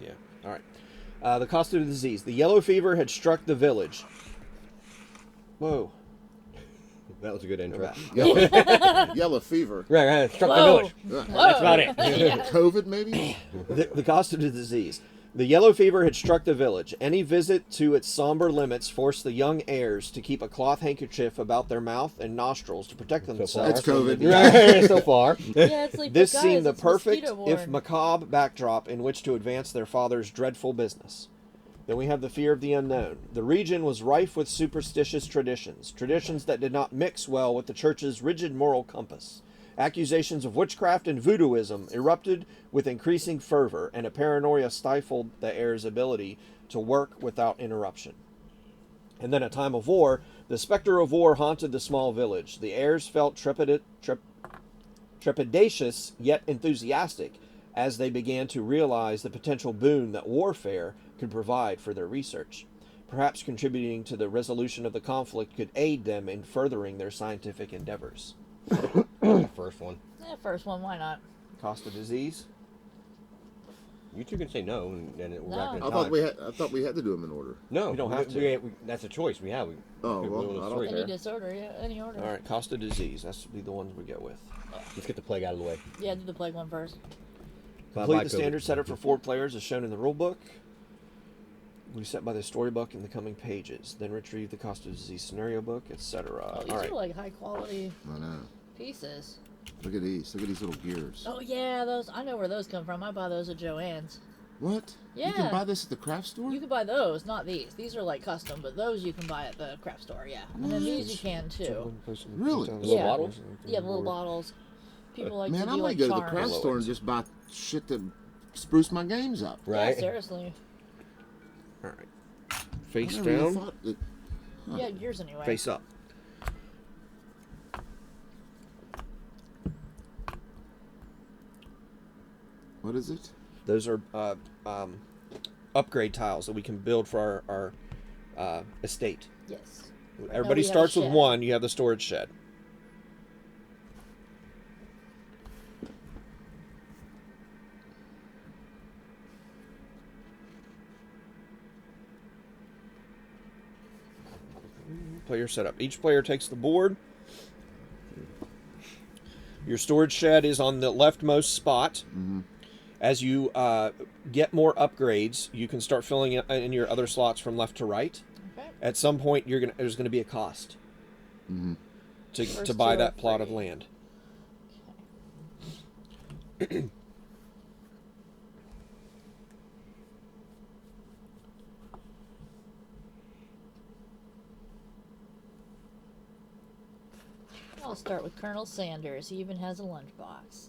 Yeah. All right. The cost of the disease. The yellow fever had struck the village. Whoa. That was a good intro. Yellow fever. Right, struck the Whoa. village. That's about it. COVID, maybe? The cost of the disease. The yellow fever had struck the village. Any visit to its somber limits forced the young heirs to keep a cloth handkerchief about their mouth and nostrils to protect themselves. That's COVID. Right, so far. Yeah, it's like, This but seemed guys, the it's perfect, mosquito if borne. macabre, backdrop in which to advance their father's dreadful business. Then we have the fear of the unknown. The region was rife with superstitious traditions that did not mix well with the church's rigid moral compass. Accusations of witchcraft and voodooism erupted with increasing fervor, and a paranoia stifled the heir's ability to work without interruption. And then, at time of war, the specter of war haunted the small village. The heirs felt trepidatious yet enthusiastic as they began to realize the potential boon that warfare could provide for their research. Perhaps contributing to the resolution of the conflict could aid them in furthering their scientific endeavors. First one. Yeah, first one, why not? Cost of disease? You two can say no, and then we're back in No. I time. thought we had to do them in order. No, You don't have to. That's a choice we have. Oh, we well, roll I the don't story Any here. disorder, yeah, any order. All right, cost of disease. That's be the ones we go with. Let's get the plague out of the way. Yeah, do the plague one first. Complete Bye-bye, the COVID. standard setup for 4 players as shown in the rulebook. We set by the storybook in the coming pages. Then retrieve the cost of disease scenario book, etc. Oh, these All are right. like high quality I know. pieces. Look at these. Look at these little gears. Oh yeah, those. I know where those come from. I buy those at Joann's. What? You Yeah. can buy this at the craft store? You can buy those, not these. These are like custom, but those you can buy at the craft store. Yeah, and then these you can too. Really? The little Yeah. bottles? Yeah, the little bottles. People like Man, to I do might like go to the charms. craft store and just buy shit to spruce my games up. Right? Yeah, seriously. All right. Face I never even down, thought that- Yeah, yours anyway. face up. What is it? Those are upgrade tiles that we can build for our estate. Yes. Everybody we have a starts with shed. 1. You have the storage shed. Player setup. Each player takes the board. Your storage shed is on the leftmost spot. As you get more upgrades, you can start filling in your other slots from left to right. Okay. At some point, there's going to be a cost to First buy 2 that are plot of free. land. I'll start with Colonel Sanders. He even has a lunchbox.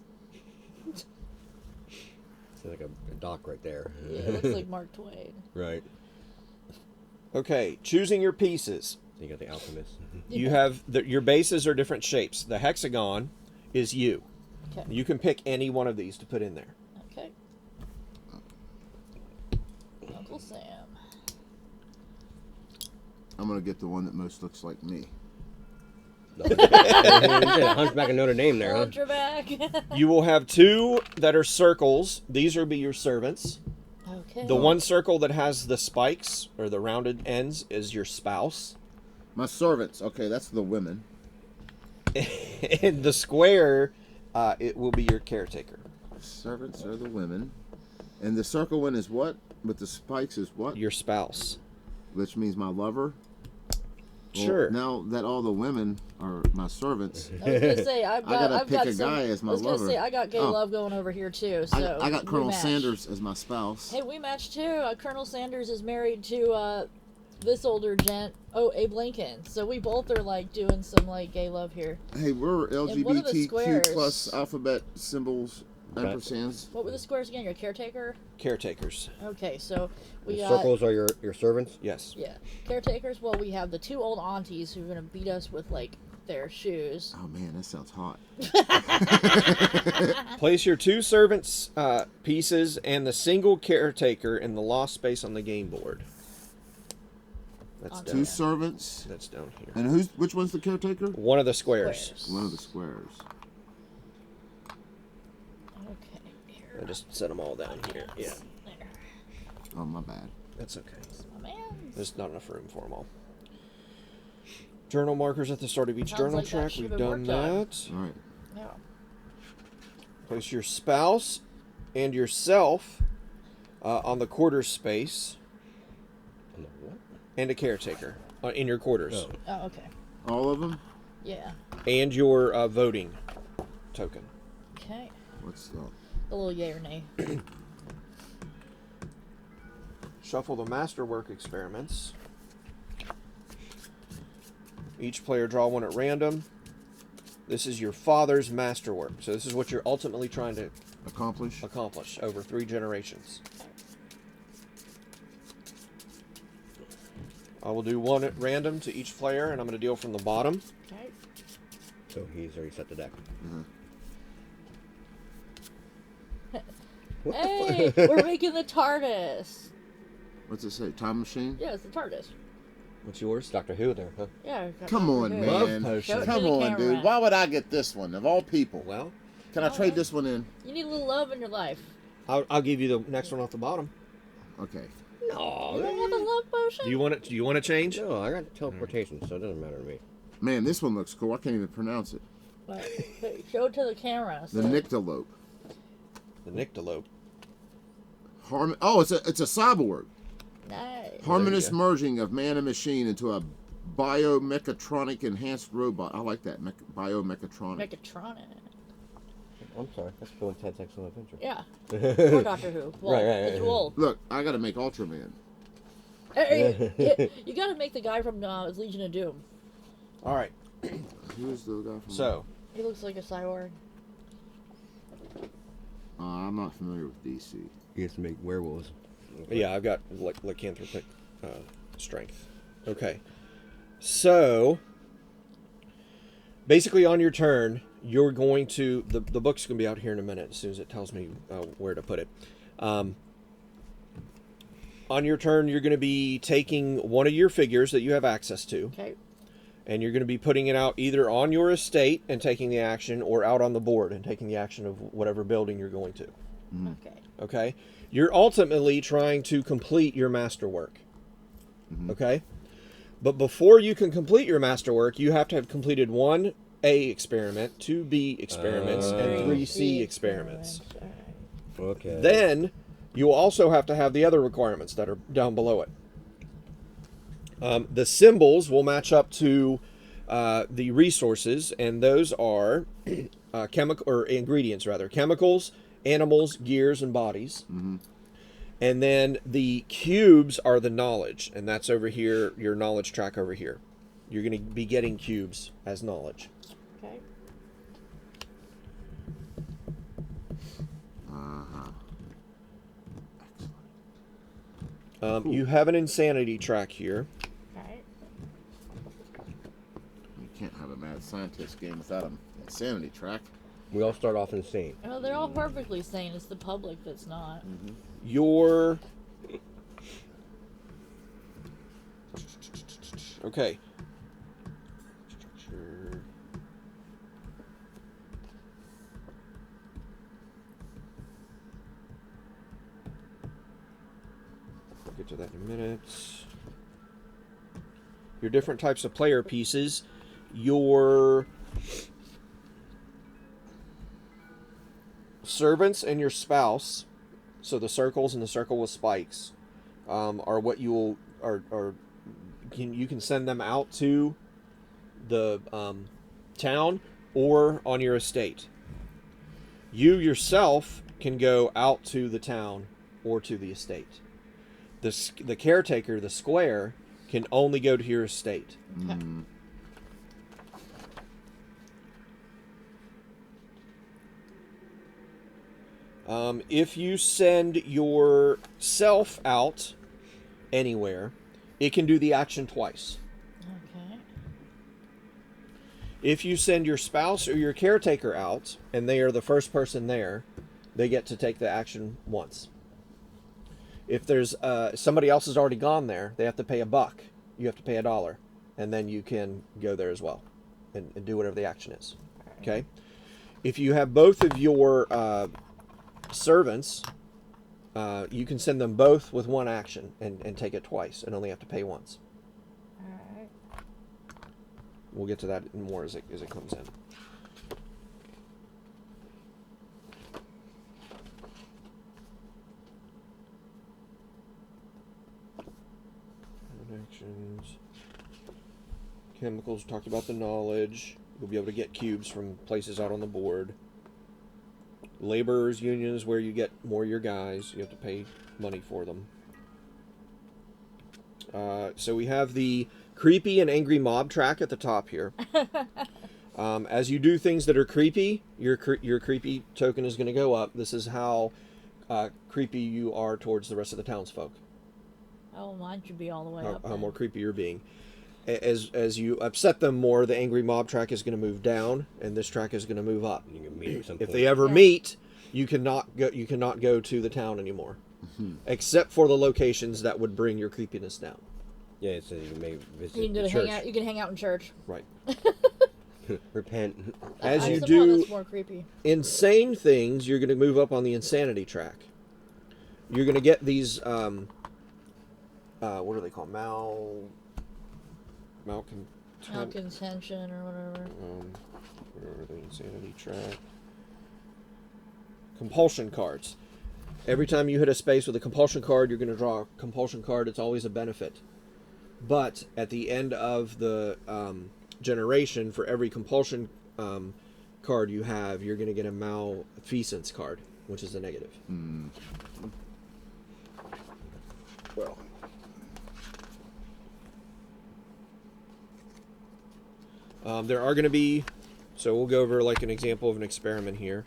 It's like a dock right there. Yeah, it looks like Mark Twain. Right. Okay, choosing your pieces. You got the alchemist. You have your bases are different shapes. The hexagon is you. Okay. You can pick any one of these to put in there. Okay. Uncle Sam. I'm going to get the one that most looks like me. Hunchback of Notre Dame there, huh? Hunchback. You will have 2 that are circles. These will be your servants. Okay. The one circle that has the spikes or the rounded ends is your spouse. My servants. Okay, that's the women. And the square, it will be your caretaker. Servants are the women. And the circle one is what? With the spikes is what? Your spouse. Which means my lover. Well, Sure. Now that all the women are my servants, I was gonna say I've got. gotta I've pick got a some, guy as my I was gonna lover. say I got gay Oh. love going over here too. So I got we Colonel match. Sanders as my spouse. Hey, we match too. Colonel Sanders is married to this older gent. Oh, Abe Lincoln. So we both are like doing some like gay love here. Hey, we're And what are the LGBTQ squares? plus alphabet symbols, ampersands. What were the squares again? Your caretaker. Caretakers. Okay, so we The got. circles are your servants. Yes. Yeah, caretakers. Well, we have the 2 old aunties who are gonna beat us with like their shoes. Oh man, that sounds hot. Place your 2 servants pieces and the single caretaker in the lost space on the game board. That's On down. Two servants. That's down here. And which one's the caretaker? One of the squares. Squares. One of the squares. Okay. Here. I just set them all down here. Yeah. There. Oh, my bad. That's okay. Oh, man. There's not enough room for them all. Journal markers at the start of each Sounds journal like that track. should We've have done worked on. that. All right. Yeah. Place your spouse and yourself on the quarter space On the what? and a caretaker in your quarters. Oh. Oh, okay. All of them? Yeah. And your voting token. Okay. What's A little yay or nay. Shuffle the masterwork experiments. Each player draw one at random. This is your father's masterwork. So this is what you're ultimately trying to accomplish? over 3 generations. I will do one at random to each player, and I'm going to deal from the bottom. Okay. So he's already set the deck. Hey, we're making the TARDIS. What's it say? Time machine? Yeah, it's the TARDIS. What's yours? Doctor Who there, huh? Yeah. got Come Doctor on, Who. Love man. potion. Show it to Come the on, camera. dude. Why would I get this one of all people? Well, Can I Oh, trade yeah. this one in? You need a little love in your life. I'll give you the next one off the bottom. Okay. No, You don't want the love potion? Do you want it? Do you want to change? no, I got teleportation, so it doesn't matter to me. Man, this one looks cool. I can't even pronounce it. But show it to the camera. The Nyctalope. The Nyctalope. Oh, it's a cyborg. Nice. Harmonious go. merging of man and machine into a biomechatronic enhanced robot. I like that. Biomechatronic. Mechatronic. I'm sorry, that's Bill and Ted's Excellent Adventure. Yeah. Or Doctor Who. Well, Right. It's old. Look, I got to make Ultraman. Hey, you gotta make the guy from Legion of Doom. All right. Who's the guy from? So, He looks like a cyborg. I'm not familiar with DC. He has to make werewolves. yeah, I've got lycanthropic strength. Okay. So, basically on your turn, you're going to... The book's going to be out here in a minute as soon as it tells me where to put it. On your turn, you're going to be taking one of your figures that you have access to, Okay. and you're going to be putting it out either on your estate and taking the action, or out on the board and taking the action of whatever building you're going to. Okay. Okay? You're ultimately trying to complete your masterwork. Okay? But before you can complete your masterwork, you have to have completed 1A experiment, 2B experiments, and 3C experiments. Alright. Okay. Then you also have to have the other requirements that are down below it. The symbols will match up to the resources, and those are ingredients rather, chemicals, animals, gears, and bodies. And then the cubes are the knowledge, and that's over here, your knowledge track over here. You're going to be getting cubes as knowledge. Okay. You have an insanity track here. Alright. You can't have a mad scientist game without an insanity track. We all start off insane. Oh, they're all perfectly sane. It's the public that's not. Your... Okay. Structure. We'll get to that in a minute. Your different types of player pieces. Your servants and your spouse, so the circles and the circle with spikes, are what you will you can send them out to the town or on your estate. You yourself can go out to the town or to the estate. The caretaker, the square, can only go to your estate. If you send yourself out anywhere, it can do the action twice. Okay. If you send your spouse or your caretaker out, and they are the first person there, they get to take the action once. If there's somebody else has already gone there, they have to pay $1. You have to pay $1, and then you can go there as well, and do whatever the action is. Okay. If you have both of your servants you can send them both with one action and take it twice and only have to pay once. Alright. We'll get to that more as it comes in. Actions. Chemicals, talked about the knowledge. You'll be able to get cubes from places out on the board. Laborers unions, where you get more of your guys. You have to pay money for them. So we have the creepy and angry mob track at the top here. As you do things that are creepy, your creepy token is going to go up. This is how creepy you are towards the rest of the townsfolk. Oh, mine should be all the way up. How then. more creepy you're being. As you upset them more, the angry mob track is going to move down, and this track is going to move up. You can meet at some If point. they ever Yeah. meet, you cannot go to the town anymore, except for the locations that would bring your creepiness down. Yeah, it says you may visit You can the do church. hang out. You can hang out in church. Right. Repent. As you Somehow do that's more creepy. insane things, you're going to move up on the insanity track. You're going to get these what are they called? Malcontention or whatever. Where are the insanity track? Compulsion cards. Every time you hit a space with a compulsion card, you're going to draw a compulsion card. It's always a benefit. But at the end of the generation, for every compulsion card you have, you're going to get a malfeasance card, which is a negative. Well, There are going to be, so we'll go over like an example of an experiment here.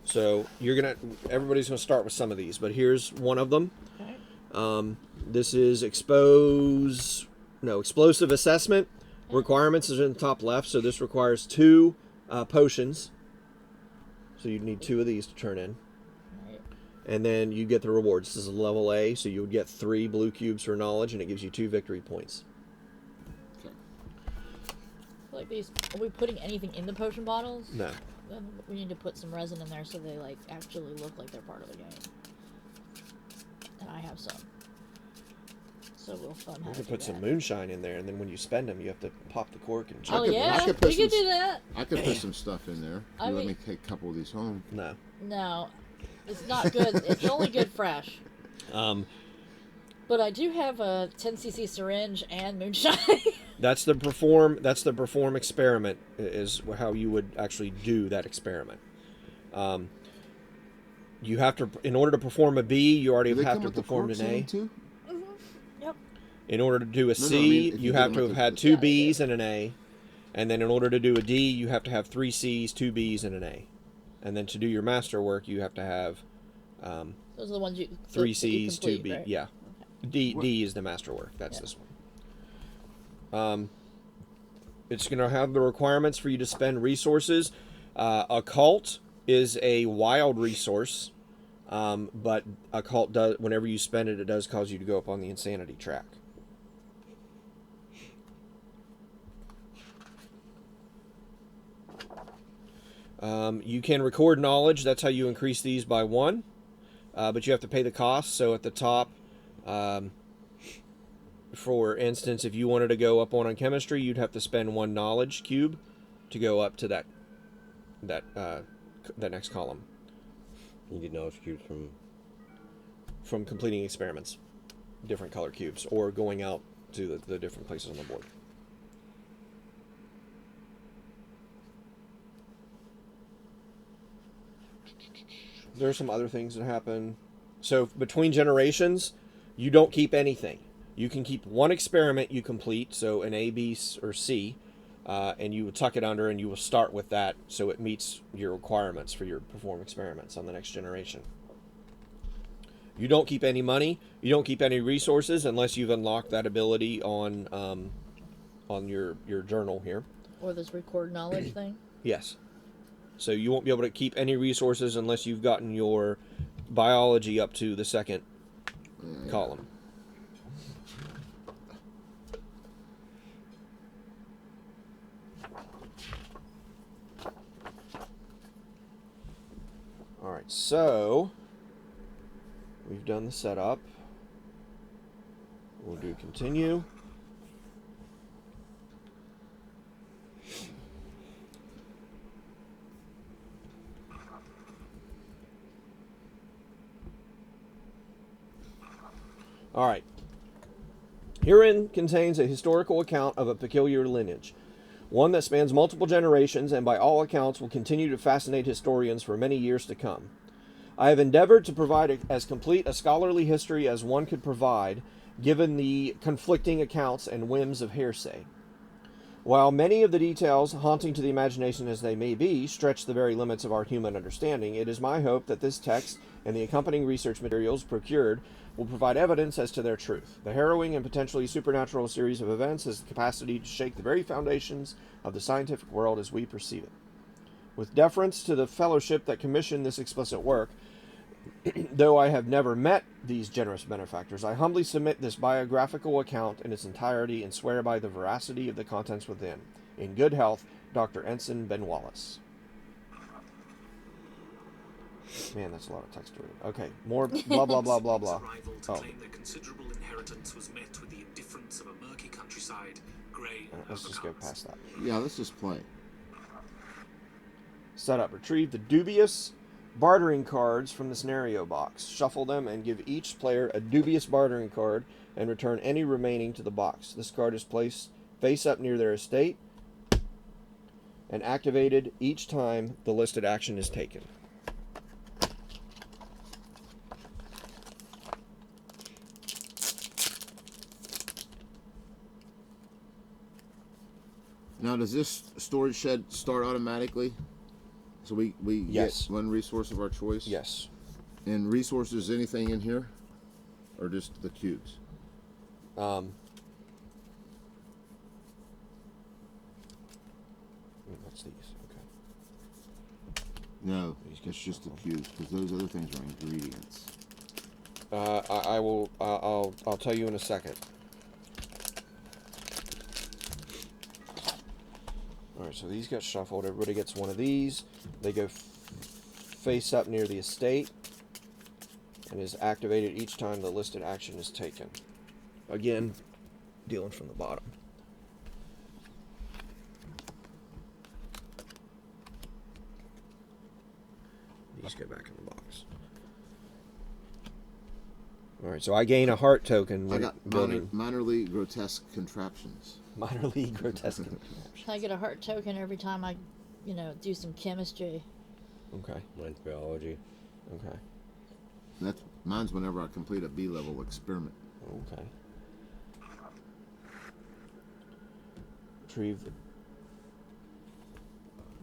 So everybody's going to start with some of these, but here's one of them. Okay. This is explosive assessment. Requirements is in the top left, so this requires 2 potions. So you'd need 2 of these to turn in. Right. And then you get the rewards. This is a level A, so you would get 3 blue cubes for knowledge, and it gives you 2 victory points. Like these. Are we putting anything in the potion bottles? No. Then we need to put some resin in there so they like actually look like they're part of the game. And I have some. So we'll fun how You to can do put some that. moonshine in there, and then when you spend them, you have to pop the cork and Oh I could- yeah, I could put we could some- do that. I could put some stuff in there. I You let mean- me take a couple of these home. No. No, it's not good. It's only good fresh. But I do have a 10cc syringe and moonshine. that's the perform experiment is how you would actually do that experiment. You have to, in order to perform a B, you already Do they have come to with the perform corks an in A. them too? Yep. In order to do a C, I mean, if you you have get to them have with had the- 2 Yeah, they B's do. and an A. And then in order to do a D, you have to have 3 C's, 2 B's, and an A. And then to do your masterwork, you have to have Those are the ones you 3 that you C's, 2 complete, B. right? Yeah. D is the masterwork. That's Yeah. this one. It's going to have the requirements for you to spend resources. Occult is a wild resource, but occult does, whenever you spend it, it does cause you to go up on the insanity track. You can record knowledge. That's how you increase these by 1. But you have to pay the cost. So at the top, for instance, if you wanted to go up on chemistry, you'd have to spend 1 knowledge cube to go up to that next column You get knowledge cubes from completing experiments, different color cubes, or going out to the different places on the board. There are some other things that happen. So between generations, you don't keep anything. You can keep 1 experiment you complete, so an A, B, or C, and you will tuck it under, and you will start with that, so it meets your requirements for your perform experiments on the next generation. You don't keep any money. You don't keep any resources unless you've unlocked that ability on your journal here. Or this record knowledge thing. Yes. So you won't be able to keep any resources unless you've gotten your biology up to the 2nd column. All right, so We've done the setup. We'll do continue. All right. Herein contains a historical account of a peculiar lineage, one that spans multiple generations and by all accounts will continue to fascinate historians for many years to come. I have endeavored to provide as complete a scholarly history as one could provide, given the conflicting accounts and whims of hearsay. While many of the details, haunting to the imagination as they may be, stretch the very limits of our human understanding, it is my hope that this text and the accompanying research materials procured will provide evidence as to their truth. The harrowing and potentially supernatural series of events has the capacity to shake the very foundations of the scientific world as we perceive it. With deference to the fellowship that commissioned this explicit work, though I have never met these generous benefactors, I humbly submit this biographical account in its entirety and swear by the veracity of the contents within. In good health, Dr. Ensign Ben Wallace. Man, that's a lot of text to read. Okay, more blah, blah, blah, blah, blah. Arrival to claim their considerable inheritance was met with the indifference of a murky countryside, grey and Let's just go overcast. past that. Yeah, let's just play. Setup. Retrieve the dubious bartering cards from the scenario box. Shuffle them and give each player a dubious bartering card and return any remaining to the box. This card is placed face up near their estate and activated each time the listed action is taken. Now, does this storage shed start automatically? So we Yes. get one resource of our choice? Yes. And resources, anything in here? Or just the cubes? What's these? Okay. No, These it's get just the shuffled. cubes, because those other things are ingredients. I will. I'll tell you in a second. All right. So these got shuffled. Everybody gets one of these. They go face up near the estate, and is activated each time the listed action is taken. Again, dealing from the bottom. These go back in the box. All right, so I gain a heart token I when got building minorly grotesque contraptions. minor league grotesque. I get a heart token every time I, do some chemistry. Okay, Mine's biology. okay, Mine's whenever I complete a B-level experiment. okay.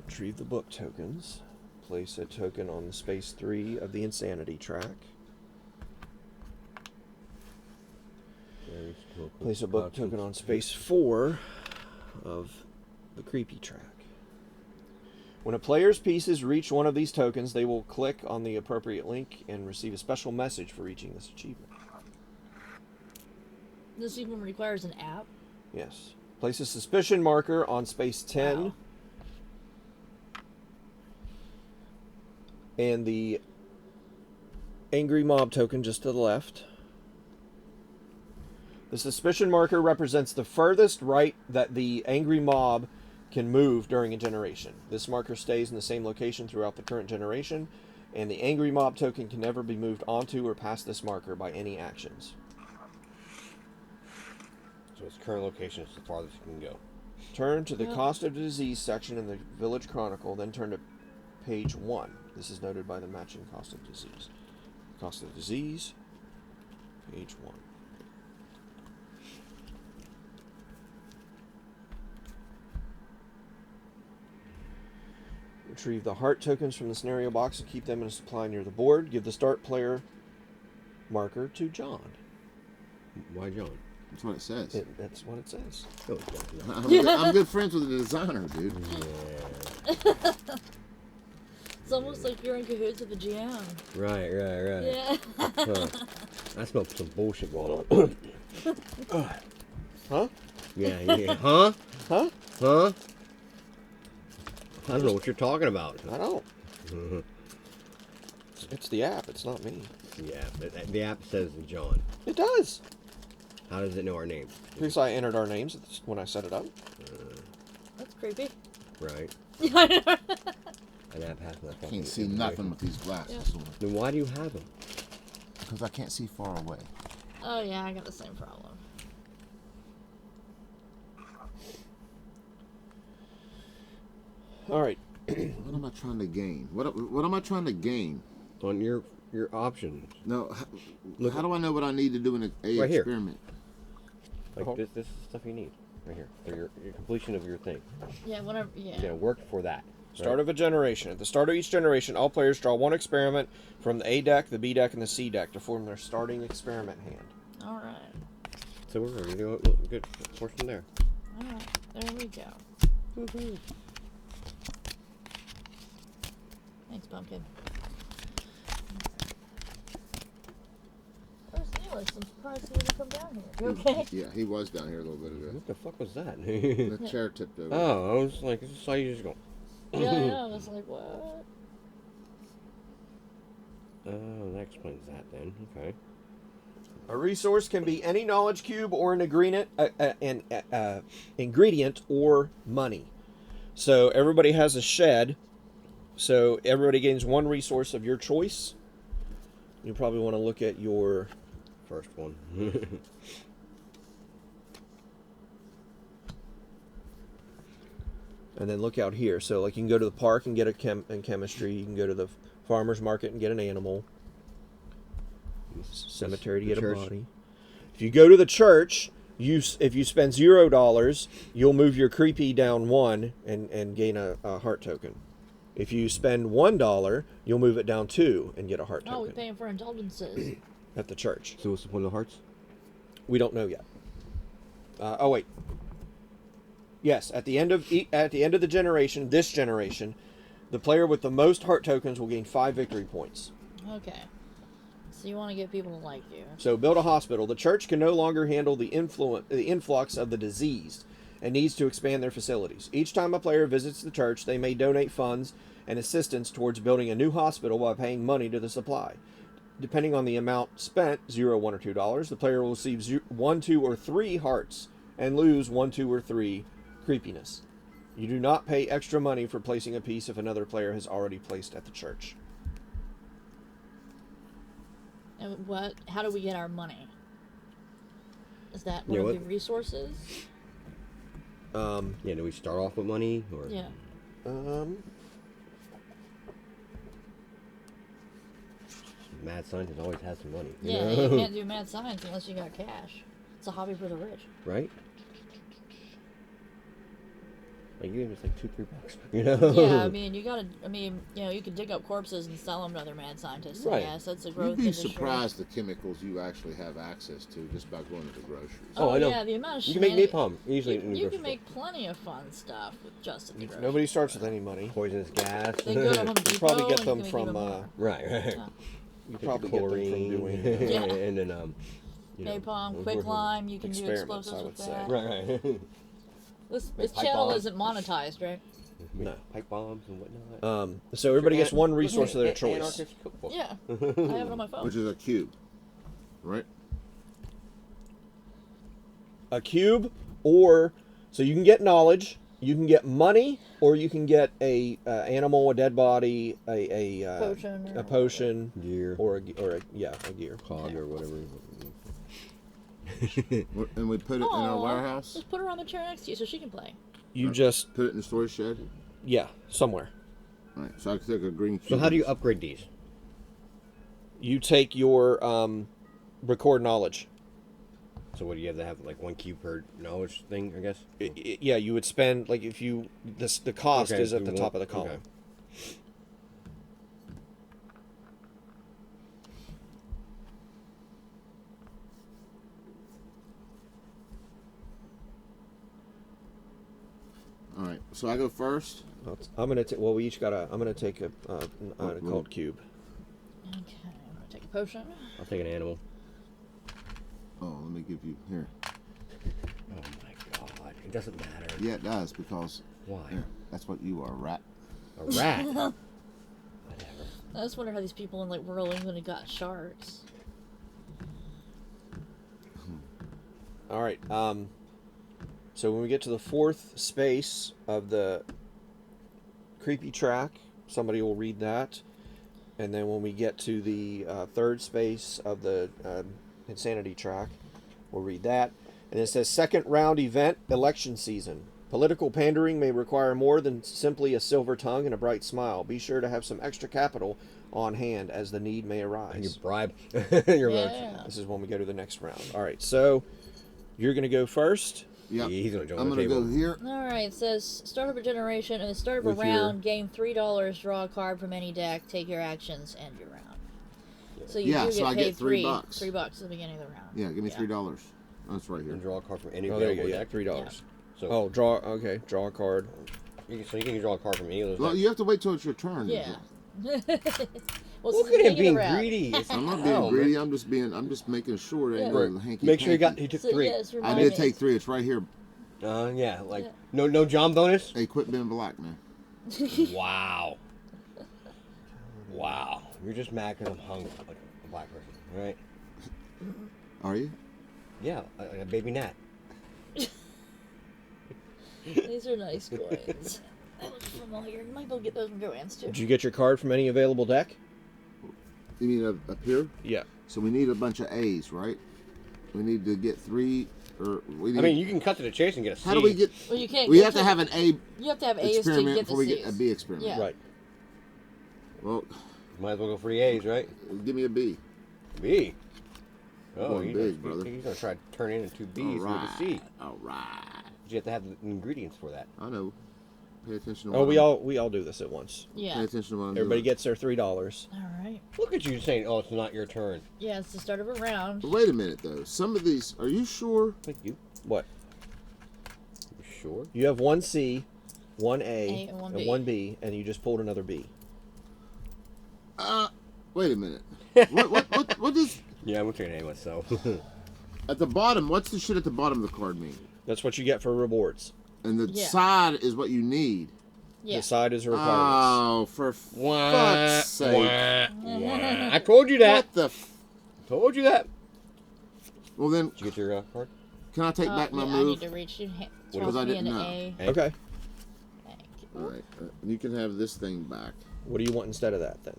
Retrieve the book tokens. Place a token on the space 3 of the insanity track. Place a book token on space 4 of the creepy track. When a player's pieces reach one of these tokens, they will click on the appropriate link and receive a special message for reaching this achievement. This even requires an app. Yes. Place a suspicion marker on space 10. Wow. And the angry mob token just to the left. The suspicion marker represents the furthest right that the angry mob can move during a generation. This marker stays in the same location throughout the current generation, and the angry mob token can never be moved onto or past this marker by any actions. So its current location is the farthest you can go. Turn to the Yep. Cost of Disease section in the Village Chronicle, then turn to page 1. This is noted by the matching Cost of Disease. Cost of Disease, page 1. Retrieve the heart tokens from the scenario box and keep them in a supply near the board. Give the start player marker to John. Why John? That's what it says. That's what it says. Oh, John. I'm good friends with the designer, dude. Yeah. It's almost like you're in cahoots with the GM. Right. Yeah. Huh. I smell some bullshit going on. Huh? Yeah. Huh? Huh? Huh? I don't know what you're talking about. I don't. It's the app. It's not me. the app. The app says John. It does. How does it know our names? Because I entered our names when I set it up. That's creepy. Right. I know. An app has my I fucking can't see information. nothing with these glasses on. Then why do you have them? Because I can't see far away. Oh yeah, I got the same problem. All right. What am I trying to gain? What am I trying to gain? On your options. No, Look how do I know what I need to do in a Right here. experiment? Like Oh. this is stuff you need right here for your completion of your thing. Yeah, whenever. Yeah. You gotta work for that. Start of a generation. At the start of each generation, all players draw one experiment from the A deck, the B deck, and the C deck to form their starting experiment hand. All right. So we're ready to go. Good portion there. All right. There we go. Woohoo. Thanks, pumpkin. Where's Neelis? I'm surprised he didn't come down here. You okay? Yeah, he was down here a little bit ago. What the fuck was that? The chair tipped over. Oh, I was like, I just saw you just go. Yeah, I know. I was like, what? Oh, that explains that then. Okay. A resource can be any knowledge cube or an ingredient or money. So everybody has a shed. So everybody gains one resource of your choice. You probably want to look at your First one. and then look out here. So like you can go to the park and get a chemistry. You can go to the farmer's market and get an animal. Cemetery to The get church. a body. If you go to the church, if you spend $0, you'll move your creepy down 1 and gain a heart token. If you spend $1, you'll move it down 2 and get a heart Oh, we're token paying for indulgences. at the church. So what's the point of the hearts? We don't know yet. Oh wait. Yes, at the end of the generation, this generation, the player with the most heart tokens will gain 5 victory points. Okay. So you want to get people to like you. So build a hospital. The church can no longer handle the influx of the diseased and needs to expand their facilities. Each time a player visits the church, they may donate funds and assistance towards building a new hospital by paying money to the supply. Depending on the amount spent, $0, $1, or $2, the player will receive 1, 2, or 3 hearts and lose 1, 2, or 3 creepiness. You do not pay extra money for placing a piece if another player has already placed at the church. And what? How do we get our money? Is that Yeah, one of what- the resources? Yeah, do we start off with money or? Yeah. Mad scientist always has some money. you Yeah, know? you can't do mad science unless you got cash. It's a hobby for the rich. Right? Like even if it's like $2-3, you know? Yeah, I mean, you can dig up corpses and sell them to other mad scientists. Right. Yes, that's a growth You'd be industry. surprised the chemicals you actually have access to just by going to the groceries. Oh, I know. Yeah, the amount of You can make shenanigans- napalm easily in the You grocery can make plenty of fun stuff with just at the grocery Nobody starts with any money. store. Poisonous gas. Then go to Home You Depot probably get and them you can from make even more. Right, right. Yeah. you Take probably the get them from chlorine, doing Yeah. and then you know, Napalm, quicklime, you can do Experiments, explosives I with would that. say. Right, right. This pipe channel bomb. isn't monetized, right? No. Pipe bombs and whatnot. So everybody gets one Look, resource of their an- choice. anarchist cookbook. Yeah, I have it on my phone. Which is a cube, right? A cube, or so you can get knowledge, you can get money, or you can get a animal, a dead body, a Potion or a potion, Gear, or a gear. cog, or whatever. And we put it in our Aw, warehouse. Just put her on the chair next to you so she can play. You just Put it in the storage shed. somewhere. All right. So I could take a green cube. So how do you upgrade these? You take your record knowledge. So what do you have to have like 1 cube per knowledge thing? I guess. Yeah, you would spend like if you the cost Okay, is at you the want- top of the column. okay. All right. So I go first. I'm gonna take. Well, we each got a. I'm gonna take a What- cold cube. Okay, I'm gonna take a potion. I'll take an animal. Oh, let me give you here. Oh my god! It doesn't matter. Yeah, it does because Why? here, that's what you are, rat. A rat. Whatever. I just wonder how these people in like rural England have got sharks. All right. So when we get to the fourth space of the creepy track, somebody will read that, and then when we get to the third space of the insanity track, we'll read that. And it says second round event, election season. Political pandering may require more than simply a silver tongue and a bright smile. Be sure to have some extra capital on hand as the need may You arise. bribe your vote. Yeah. This is when we go to the next round. All right, so you're going to go first. Yep. He's gonna join I'm the gonna table. go here. All right. It says start of a generation. At the start of a With your- round, gain $3. Draw a card from any deck. Take your actions. End your round. So you Yeah, do so get I paid get $3. $3 at the beginning of the round. Yeah, give me $3. That's right here. And draw a card from any Oh, there you go. available Yeah, deck. $3. So, Oh, draw. Okay, draw a card. so you can draw a card from any of those Well, decks. you have to wait till it's your turn. Yeah. well, Look since at the him beginning of being the round. greedy. It's- I'm not Oh, being man. greedy. I'm just making sure there ain't Yeah. no hanky. Make sure he panky. took So, 3. yes, I remind did me. take 3. It's right here. Yeah, like Yeah. no John bonus. Hey, quit being black, man. Wow. Wow. You're just mad because I'm hung like a black person, right? Are you? Yeah, like a baby gnat. These are nice coins. That looks familiar. You might be able to get those from Joanne's too. Did you get your card from any available deck? You mean up here? Yeah. So we need a bunch of A's, right? We need to get 3, or we need. I mean, you can cut to the chase and get a C. how do we get? Well, you can't. We get have to have an A You have to have A's to experiment get the before we C's. get a B experiment. Yeah. Right. Well, Might as well go for the A's, right? give me a B. B. Oh, Going he's big, gonna, brother. he's gonna try to turn it into two B's All with a C. right. All right. But you have to have the ingredients for that. I know. Pay attention to Oh, what we all do this at once. Pay Yeah. attention to what I'm Everybody doing. gets their $3. All right. Look at you saying, "Oh, it's not your turn." Yeah, it's the start of a round. Wait a minute, though. Some of these. Are you sure? Thank you. What? You sure? You have one C, one A, A and one B. one B, and you just pulled another B. Wait a minute. What is Yeah, I'm gonna take an A myself. at the bottom? What's the shit at the bottom of the card mean? That's what you get for rewards. And the Yeah. side is what you need. Yeah. The side is a requirement. Oh, for fuck's sake! I told you that. What the? Told you that. Well then, Did you get your card? can I take back my yeah, I need move? to reach you. Because Toss I me an didn't know. A. A. Okay. Thank you. All right, you can have this thing back. What do you want instead of that then?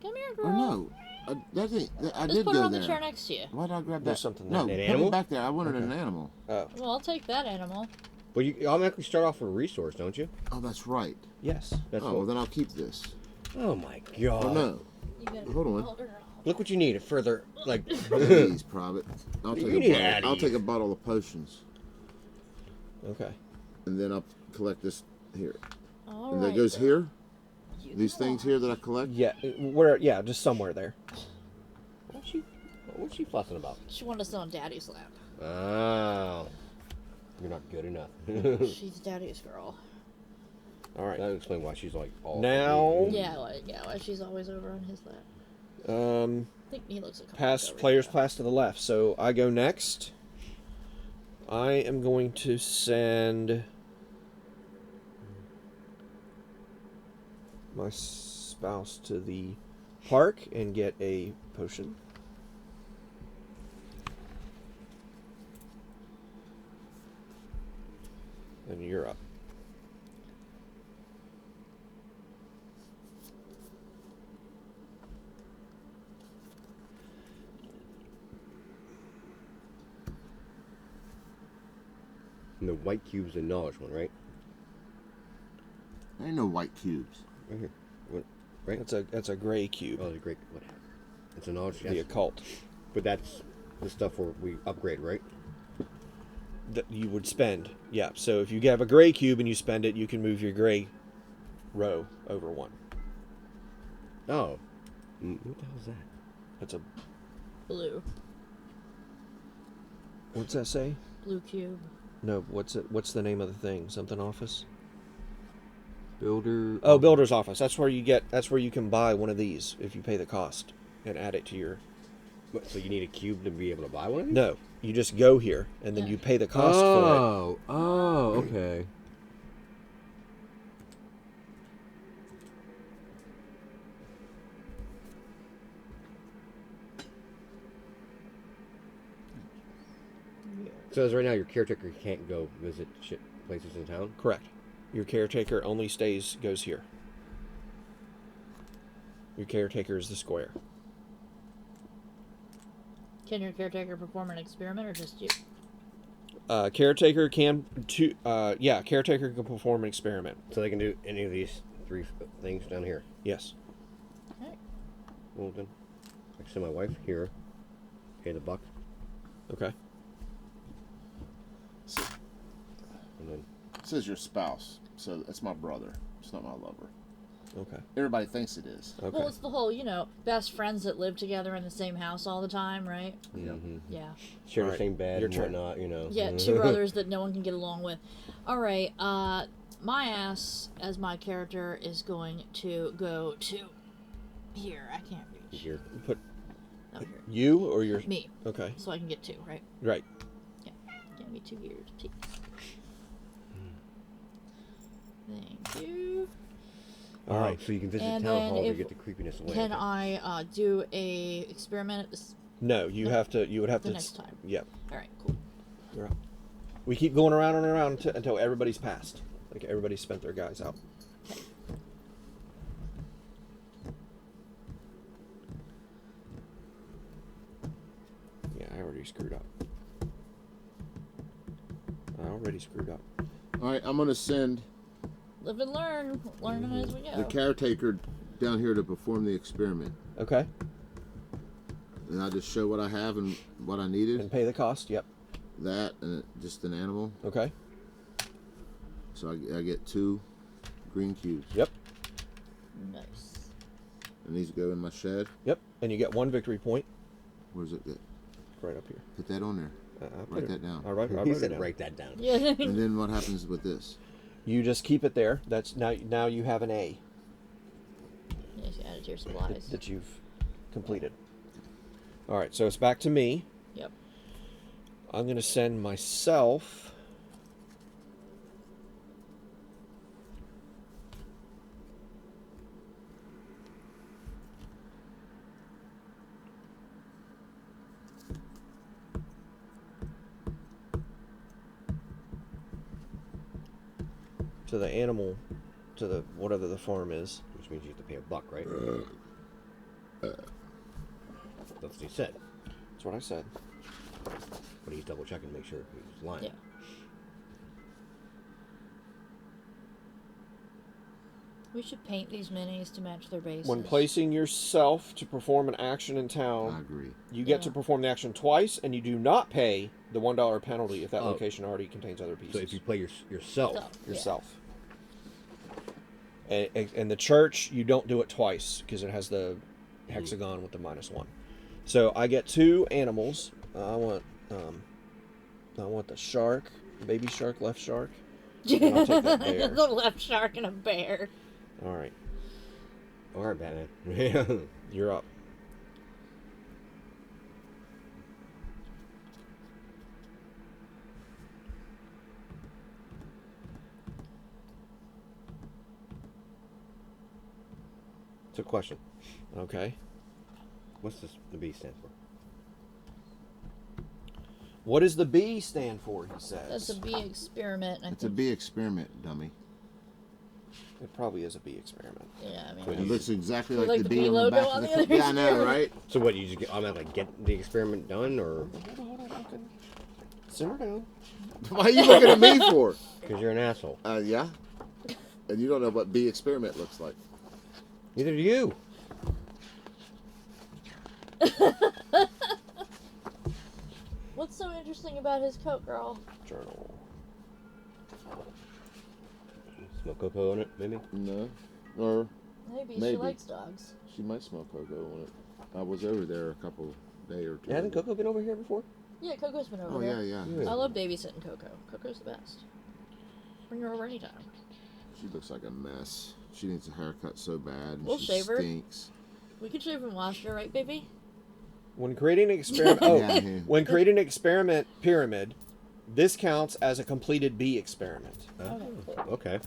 Come here, girl. Oh no, that thing. I Just did put it go on there. the chair next to you. Why did I grab There's that? something No, there. An put animal? it back there. I wanted an animal. Oh, Well, I'll take that animal. But you automatically start off with a resource, don't you? Oh, that's right. yes. That's Oh, well, then I'll keep this. Oh my god. Oh no, You gotta Hold on. hold her off. Look what you need. A further like. please, Probit. I'll You take need a bottle. I'll Addies. take a bottle of potions, Okay. and then I'll collect this here. All And right, that goes girl. here. You These go things on. here that I collect. Yeah. Where? Yeah, just somewhere there. What's she fussing about? She wanted to sit on Daddy's lap. Oh. You're not good enough. She's Daddy's girl. All right. That would explain why she's like all Now- Yeah, why she's always over on his lap. I think he looks like Pass players pass to the left. So I go next. I am going to send my spouse to the park and get a potion. And you're up. And the white cube's the knowledge one, right? There ain't no white cubes. Right here. What? Right? That's a gray cube. Oh, the great. What? It's a knowledge. The Yes. occult But that's the stuff where we upgrade, right? that you would spend. Yeah. So if you have a gray cube and you spend it, you can move your gray row over one. Oh. What the hell is that? That's a. Blue. What's that say? Blue cube. No. What's it? What's the name of the thing? Something office. Builder. Oh, builder's office. That's where you get. That's where you can buy one of these if you pay the cost and add it to your. So you need a cube to be able to buy one of these? No, you just go here and then Yeah. you pay the cost for Oh, okay. So as right now, your caretaker can't go visit places in town. Correct. Your caretaker only goes here. Your caretaker is the square. Can your caretaker perform an experiment or just you? Caretaker can caretaker can perform an experiment. So they can do any of these 3 things down here. Yes. Alright. Well then, I can send my wife here. Pay the buck, Okay. and then It says your spouse, so that's my brother. It's not my lover. Okay. Everybody thinks it is. Okay. Well, it's the whole, best friends that live together in the same house all the time, right? Yeah. share the Alright, same bed your and turn. whatnot. Yeah, 2 brothers that no one can get along with. Alright, my ass, as my character, is going to go to here. I can't reach. Here. Put No, here. you or your. Me. Okay. So I can get 2, right? Right. Yeah. Give me 2 years, please. Thank you. All right, so you can visit And town then hall to if- get the creepiness away. Can Okay. I do a experiment at this No, you have to. You would have the to. next time? Yep. Alright, cool. You're up. We keep going around and around until everybody's passed. Like everybody's spent their guys out. Yeah, I already screwed up. All right, I'm gonna send Live and learn. Learn as we go. the caretaker down here to perform the experiment, Okay. and I just show what I have and what I needed. And pay the cost. Yep. That and just an animal. Okay. So I get 2 green cubes, Yep. Nice. and these go in my shed. Yep. And you get 1 victory point Where's it? right up here. Put that on there. I'll Write put that down. I'll write He it said, down. write that down. Yeah. And then what happens with this? You just keep it there. That's now you have an A Yes, you add it to your supplies. that you've completed. All right. So it's back to me. Yep. I'm going to send myself. To the animal, to the whatever the farm is. Which means you have to pay a buck, right? That's what he said. That's what I said. But he's double checking to make sure he's lying. Yeah. We should paint these minis to match their bases. When placing yourself to perform an action in I town, agree. you get to Yeah. perform the action twice, and you do not pay the $1 penalty if that Oh. location already contains other pieces. So if you play yourself, So, yeah. yourself. And the church, you don't do it twice because it has the hexagon with the -1. So I get 2 animals. I want the shark, baby shark, left shark. And I'll take that bear. The left shark and a bear. All right, all right, Batman. you're up. So, question: Okay. what's the B stand for? What does the B stand for? He says. That's a bee experiment. I It's a think. bee experiment, dummy. It probably is a B experiment. Yeah, I mean. But It looks exactly like, Like the the bee bee on the logo back on of the the other Yeah, I know, experiment. right? So, what you just get automatically get the experiment done, or Hold on, okay. Simmer down. Why are you looking at me for? because you're an asshole? Yeah. And you don't know what bee experiment looks like. Neither do you. What's so interesting about his coat, girl? Journal. Smell cocoa on it, maybe. No. Or Maybe, she Maybe. likes dogs. she might smell cocoa on it. I was over there a couple day or two. Hasn't ago. Coco been over here before? Yeah, Coco's been over Oh here. yeah. Yeah. I love babysitting Coco. Coco's the best. Bring her over anytime. She looks like a mess. She needs a haircut so bad. And We'll she shave her. stinks. We could shave and wash her, right, baby? When creating an experiment, Yeah. when creating an experiment pyramid, this counts as a completed B experiment. Okay, cool. Okay.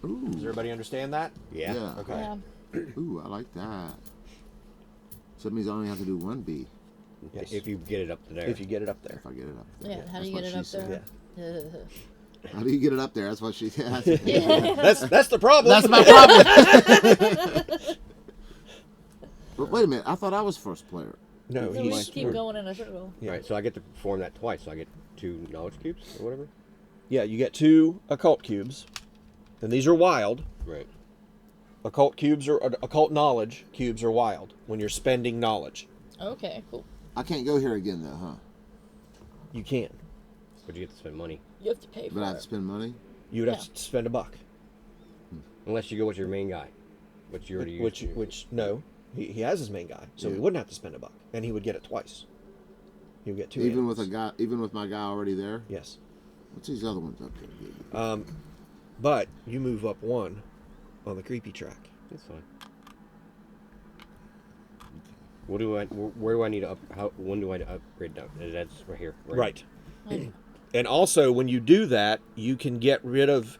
Ooh. Does everybody understand that? Yeah. Okay. Yeah. Ooh, I like that. So that means I only have to do one bee. Yes. If you get it up to there. if you get it up there. If I get it up there. Yeah, how do That's you what get it she up said. there? Yeah. How do you get it up there? That's what she said. That's the problem. That's my problem. But wait a minute. I thought I was first player. No, So we he's keep going in a circle. yeah. Right, so I get to perform that twice. So I get 2 knowledge cubes or whatever. Yeah, you get 2 occult cubes, and these are wild. Right. Occult cubes or occult knowledge cubes are wild when you're spending knowledge. Okay, cool. I can't go here again though, huh? You can. But you get to spend money. You have to pay for But I have to it. spend money. You would have Yeah. to spend $1. Unless you go with your main guy. Which you already used. Which no, he has his main guy, so he Yeah. wouldn't have to spend $1, and he would get it twice. He would get 2. Even with a animals. guy, even with my guy already there. Yes. What's these other ones up there? But you move up 1 on the creepy track. That's fine. What do I? Where do I need to up? How? When do I upgrade now? That's right here. Right. Okay. And also, when you do that, you can get rid of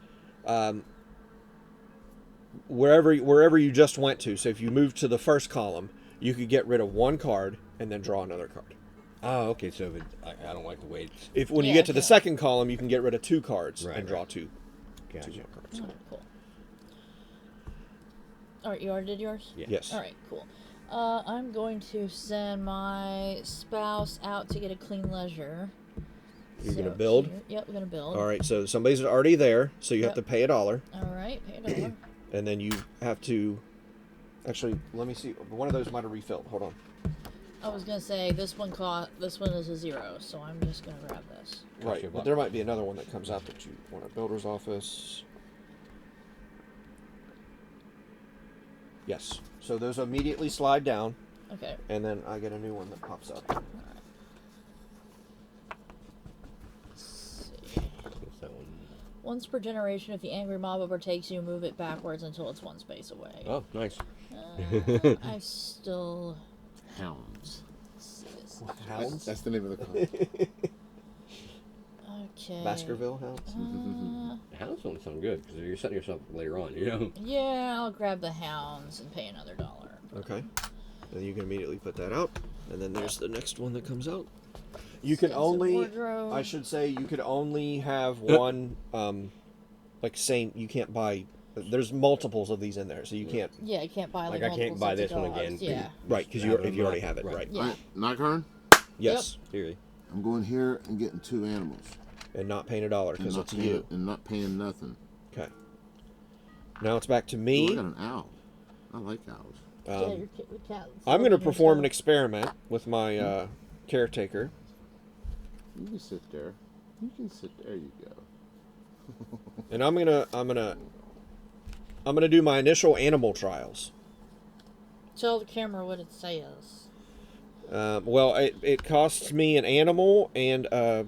wherever you just went to. So if you move to the first column, you could get rid of 1 card and then draw another card. Oh, okay. So if I don't like the way it's. If when you Yeah, get to the okay. second column, you can get rid of 2 cards Right, and draw right. 2 Gotcha. more cards. Alright, cool. Alright, you already did yours? Yeah. Yes. Alright, cool. I'm going to send my spouse out to get a clean leisure. You're gonna build? Yep, we're gonna build. All right. So somebody's already there, so you have Yep. to pay $1, Alright, pay $1. and then you have to. Actually, let me see. One of those might have refilled. Hold on. I was gonna say this one is a 0, so I'm just gonna grab this. Right, you a but buck. there might be another one that comes out that you want. A builder's office. Yes. So those immediately slide down, Okay. and then I get a new one that pops up. Let's see. What's that one? Once per generation, if the angry mob overtakes you, move it backwards until it's 1 space away. Oh, nice. I still. Hounds. Hounds. That's the name of the card. Okay. Baskerville hounds. Hounds don't sound good because you're setting yourself up later on. You know. Yeah, I'll grab the hounds and pay another $1. Okay. Then you can immediately put that out, and then there's the next one that comes out. You can Extensive only. wardrobe. I should say you could only have one. Like saying you can't buy. There's multiples of these in there, so you can't. Yeah, I can't buy like, Like, I can't multiple buy sets of this one dogs. again. Yeah. Right, because Have if you them, already have it, right. right? Yeah. Alright, Nocturne. Yes, Theory. I'm going here and getting 2 animals. and not paying $1 And because not it's paying, you. and not paying nothing. Okay. Now it's back to Ooh, I me. got an owl. I like owls. Yeah, your cat. I'm going to perform an experiment with my caretaker. You can sit there. You can sit there. You go. And I'm gonna do my initial animal trials. Tell the camera what it says. Well, it costs me an animal and a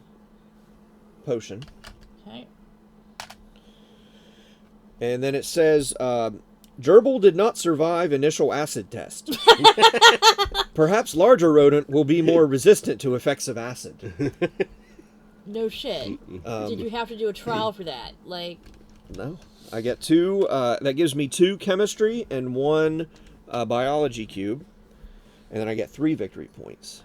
potion, Okay. and then it says gerbil did not survive initial acid test. Perhaps larger rodent will be more resistant to effects of acid. No shit. Did you have to do a trial for that? Like, No, I get 2. That gives me 2 chemistry and 1 biology cube, and then I get 3 victory points.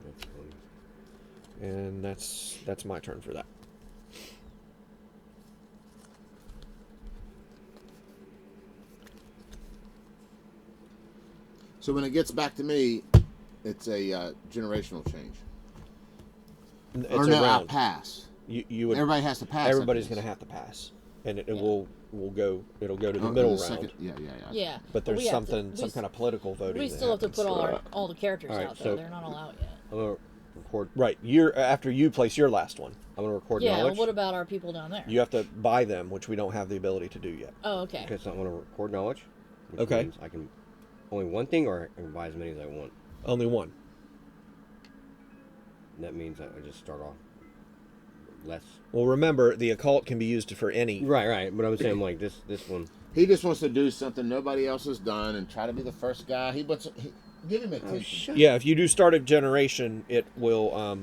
That's funny. And that's my turn for that. So when it gets back to me, it's a generational change. It's or a no, I'll round. pass. You would. Everybody has to pass. Everybody's after going to this. have to pass, and it Yeah. will go. It'll go to the Oh, middle the round. second- Yeah. yeah. But there's we have to- something, we some s- kind of political voting. We that still have to happens. put all the characters Alright, out so- though. They're not all out yet. I'm gonna record. Right. You're after you place your last one. I'm gonna record Yeah. knowledge. What about our people down there? You have to buy them, which we don't have the ability to do yet. Oh, okay. Okay, so I'm gonna record knowledge. Which Okay. means I can only one thing, or I can buy as many as I want. Only one. And that means I just start off less. Well, remember the occult can be used for any. Right. But I'm saying like this one. He just wants to do something nobody else has done and try to be the first guy. Give him attention. Yeah, if you do start a generation, it will.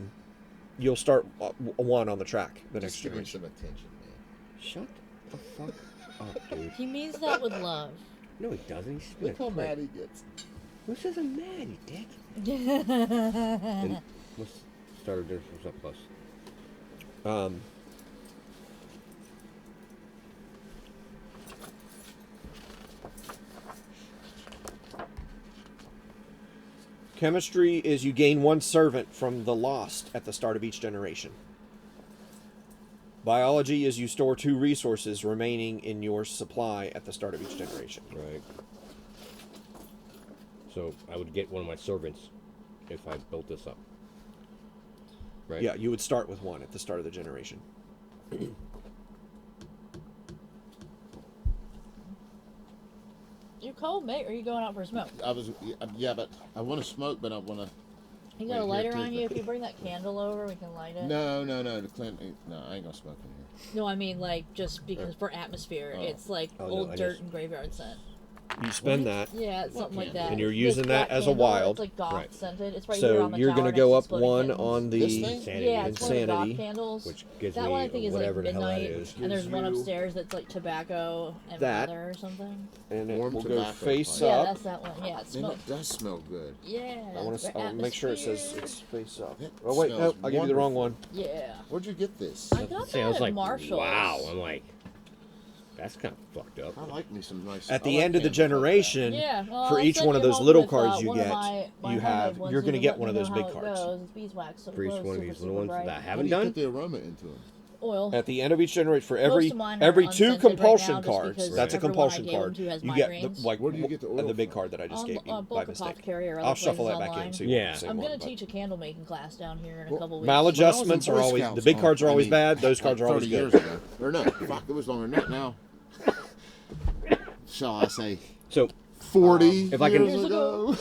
You'll start one on the track the next Just give him generation. some attention, man. Shut the fuck up, dude. He means that with love. No, he doesn't. He's being Look a how prick. mad he gets. Who says I'm mad, you dick? And what's starter dinner for Up Plus? Chemistry is you gain one servant from the lost at the start of each generation. Biology is you store 2 resources remaining in your supply at the start of each generation. Right. So I would get one of my servants if I built this up. Right. Yeah, you would start with 1 at the start of the generation. You cold, mate? Or are you going out for a smoke? I was, yeah, but I want to smoke, but I want to. You got a Wait, lighter here, on too. you? If you bring that candle over, we can light it. No. The Clint, no, I ain't gonna smoke in here. No, I mean like just because for atmosphere, Oh. it's like Oh, no, old I dirt just- and graveyard scent. You spend that, Yeah, it's something like candle? that. And you're This using that black as a candle, wild. It's like goth Right. scented. It's right here on so the you're tower going to next go up Exploding 1 Kittens. on This the... thing? Insanity. Yeah, it's one of the Insanity, goth candles. Which gives That me one I think is whatever like the hell that midnight, is. and there's one Gives you- upstairs that's like tobacco and That. leather or something. And it Warm will go tobacco face pipe. Yeah, up. that's that one. Yeah, it Man, smells. it does smell good. Yeah. I want it's to very make sure it says atmosphere. it's face up. It Oh wait, no, smells I gave you the wrong wonderful. one. Yeah. Where'd you get this? I got See, I that was at like, Marshall's. wow. I'm like, that's kind of fucked up. I like me some nice. At I the like end of the candles like that. generation, Yeah, well, for I'll each send one of you those home little with, cards you one of get, my you homemade have ones. you're You going to can get let one of me those know big how it cards. goes. It's beeswax, so it For each glows one of super, these little super ones that I bright. How do haven't you done. put the aroma into them? Oil. At the end of each generation, for Most every of mine every are 2 unscented right compulsion now just cards, because that's a everyone I compulsion gave them card. to has You get migraines. like Where do you get the oil the big from? card that I just gave you by Book mistake. Apothecary or I'll other shuffle that places back in online. so you Yeah. want the same I'm one. gonna but- teach a candle making class down here in a Well, couple weeks. Maladjustments When I are was in Boy always the Scouts, big cards are I always mean, bad. Those cards are like always 30 good. years ago. Or no, fuck, it was longer than that now. Shall I say So 40 if I can- years ago?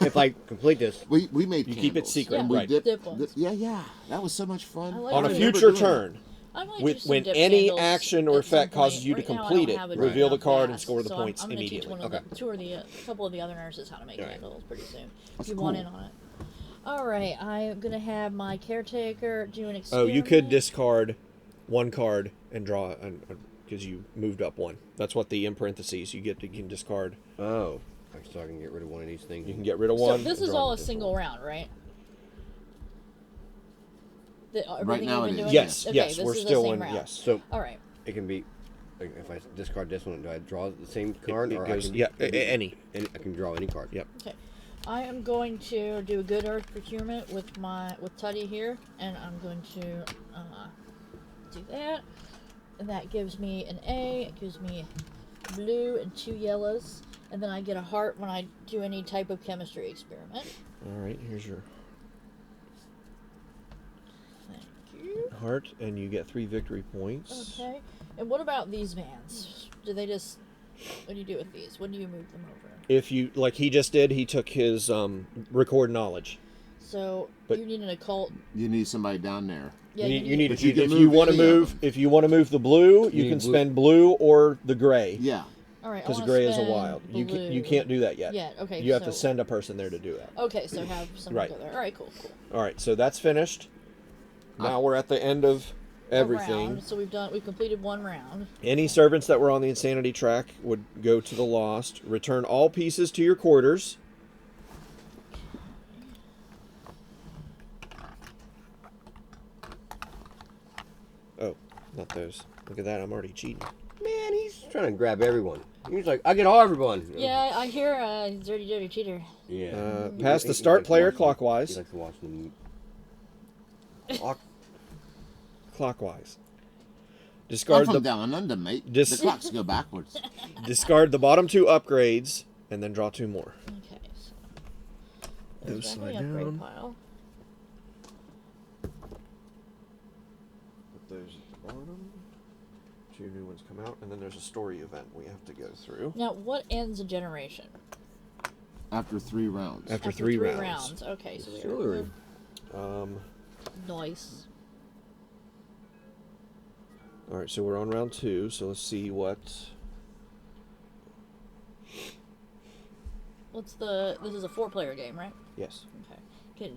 if I complete this, we made You candles. keep it secret, Yeah. And we right? dipped, Dip ones. yeah, that was so much fun. I like On a I remember future doing that. turn, I might when do some when dip any candles action or at some effect causes point. you to Right now, I complete don't it, have reveal the down card and fast, score the so points I'm gonna immediately. Teach one Okay. of a couple of the other nurses how to make All right. candles pretty soon. That's if you want cool. in on it. All right, I'm gonna have my caretaker do an Oh, experiment. you could discard 1 card and draw because you moved up 1. That's what the in parentheses you can discard. oh, so I can get rid of one of these things. You can get rid of So 1. this and is draw all a this single one. round, right? Everything now you've it been is. doing? Yes, Okay, yes, this we're is the still same in. round. Yes. So All right. it can be, like, if I discard this one, do I draw the same card, it or goes- I can, yeah, any. I can draw any card. Yep. Okay. I am going to do a good earth procurement with Tuddy here, and I'm going to do that. And that gives me an A. It gives me blue and 2 yellows, and then I get a heart when I do any type of chemistry experiment. All right. Here's your Thank you. heart, and you get 3 victory points. Okay. And what about these vans? Do they just? What do you do with these? When do you move them over? If you like, he just did. He took his record knowledge. So But- you need an occult. You need somebody down there. Yeah, you need But if you you, can if you move want to any of move them. if you want to move the blue, you need can blue. spend blue or the gray Yeah. All right. I because wanna gray is a spend wild. You blue. can't do that yet. Yeah. Okay. You have to so- send a person there to do that. Okay, so have someone Right. go there. All right, cool. All right, so that's finished. Now we're at the end of A everything. round. So we've completed 1 round. Any servants that were on the insanity track would go to the lost. Return all pieces to your quarters. Oh, not those. Look at that, I'm already cheating. Man, he's trying to grab everyone. He's like, I get all everyone. Yeah, I hear dirty cheater. Yeah. Pass He- the he start likes player watching- clockwise. He likes to watch them. Clockwise. I'm Discard from the down under, mate. Dis- The clocks go backwards. discard the bottom 2 upgrades and then draw 2 more. Okay. So Those there's slide definitely an upgrade down. pile. Put those at the bottom. 2 new ones come out, and then there's a story event we have to go through. Now, what ends a generation? After 3 rounds. After 3 rounds. rounds. Okay, so Sure. nice. All right, so we're on round 2. So let's see what. This is a 4-player game, right? Yes, Okay.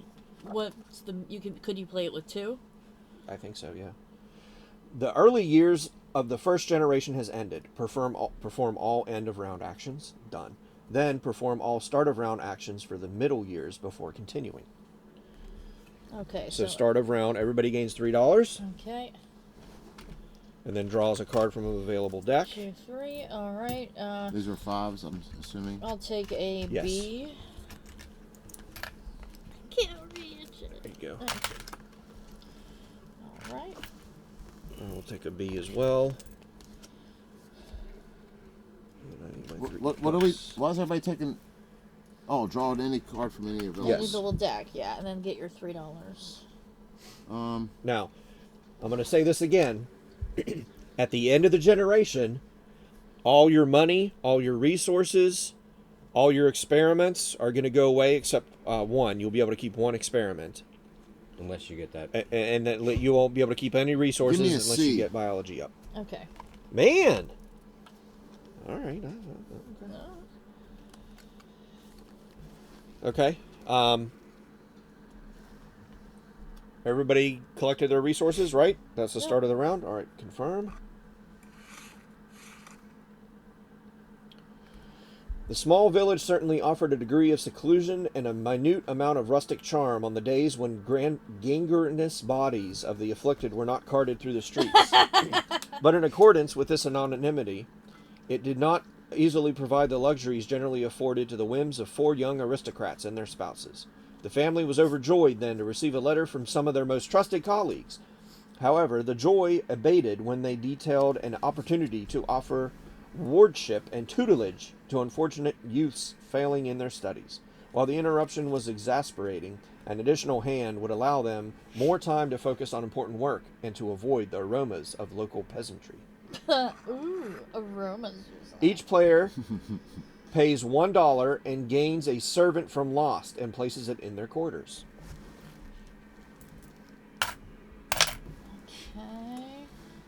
Could you play it with 2? I think so. Yeah. The early years of the first generation has ended. Perform all end of round actions. Done. Then perform all start of round actions for the middle years before continuing. Okay, So so start of round, everybody gains $3, okay, and then draws a card from an available deck. 2, 3. All right. These are 5s, I'm assuming. I'll take a Yes. B. Can't reach it. There you go. Okay. All right. And we'll take a B as well. And I need my What are we? $3. Why is everybody taking? Oh, draw any card from any of those. Yes. Any little deck, yeah, and then get your $3. Now, I'm going to say this again. At the end of the generation, all your money, all your resources, all your experiments are going to go away except one. You'll be able to keep one experiment. Unless you get that. And then you won't be able to keep any resources Give me a unless C. you get biology up. Okay. Man! All right. Okay. Everybody collected their resources, right? That's the start of the round. All right, confirm. The small village certainly offered a degree of seclusion and a minute amount of rustic charm on the days when gangrenous bodies of the afflicted were not carted through the streets. But in accordance with this anonymity, it did not easily provide the luxuries generally afforded to the whims of 4 young aristocrats and their spouses. The family was overjoyed then to receive a letter from some of their most trusted colleagues. However, the joy abated when they detailed an opportunity to offer wardship and tutelage to unfortunate youths failing in their studies. While the interruption was exasperating, an additional hand would allow them more time to focus on important work and to avoid the aromas of local peasantry. Ooh, aromas. Each player pays $1 and gains a servant from Lost and places it in their quarters. Okay.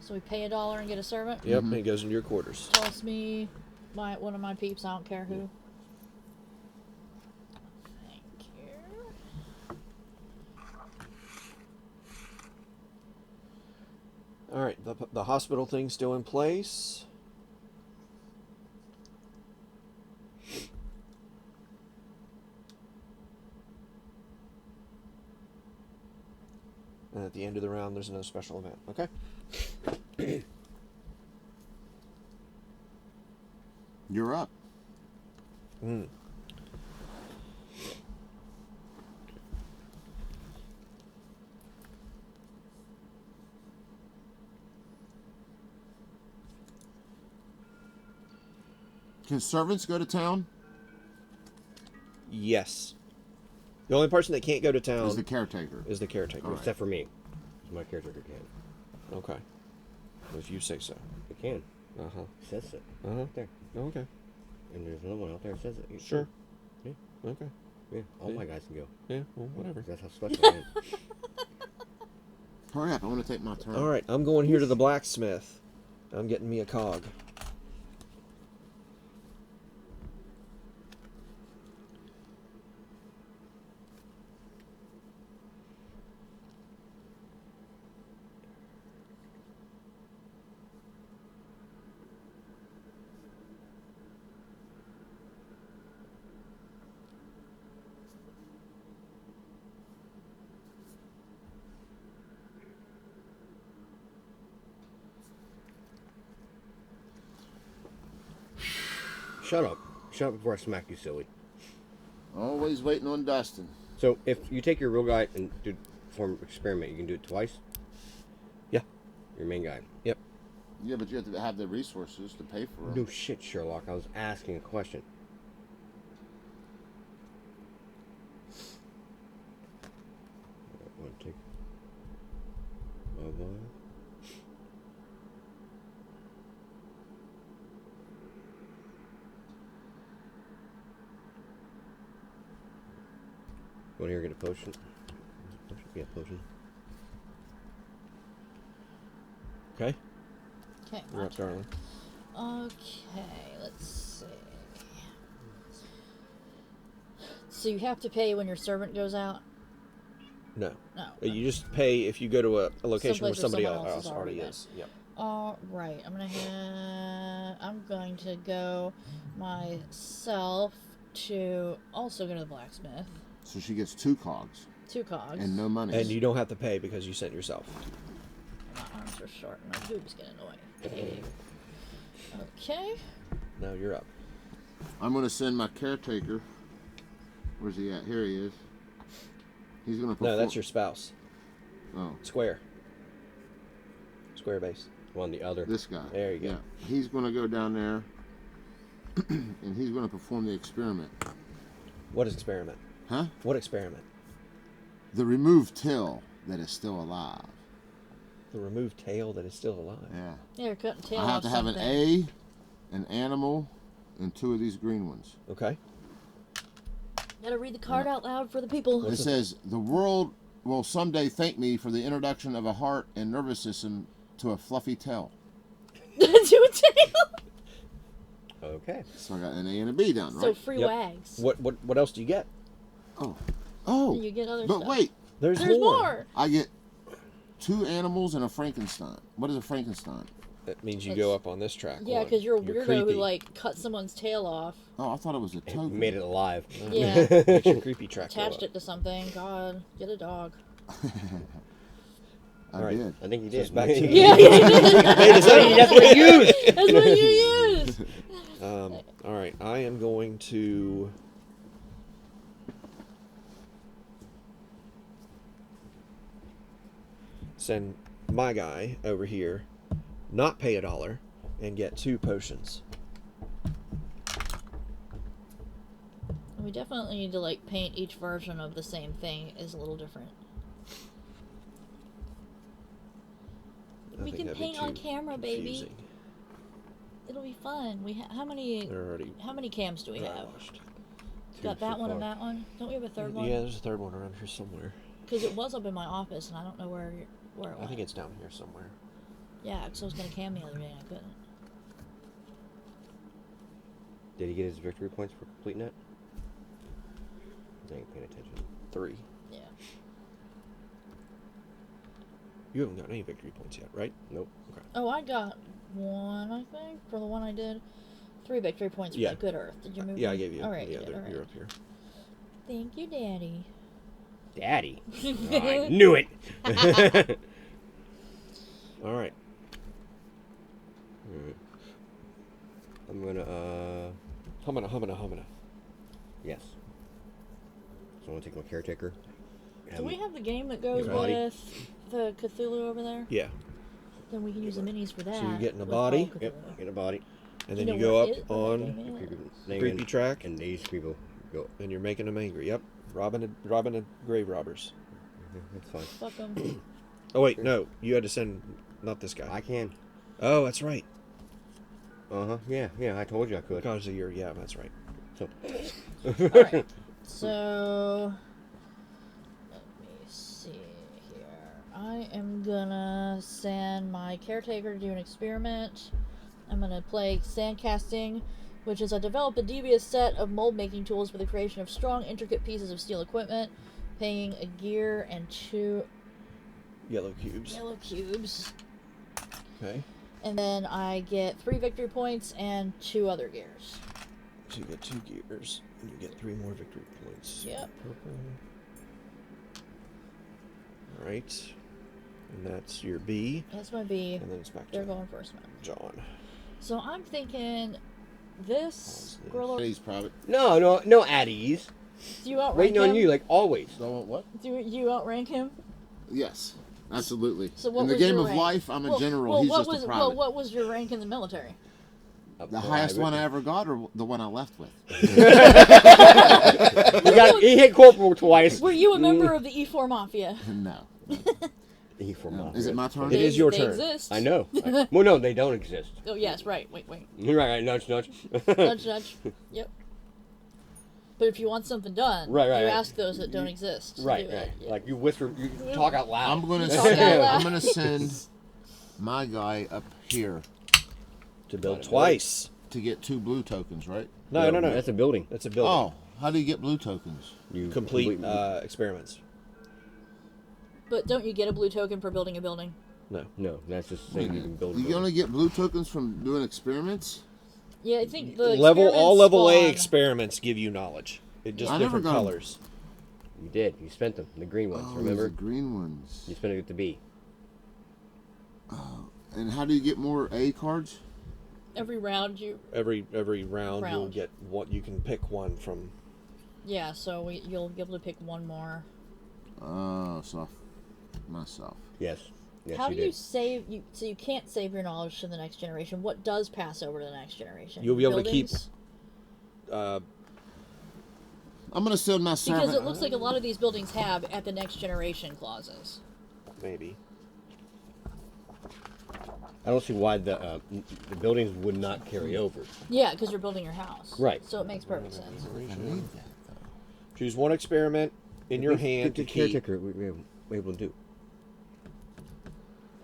So we pay $1 and get a servant. Yep, and it goes into your quarters. Toss me one of my peeps. I don't care who. Thank you. All right, the hospital thing's still in place. And at the end of the round, there's another special event. Okay? You're up. Can servants go to town? Yes. The only person that can't go to town Is the caretaker? is the caretaker. Except for me. My caretaker can. Okay. If you say so. It can. Uh-huh. It says it. Uh-huh. Right there. Okay. And there's another one out there that says it. You Sure. Yeah. Okay. Yeah. All Yeah. my guys can go. Yeah, well, whatever. That's how special I am. Hurry up! I want to take my turn. All right, I'm going here to the blacksmith. I'm getting me a cog. Shut up. Shut up before I smack you, silly. Always waiting on Dustin. So if you take your real guy and do form experiment, you can do it twice? Yeah. Your main guy. Yep. Yeah, but you have to have the resources to pay for No them. shit, Sherlock. I was asking a question. I want to take my boy. Want to hear get a potion? Yeah, potion. Okay? Okay. You're up, darling. Okay, let's see. So you have to pay when your servant goes out? No. No. You just pay if you go to a location where Someplace where somebody someone else else is already already is. Yep. All right, I'm going to go myself to also go to the blacksmith. So she gets 2 cogs 2 cogs. and no money. And you don't have to pay because you sent yourself. My arms are short. My boobs get annoying. Okay. No, you're up. I'm going to send my caretaker. Where's he at? Here he is. He's going to perform. No, that's your spouse. Oh, Square. Square base. On the other. this guy. There you go. Yeah. He's going to go down there and he's going to perform the experiment. What experiment? Huh? What experiment? The removed tail that is still alive. The removed tail that is still alive. Yeah. Yeah, you're cutting tail I have off to have something. an A, an animal, and 2 of these green ones. Okay. Gotta read the card out loud for the people. It says, the world will someday thank me for the introduction of a heart and nervous system to a fluffy tail. Do a tail. Okay. So I got an A and a B down, right? So free Yep. wags. What else do you get? Oh, You get other but stuff. wait, There's There's more. more. I get 2 animals and a Frankenstein. What is a Frankenstein? That means you It's- go up on this track. Yeah, one. because you're a You're weirdo who creepy. like cut someone's tail off. Oh, I thought it was a token. Made it alive. Yeah. Makes your creepy track go Attached up. it to something. God, get a dog. I Alright. did. I think he So did. it's back to you. Yeah, That's what he used. that's what you use. All right, I am going to. Send my guy over here, not pay $1, and get 2 potions. We definitely need to like paint each version of the same thing is a little different. I We think can that'd be paint on too camera, baby. confusing. It'll be fun. How many They're already cams do we have? washed. Got so that one and far. that one. Don't we have a third one? Yeah, there's a third one around here somewhere. Because it was up in my office and I don't know where it I went. think it's down here somewhere. Yeah, because I was gonna cam the other day and I couldn't. Did he get his victory points for completing it? I ain't paying attention. 3. Yeah. You haven't gotten any victory points yet, right? Nope. Okay. Oh, I got 1, I think, for the one I did. 3 victory points for Yeah. the Good Earth. Did you move? Yeah, I them? gave you. All right, yeah, good, they're- all right. you're up here. Thank you, Daddy. Daddy. Oh, I knew it. All right. Alright. I'm gonna, Humana. yes. So I'm gonna take my caretaker. Do we have the game that goes Your body. with the Cthulhu over there? Yeah. Then we can use the minis for that. you're getting a with body? Call of Yep. Cthulhu. Get a body. And then You you know go what up it is, what that on game is? Creepy, creepy track, and these people go. and you're making them angry. Yep. Robbing a grave robbers. That's fine. Fuck 'em. Oh wait, no. You had to send not this guy. I can. Oh, that's right. Yeah. I told you I could. Because of your that's right. So, Alright. So, let me see here. I am gonna send my caretaker to do an experiment. I'm gonna play sandcasting, which is I develop a devious set of mold making tools for the creation of strong, intricate pieces of steel equipment, paying a gear and 2 Yellow cubes. yellow cubes. Okay. And then I get 3 victory points and 2 other gears. So you get 2 gears, and you get 3 more victory points. Yep. Purple. All right. And that's your B. That's my B. And then it's back They're to going first, man. John. So I'm thinking this Positive. Gorlo. He's private. no at ease. Do you outrank Waiting him? on you like always. So what? Do you outrank him? Yes, absolutely. So what in the was game your of rank? life, I'm a Well, general. well, He's what just was a private. what was your rank in the military? The highest one I ever got, or the one I left with? He hit corporal twice. Were you a member of the E4 Mafia? No. He for No. mafia. Is it my turn? It is your they turn. Exist. I know. Well, no, they don't exist. Oh yes, right. Wait. Right. Nudge. Nudge. Yep. But if you want something done, Right, you right. ask those that don't exist. to Right. do it. Yeah. Like you whisper, you talk out loud. I'm gonna Talk out send. loud. I'm gonna send my guy up here To build twice. to get 2 blue tokens, right? No. That's a building. That's a building. Oh, how do you get blue tokens? You Complete experiments. But don't you get a blue token for building a building? No, that's just saying you can build. You only get blue tokens from doing experiments? Yeah, I think the All level A spawn- experiments give you knowledge. It just I never different got 'em. colors. You did. You spent them. The green ones. Oh, Remember? the green ones. You spent it with the B. And how do you get more A cards? every round you. Every round you'll Round. get what you can pick one from. Yeah, so you'll be able to pick one more. Oh, so myself. Yes. Yes, How you do you did. save? So you can't save your knowledge to the next generation. What does pass over to the next generation? You'll be able to keep- Buildings? I'm gonna send my servant. Because it looks like a lot of these buildings have at the next generation clauses. Maybe. I don't see why the buildings would not carry over. Yeah, because you're building your house. Right. So it makes perfect sense. I need that though. Choose one experiment in your hand to the keep. caretaker we're able to do.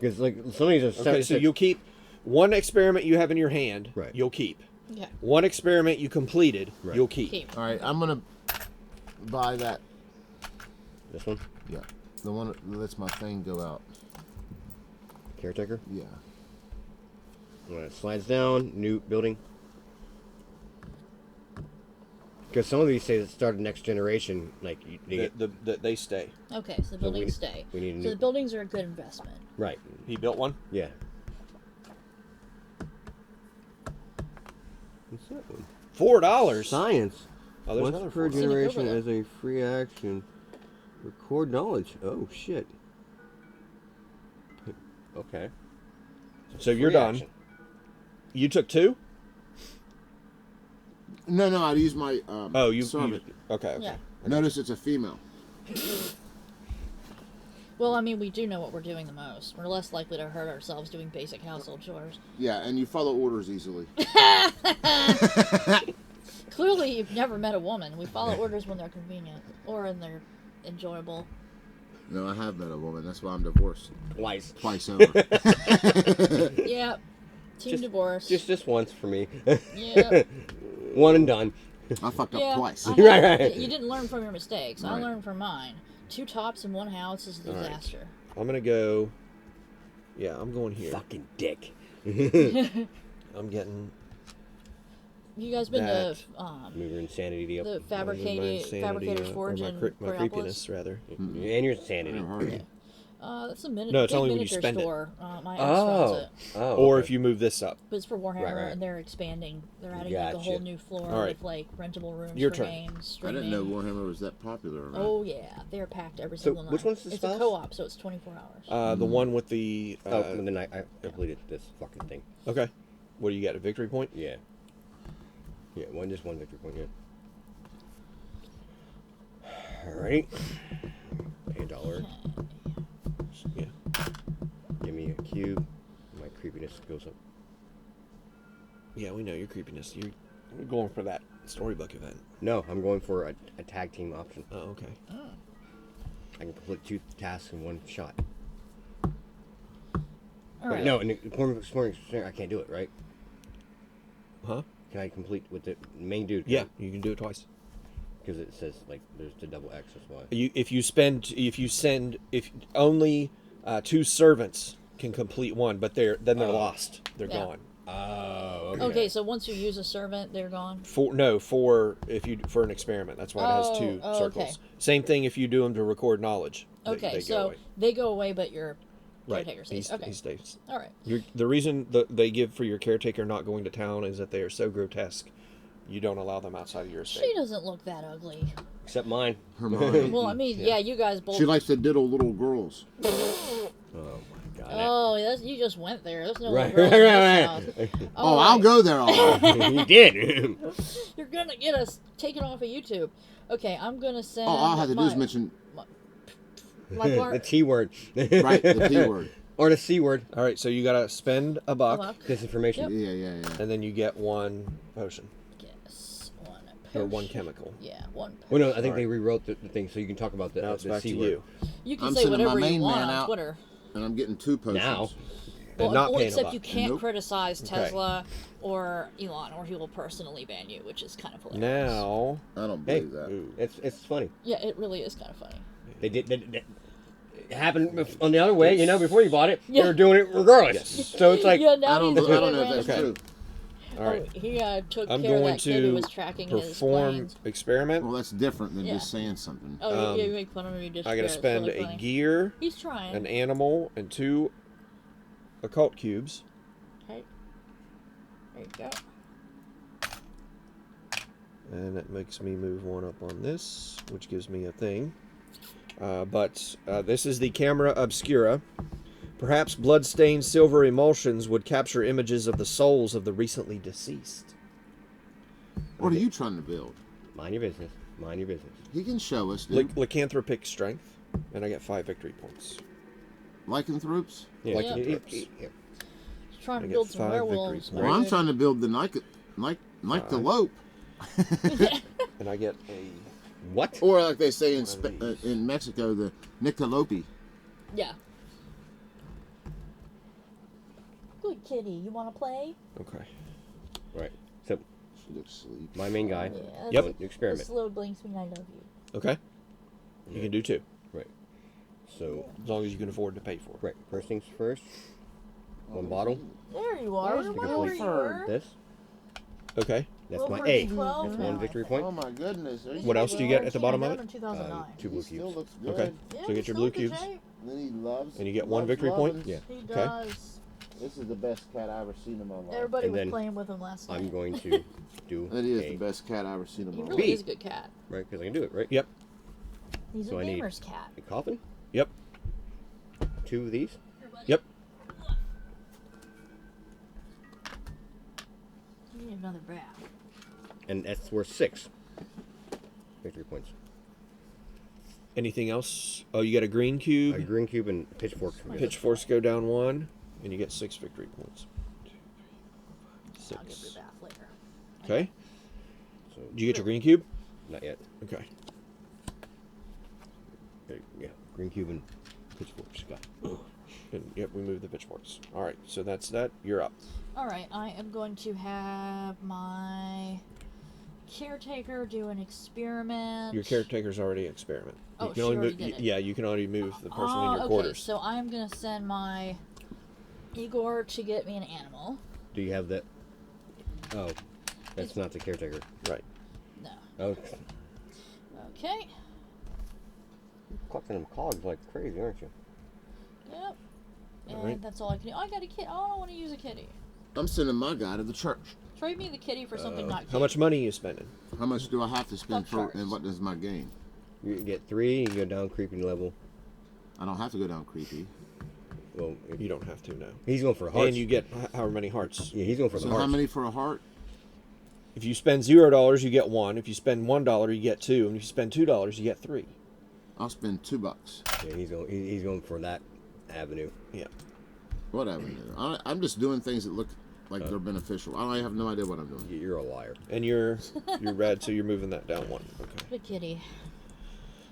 Because like some of these are Okay, so you'll keep one experiment you have in your hand. Right. You'll keep. Okay. One experiment you completed. Right. You'll keep. Keep. All right, I'm gonna buy that. this one Yeah, the one that lets my thing go out. caretaker. Yeah. When it slides down, new building. Because some of these say that start the next generation, like they get, They stay. Okay, so the buildings stay. we need a So new- the buildings are a good investment. right. He built one. Yeah. What's that one? $4. Science. Oh, there's Once another per $4. generation there. as a free action. Record knowledge. Oh shit. Okay. So you're Free done. action. You took 2. No, I'd use my Oh, you. servant. Okay. Yeah. Notice it's a female. Well, I mean, we do know what we're doing the most. We're less likely to hurt ourselves doing basic household chores. Yeah, and you follow orders easily. Clearly, you've never met a woman. We follow orders when they're convenient or when they're enjoyable. No, I have met a woman. That's why I'm divorced Twice. twice over. Yeah. Team divorce. Just this once for me. Yeah. One and done. I fucked up Yeah. twice. I Right, have- right. You didn't learn from your mistakes. I Right. learned from mine. 2 tops in one house is a All right. disaster. I'm gonna go. Yeah, I'm going here. Fucking dick. I'm getting. You guys been That- to Move your insanity deal. the my insanity, Fabricator's or Forge my, in my Coriopolis? creepiness, rather. And your insanity. Never heard of it. That's a minute. No, it's big only when you miniature spend it. store. My ex runs Oh. it. Oh. Or okay. if you move this up. But it's for Warhammer, right. and they're expanding. They're adding like a whole Gotcha. new floor All right. with like rentable rooms Your for turn. games, I streaming. didn't know Warhammer was that popular. Right? Oh yeah, they're packed every So, single night. which one's the It's spouse? a co-op, so it's 24 hours. The one with the. Oh, and then I completed this fucking thing. Okay. What do you got? A victory point? Yeah. Yeah, just one victory point, yeah. Alright. Pay $1. Yeah. Give me a cube. My creepiness goes up. Yeah, we know your creepiness. You're going for that storybook event. No, I'm going for a tag team option. Oh, okay. I can complete 2 tasks in one shot. All Wait, right. no, in the Exploring I can't do it, right? Huh? Can I complete with the main dude? Yeah, you can do it twice. Because it says, like, there's the double X, that's why. If only 2 servants can complete one, but they're lost. They're Yeah. gone. Oh, Okay, so once you use a servant, they're gone. For an experiment. That's why it has 2 Oh, circles. okay. Same thing if you do them to record knowledge. Okay, they go so away. they go away, but your Right. caretaker stays. He Okay, stays. all right. The reason they give for your caretaker not going to town is that they are so grotesque. You don't allow them outside of your estate. She doesn't look that ugly. Except mine. Hermione. Well, I mean, yeah, you guys both. She likes to diddle little girls. Oh, my God. Oh, you just went there. There's no Right, little girls in right, this right. house. Oh, I'll go there all right. You did. You're gonna get us taken off of YouTube. Okay, I'm gonna send. Oh, all I have to do is mention my The part. T word. right the T word. Or the C word. All right, so you got to spend a buck, Disinformation. Yeah. and then you get 1 potion Yes, one. or 1 potion. chemical. Yeah, one. Well, no, I think All they right. rewrote the thing so you can talk about the, Now it's the back C to word. you. You can I'm say sending my whatever you main want man on out. Twitter. And I'm getting 2 potions. Now. And not paying a except buck. you can't Nope. criticize Okay. Tesla or Elon, or he will personally ban you, which is kind of hilarious. Now, I don't Hey, believe that. ooh, it's funny. Yeah, it really is kind of funny. They did. happened on the other way, you know, before you bought it. Yeah. They were doing it regardless. So it's like, yeah, now I don't he's know doing if that's it true. All right. Oh, he took I'm care of going that kid who to was tracking his perform planes. experiment. Well, that's different than Yeah. just saying something. Oh, you make fun of me just I got to for it. It's spend really a funny. gear, He's trying. an animal, and 2 occult cubes. Okay. There you go. And that makes me move 1 up on this, which gives me a thing. But this is the camera obscura. Perhaps blood-stained silver emulsions would capture images of the souls of the recently deceased. What are you trying to build? mind your business. Mind your business. He can show us, dude. Lycanthropic strength, and I get 5 victory points. Lycanthropes? Yeah. Lycanthropes. He's trying I to get build some 5 victory werewolves. points. Well, I'm dude. trying to build the Nyctalope. And I get a... What? Or like they say in One of these. in Mexico, the Nictalope. Yeah. Good kitty. You want to play? Okay. Right. So, She looks sleep. my main guy. Yeah. Yep. Doing the experiment. The slow blinks mean I love you. Okay. You can do 2, Right. So, as long as you can afford to pay for it. right. First things first. 1 bottle. There you are. Where's To Where complete you were? this. Okay. That's my Over A. 12 That's now, 1 I victory think. point. Oh my goodness. Are you What else do you get at the bottom of it? In 2009. 2 blue He still cubes. looks good. Okay. Yeah, So get he's your still blue in good cubes. shape. Then he loves. And you get 1 loves victory point? loving. Yeah. He does. This is the best cat I ever seen in my life. Everybody And was then playing with him last night. I'm going to do That is a, the best cat I ever seen in He my really life. is a good cat. right, because I can do it, right? Yep. He's So a I need- gamer's cat. A coffin, Yep. 2 of these. Yep. You need another bath. And that's worth 6 victory points. Anything else? Oh, you got a green cube. A green cube and pitchforks. Pitchforks go down 1, and you get 6 victory points. 2, 3, 4, 5, I'll give you 6. a bath later. Okay. So, Did you get your green cube? not yet. Okay. Okay, yeah, green cube and pitchforks. Got it. And yep, we moved the pitchforks. All right, so that's that. You're up. All right, I am going to have my caretaker do an experiment. Your caretaker's already experiment. Oh, you she can only already move, did it. Yeah, you can only move the person in your okay, quarters. so I'm gonna send my Igor to get me an animal. Do you have that? Oh, that's not the caretaker. Right. No. Oh, Okay. collecting them cogs like crazy, aren't you? Yep. And Alright. that's all I can do. Oh, I got a kid. Oh, I don't want to use a kitty. I'm sending my guy to the church. Trade me the kitty for something not cute. How much money are you spending? How much do I have to spend for, Fuck and cars. what is my gain? You get 3, you go down creeping level. I don't have to go down creepy. Well, You don't have to, no. he's going for hearts. And you get however many hearts. Yeah, he's going for the So hearts. how many for a heart? If you spend $0, you get 1. If you spend $1, you get 2. And if you spend $2, you get 3. I'll spend $2. Yeah, he's going for that avenue. Yeah. What avenue? I'm just doing things that look like they're beneficial. I have no idea what I'm doing. You're a liar. And you're red, so you're moving that down 1. Okay. Good kitty.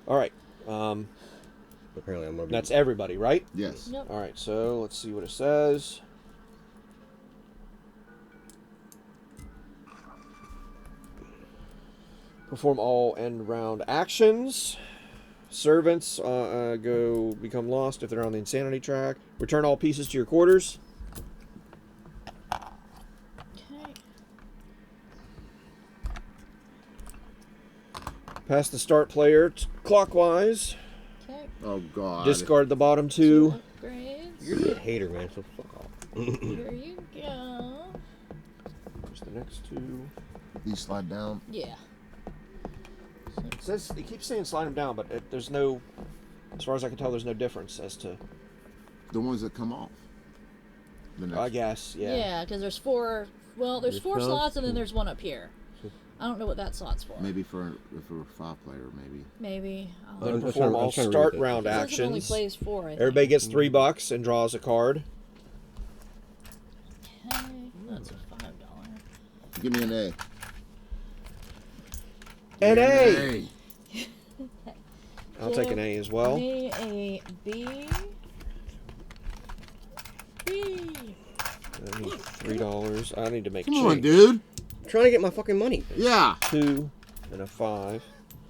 All right. Apparently, I'm going to be. That's everybody, right? Yes. Yep. All right. So let's see what it says. Perform all end round actions. Servants become lost if they're on the insanity track. Return all pieces to your quarters. Okay. Pass the start player clockwise. Okay. Oh God. Discard the bottom 2. Upgrades. You're a hater, man. So fuck off. Here you go. Where's the next 2? These slide down. Yeah. It says it keeps saying slide them down, but there's no, as far as I can tell, there's no difference as to. The ones that come off. The next. I guess, yeah. Yeah, because there's 4. Well, there's 4 There's slots, and then five. there's one up here. I don't know what that slot's for. Maybe for a 5-player, maybe. Maybe. Then I'm perform trying to all read start this. round It says it only actions. plays 4. I think. Everybody gets $3 and draws a card. Okay, that's a $5. Give me an A. An A. A. I'll take an A as well. Me a B. B. I need $3. I need to make Come change. on, dude. I'm trying to get my fucking money. Yeah. 2 and a 5.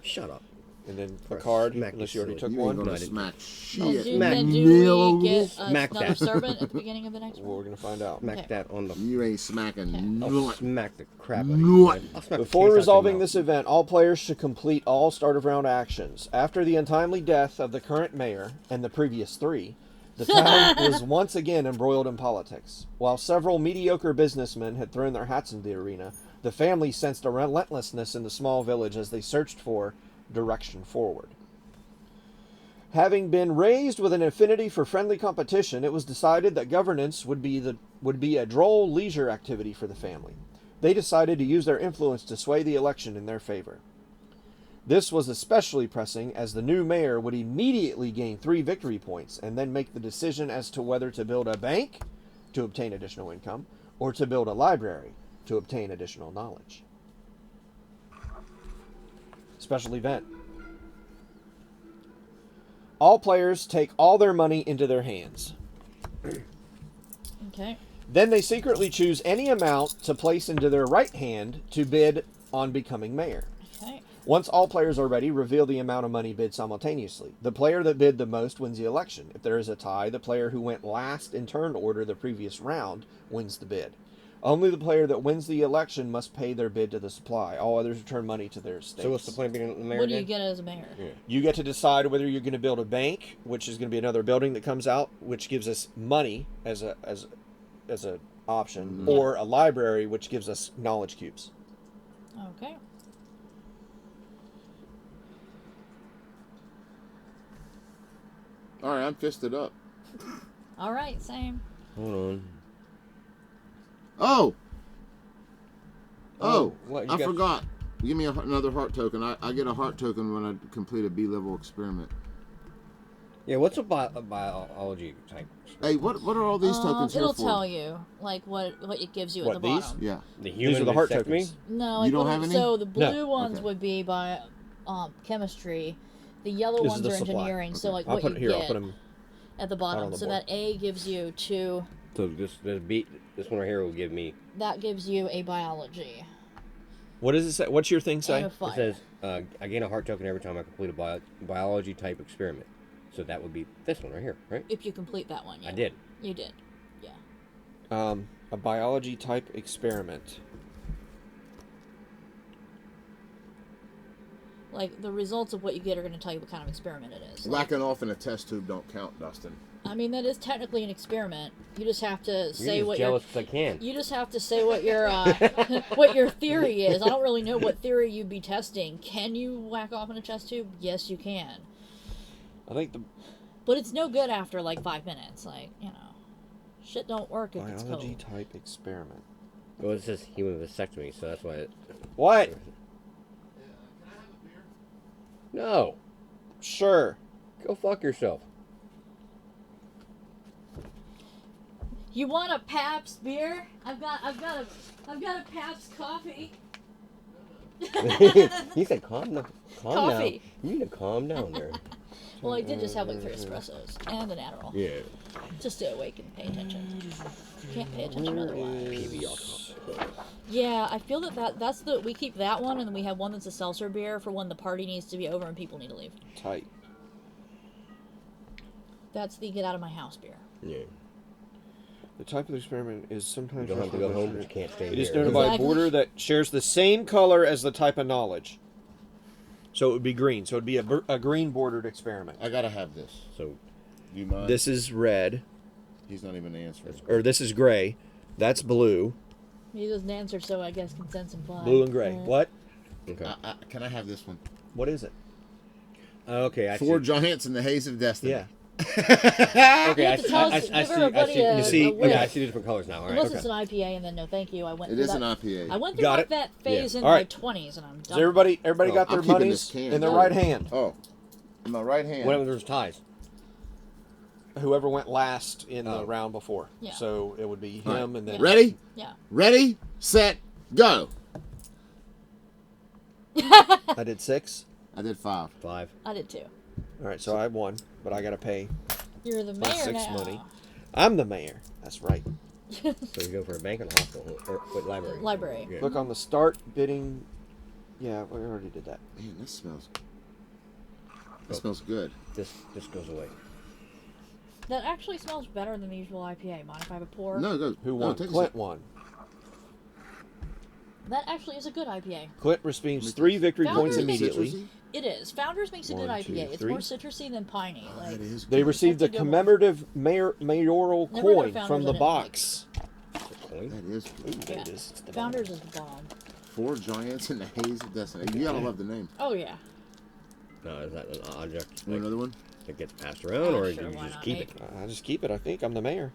Shut up. and then a Or card, smack unless you you already silly. took You ain't one. gonna No, I didn't. smack Oh, shit. do, Smack then nail do over we get this. Smack another that. servant at the beginning of the next Well, one? we're gonna find out. Smack Okay. that on the. You ain't smacking I'll nut. smack the crap out of Nut. you. I'll smack the Before taste out resolving your this mouth. event, all players should complete all start of round actions. After the untimely death of the current mayor and the previous 3, the town was once again embroiled in politics. While several mediocre businessmen had thrown their hats into the arena, the family sensed a relentlessness in the small village as they searched for direction forward. Having been raised with an affinity for friendly competition, it was decided that governance would be a droll leisure activity for the family. They decided to use their influence to sway the election in their favor. This was especially pressing as the new mayor would immediately gain 3 victory points and then make the decision as to whether to build a bank to obtain additional income or to build a library to obtain additional knowledge. Special event. All players take all their money into their hands. Okay. Then they secretly choose any amount to place into their right hand to bid on becoming mayor. Okay. Once all players are ready, reveal the amount of money bid simultaneously. The player that bid the most wins the election. If there is a tie, the player who went last in turn order the previous round wins the bid. Only the player that wins the election must pay their bid to the supply. All others return money to their estates. So what's the point of being the mayor What do you again? get as a mayor? Yeah. You get to decide whether you're going to build a bank, which is going to be another building that comes out, which gives us money as a option, or a library, which gives us knowledge cubes. Okay. All right, I'm fisted up. All right, same. Hold on. Oh, What, you I got- forgot. Give me another heart token. I get a heart token when I complete a B-level experiment. Yeah, what's a biology type? Hey, what are all these tokens here It'll for? tell you like what it gives you What, at the these? bottom. Yeah. The These human are the heart mastectomy? tokens. No, like don't what have any? So the blue No. ones Okay. would be by chemistry. The yellow This is ones the are supply. engineering. So like I'll what put you here. get I'll put them. at the on bottom. the So board. that A gives you 2. So this one right here will give me. That gives you a biology What does it say? What's your thing and say? a It fire. says I gain a heart token every time I complete a biology type experiment. So that would be this one right here, right? If you complete that one, yeah. I did. You did. Yeah. A biology type experiment. Like the results of what you get are going to tell you what kind of experiment it is. Like, Lacking off in a test tube don't count, Dustin. I mean, that is technically an experiment. You just have to You're say as what your jealous as I can. you just have to say what your what your theory is. I don't really know what theory you'd be testing. Can you whack off in a test tube? Yes, you can. I think the But it's no good after like 5 minutes. Like, you know, shit don't work if it's biology cold. type experiment. Well, it says human vasectomy, so that's why it. What? No! Sure. Go fuck yourself. You want a Pabst beer? I've got a Pabst coffee. He said calm down. Calm Coffee. down. You need to calm down there. Well, I did just have like 3 espressos and an Adderall. Yeah. Just stay awake and pay attention. Can't pay attention otherwise. PBR. Yeah, I feel that's the we keep that one, and then we have one that's a seltzer beer for when the party needs to be over and people need to leave. Tight. That's the get out of my house beer. Yeah. The type of experiment is sometimes. You don't have to go home, but you can't stay It here. is denoted by a Exactly. border that shares the same color as the type of knowledge. So it would be green. So it would be a green bordered experiment. I gotta have this. So, You mind? This is red, He's not even answering. or this is gray. That's blue. He doesn't answer, so I guess consent's implied. Blue and gray. What? okay. Can I have this one? What is it? Okay, I Four see. giants in the haze of destiny. Yeah. Okay, You I have to see. tell I us- see. give everybody I You see. see- a Okay, I list. see the different colors now. All right. Unless Okay. it's an IPA, and then no, thank you. I went. It through is that. an IPA. I went through Got like it. that phase in All my right. 20s, and I'm done. Does everybody Oh, got their I'm keeping monies this can. in their Oh. right hand? Oh, in my right hand. What if there's ties? Whoever went last in the Oh. round before. Yeah. So it would be All him, right. and then Ready? Yeah. Ready, set, go. I did 6. I did 5. 5. I did too. All right, so I won, but I got to pay. You're the My mayor 6 now. money. I'm the mayor. That's right. So you go for a bank and a hospital or what, library. Library. Yeah. Look on the start bidding. Yeah, we already did that. Man, this smells. It smells good. This goes away. That actually smells better than the usual IPA. Mind if I have a pour? No, go. Who no, won? take a Clint sip. won. That actually is a good IPA. Clint receives 3 victory points Founders- immediately. Citrusy? It is. Founders makes a good 1, 2, IPA. It's 3. more citrusy than piney. Like, That is They good. received the That's a good one. commemorative mayoral Never heard of coin Founders, from I the didn't box. Coin? That is good. There yeah. it is. It's the Founders is the bomb. 4 giants in the haze of destiny. You gotta love the name. Oh yeah. No, is that an object Want like, another one? that gets passed around, Oh, or sure, do you why just not, keep mate? it? I just keep it. I think I'm the mayor.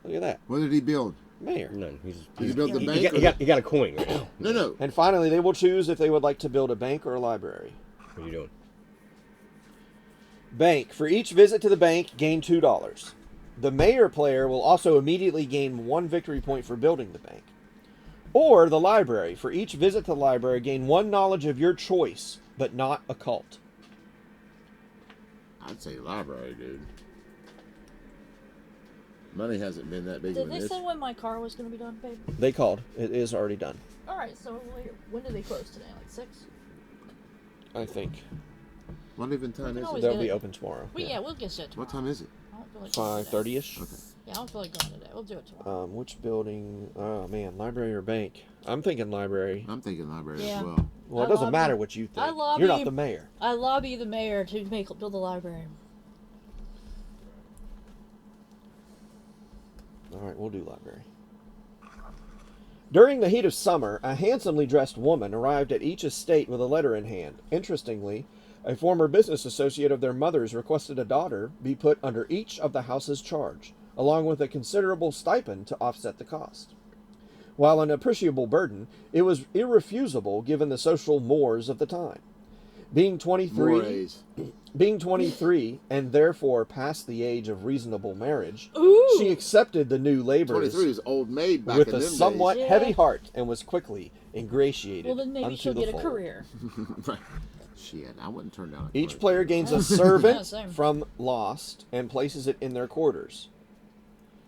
Look at that, What did he build? mayor. None. Did he build the you, bank? got, or you, got, you got a coin right now. No, no. And finally, they will choose if they would like to build a bank or a library. What are you doing? Bank. For each visit to the bank, gain $2. The mayor player will also immediately gain 1 victory point for building the bank. Or the library. For each visit to the library, gain 1 knowledge of your choice, but not occult. I'd say library, dude. Money hasn't been that big Did of they an say issue. when my car was going to be done, babe? They called. It is already done, All right. So when do they close today? Like 6? I think. What even time can is always it? They'll get be it. open tomorrow. Well, yeah, we'll get it tomorrow. What time is it? I don't feel like going today. 5:30ish. Okay. Yeah, I don't feel like going today. We'll do it tomorrow. Which building? Oh man, library or bank? I'm thinking library. I'm thinking library Yeah. as well. Well, it I doesn't lobby- matter what you think. I lobby- You're not the mayor. I lobby the mayor to build a library. All right, we'll do library. During the heat of summer, a handsomely dressed woman arrived at each estate with a letter in hand. Interestingly, a former business associate of their mother's requested a daughter be put under each of the house's charge, along with a considerable stipend to offset the cost. While an appreciable burden, it was irrefusable given the social mores of the time. Being 23, Mores. being 23 and therefore past the age of reasonable marriage, Ooh. she accepted the new labors 23 is old maid back with in a them somewhat days. Yeah. heavy heart and was quickly ingratiated Well, then maybe unto she'll the get a fold. career. Right. Shit, I wouldn't turn down a Each career. player gains a Yeah, servant same. from Lost and places it in their quarters.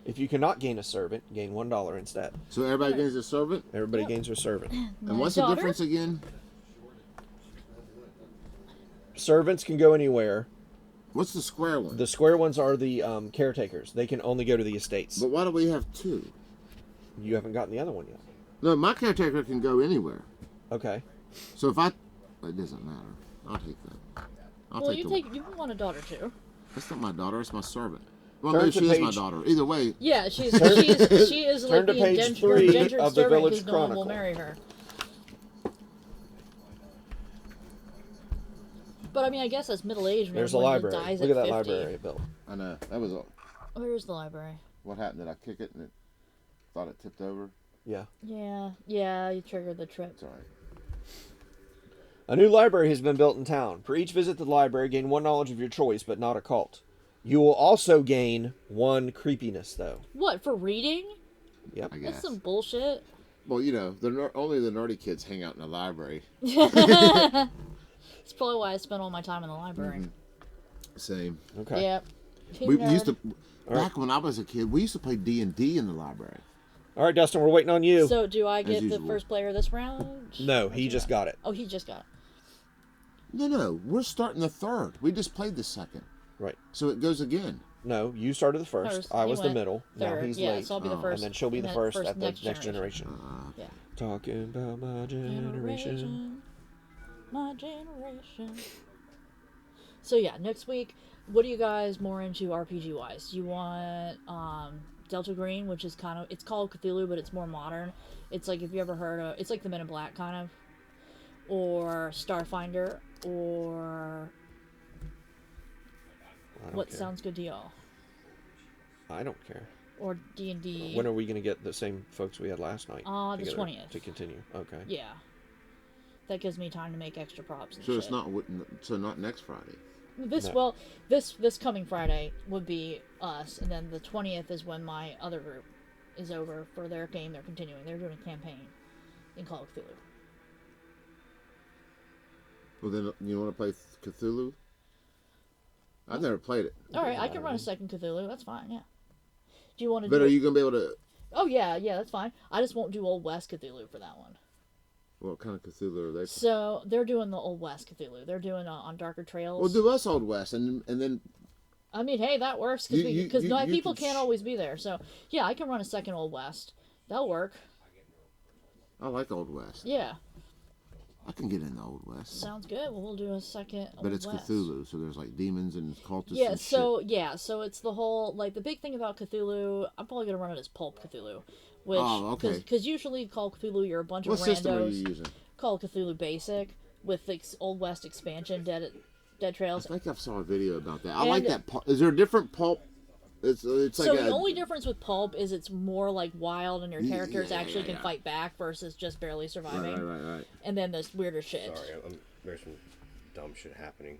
If you cannot gain a servant, gain $1 instead. So everybody gains a servant? Everybody gains a servant. My And what's the daughter? difference again? Servants can go anywhere. What's the square one? The square ones are the caretakers. They can only go to the estates. But why do we have 2? You haven't gotten the other one yet. No, my caretaker can go anywhere. Okay. So if I... It doesn't matter. I'll take that. I'll Well, take you the... you want a daughter too. That's not my daughter. It's my servant. Well, Turn maybe to she is my page- daughter. Either way, Yeah, she is Turn like to the page indentured, 3 indentured of the servant Village who's no one will Chronicle. marry her. But I mean, I guess as middle aged, There's a library. dies Look at at that 50. library built. I know. That was... Where's the library? What happened? Did I kick it and it thought it tipped over? Yeah. Yeah, you triggered the trip. It's all right. A new library has been built in town. For each visit to the library, gain 1 knowledge of your choice, but not occult. You will also gain 1 creepiness, though. What, for reading? Yep. I guess. That's some bullshit. Well, you know, only the nerdy kids hang out in the library. That's probably why I spent all my time in the library. Same. Okay. Yep. We used to... All right. Back when I was a kid, we used to play D&D in the library. All right, Dustin, we're waiting on you. So, do I get the usual. first player this round? No, he just got it. Oh, he just got it. No. We're starting the third. We just played the second. Right. So it goes again. No, you started the first. First, I he was the went middle. Now third. he's Yeah, late. so I'll be the Oh. first. And then she'll be the and first at the next next generation. Yeah. Talking about my generation. My generation. So yeah, next week, what are you guys more into RPG wise? You want Delta Green, which is kind of, it's called Cthulhu, but it's more modern. It's like, if you ever heard of, it's like the Men in Black kind of, or Starfinder, or I don't what care. sounds good to y'all, I don't care. or D&D. When are we going to get the same folks we had last night? The together 20th. To continue. Okay. Yeah, that gives me time to make extra props. And So shit. it's not... So not next Friday. No. This coming Friday would be us, and then the 20th is when my other group is over for their game. They're continuing. They're doing a campaign in Call of Cthulhu. Well, then you want to play Cthulhu? I've never played it. All right, I can run a second Cthulhu. That's fine. Yeah. Do you want to? But do are you going to be able to... Oh yeah, that's fine. I just won't do Old West Cthulhu for that one. What kind of Cthulhu are they? So they're doing the Old West Cthulhu. They're doing on Darker Trails. Well, do us Old West, and then I mean, hey, that works You- because you people can can't always be there. So yeah, I can run a second Old West. That'll work. I like Old West. Yeah, I can get into Old West. sounds good. Well, we'll do a second. But Old it's West. Cthulhu, so there's like demons and cultists. Yeah, and so shit. yeah, so it's the whole like the big thing about Cthulhu. I'm probably gonna run it as Pulp Cthulhu, which Oh, okay. because usually Call of Cthulhu you're a bunch What of system are randos. you using? Call of Cthulhu Basic with the Old West expansion, Dead I Trails. think I saw a video about that. I And- like that. Is there a different pulp? It's like So a, the only difference with Pulp is it's more like wild, and your Yeah, characters actually can yeah. fight back versus just barely surviving. Right. And then there's weirder shit. Sorry, there's some dumb shit happening.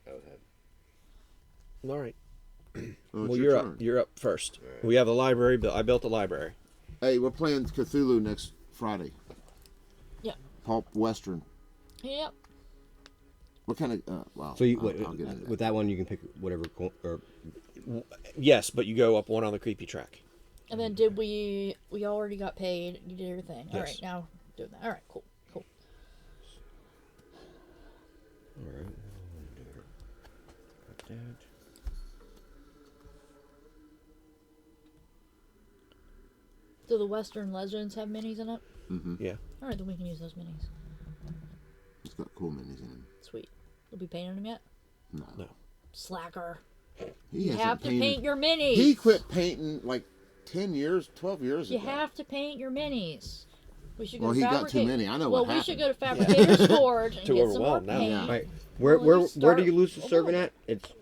That was that. All right. Oh, Well, it's you're your up. turn. You're up first. We have the library. I built a library. Hey, we're playing Cthulhu next Friday. Yeah. Pulp Western. Yep. What kind of? Wow. So you, I'll get into that. with that one, you can pick whatever. Or Yes, but you go up one on the creepy track. And then did we already got paid? You did your thing. All Yes. right, now doing that. All right, cool. all right. Got that. Do the Western Legends have minis in it? Yeah. All right, then we can use those minis. It's got cool minis in it. Sweet. You'll be painting them yet? No. No. Slacker. He You hasn't have to painted- paint your minis. He quit painting like 10 years, 12 years You ago. have to paint your minis. We should go Well, to he got too Fabricate- many. I know well, what we should go to happened. Fabricator's Forge and Too get some more overwhelmed now. paint. Yeah. Right. Well, Where you do start you lose the a little servant at? It's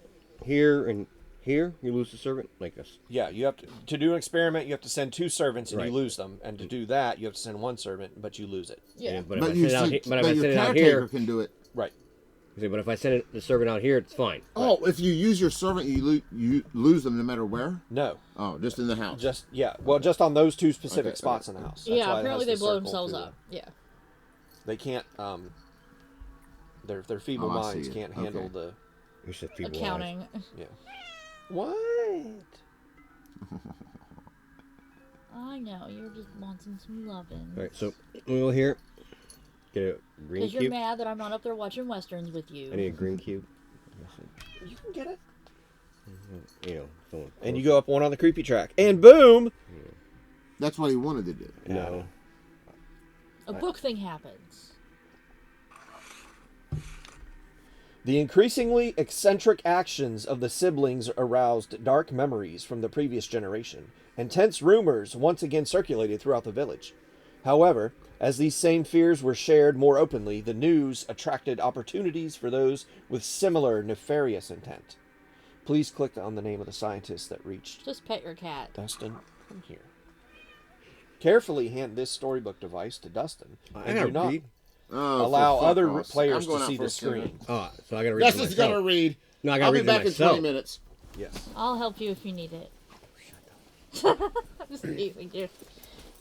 here and here. You lose the servant like this. Yeah, you have to do an experiment. You have to send 2 servants, and Right. you lose them. And to do that, you have to send 1 servant, but you lose it. Yeah. But if But I you send it out, see, but if but I your send it out caretaker here, can do it. Right. but if I send the servant out here, it's fine. Oh, if you use your servant, you lose them no matter where. No. Oh, just in the house. Just well, just on those 2 specific Okay, spots in the house. That's Yeah, why it apparently has they the blow circle themselves to- up. Yeah. They can't. Their feeble Oh, I see minds it. can't Okay. handle the. You said feeble eyes. Accounting. Yeah. What? I know, you're just wanting some loving. All right, so we'll here get a green Because you're cube. mad that I'm not up there watching Westerns with you. I need a green cube. You can get it. You know, someone And you go up one on the creepy track, and boom. That's what he wanted to do. No. A book thing happens. The increasingly eccentric actions of the siblings aroused dark memories from the previous generation, and tense rumors once again circulated throughout the village. However, as these same fears were shared more openly, the news attracted opportunities for those with similar nefarious intent. Please click on the name of the scientist that reached Just pet your cat. Dustin from here. Carefully hand this storybook device to Dustin, I and gotta do not read. Oh, allow for fuck other off. players I'm going to out see for the a spin. screen. Oh, so I gotta read. This for is gonna myself. read. No, I gotta I'll read be for back in myself. 20 minutes. Yes. I'll help you if you need it. Just teasing you.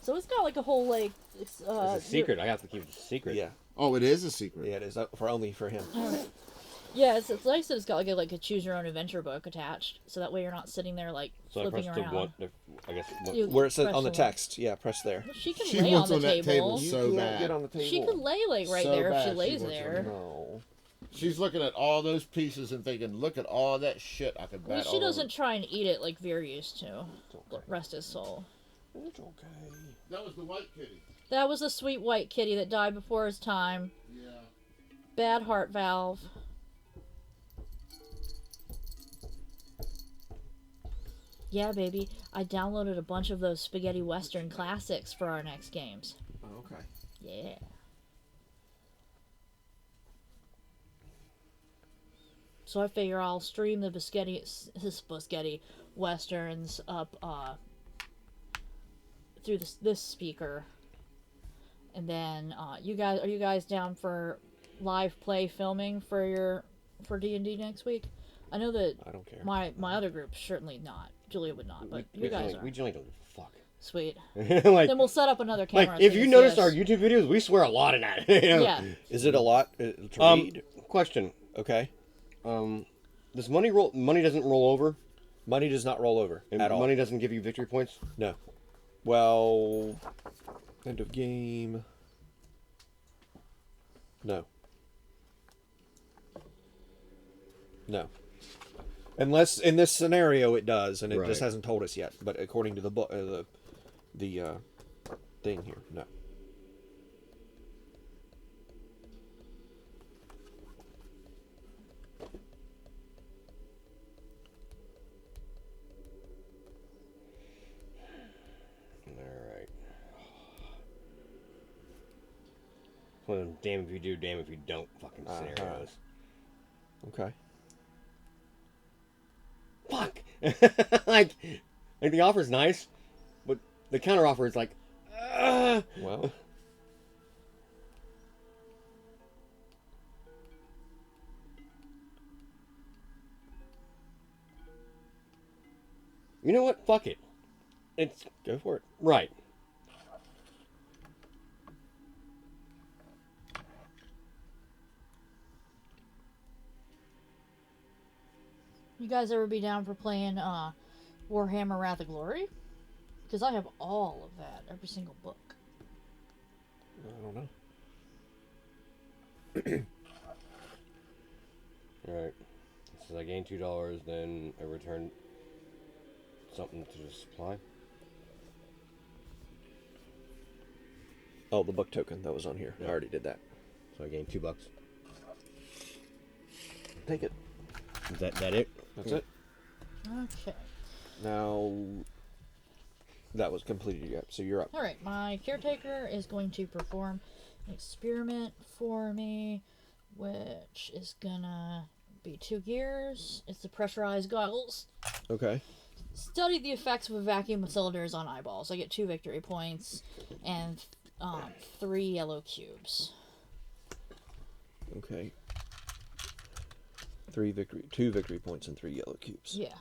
So it's got like a whole like. It's a secret. I have to keep it a secret. Yeah. Oh, it is a secret. Yeah, it is only for him. Yeah, it's nice that it's got like a choose your own adventure book attached, so that way you're not sitting there like So I press flipping the around. one. I guess. You Where it says press on the one. text, yeah, press there. She can She lay wants on the on that table You so can't bad. get on the table. She could lay like right So there if bad she she lays wants there. No. She's looking at all those pieces and thinking, "Look at all that shit I could At least bat she all doesn't over." try and eat it like Veer used to. Rest his soul. It's okay. That was the white kitty. That was a sweet white kitty that died before his time. Yeah. Bad heart valve. Yeah, baby. I downloaded a bunch of those spaghetti western classics for our next games. Oh, okay. Yeah. So I figure I'll stream the Biscotti westerns up through this speaker, and then are you guys down for live play filming for D&D next week? I know that I don't care. my other group certainly not. Julia would not, but you guys are. We generally don't give a fuck. Sweet. like, Then we'll set up another camera. like so if you can notice see our us. YouTube videos, we swear a lot in that. You know? Yeah. Is it a lot to read? Question. Okay. Does money roll? Money doesn't roll over, Money does not roll over and at all. money doesn't give you victory points. No. Well, end of game. No. No. Unless in this scenario it does, and it just Right. hasn't told us yet. But according to the book, the thing here, no. Alright. One of them damn if you do, damn if you don't fucking scenarios. Okay. Fuck! like the offer's nice, but the counter offer is like, Well, you know what? Fuck it. It's go for it. right. You guys ever be down for playing Warhammer Wrath of Glory? Because I have all of that, every single book. I don't know. Alright. It says I gain $2, then I return something to the supply. Oh, the book token that was on here. I already did that. So I gain $2. Take it. Is that it? That's it. Okay. Now, that was completed yet, so you're up. Alright, my caretaker is going to perform an experiment for me, which is gonna be 2 gears. It's the pressurized goggles. Okay. Study the effects of a vacuum of cylinders on eyeballs. I get 2 victory points and 3 yellow cubes. Okay. 2 victory points and 3 yellow cubes. Yeah.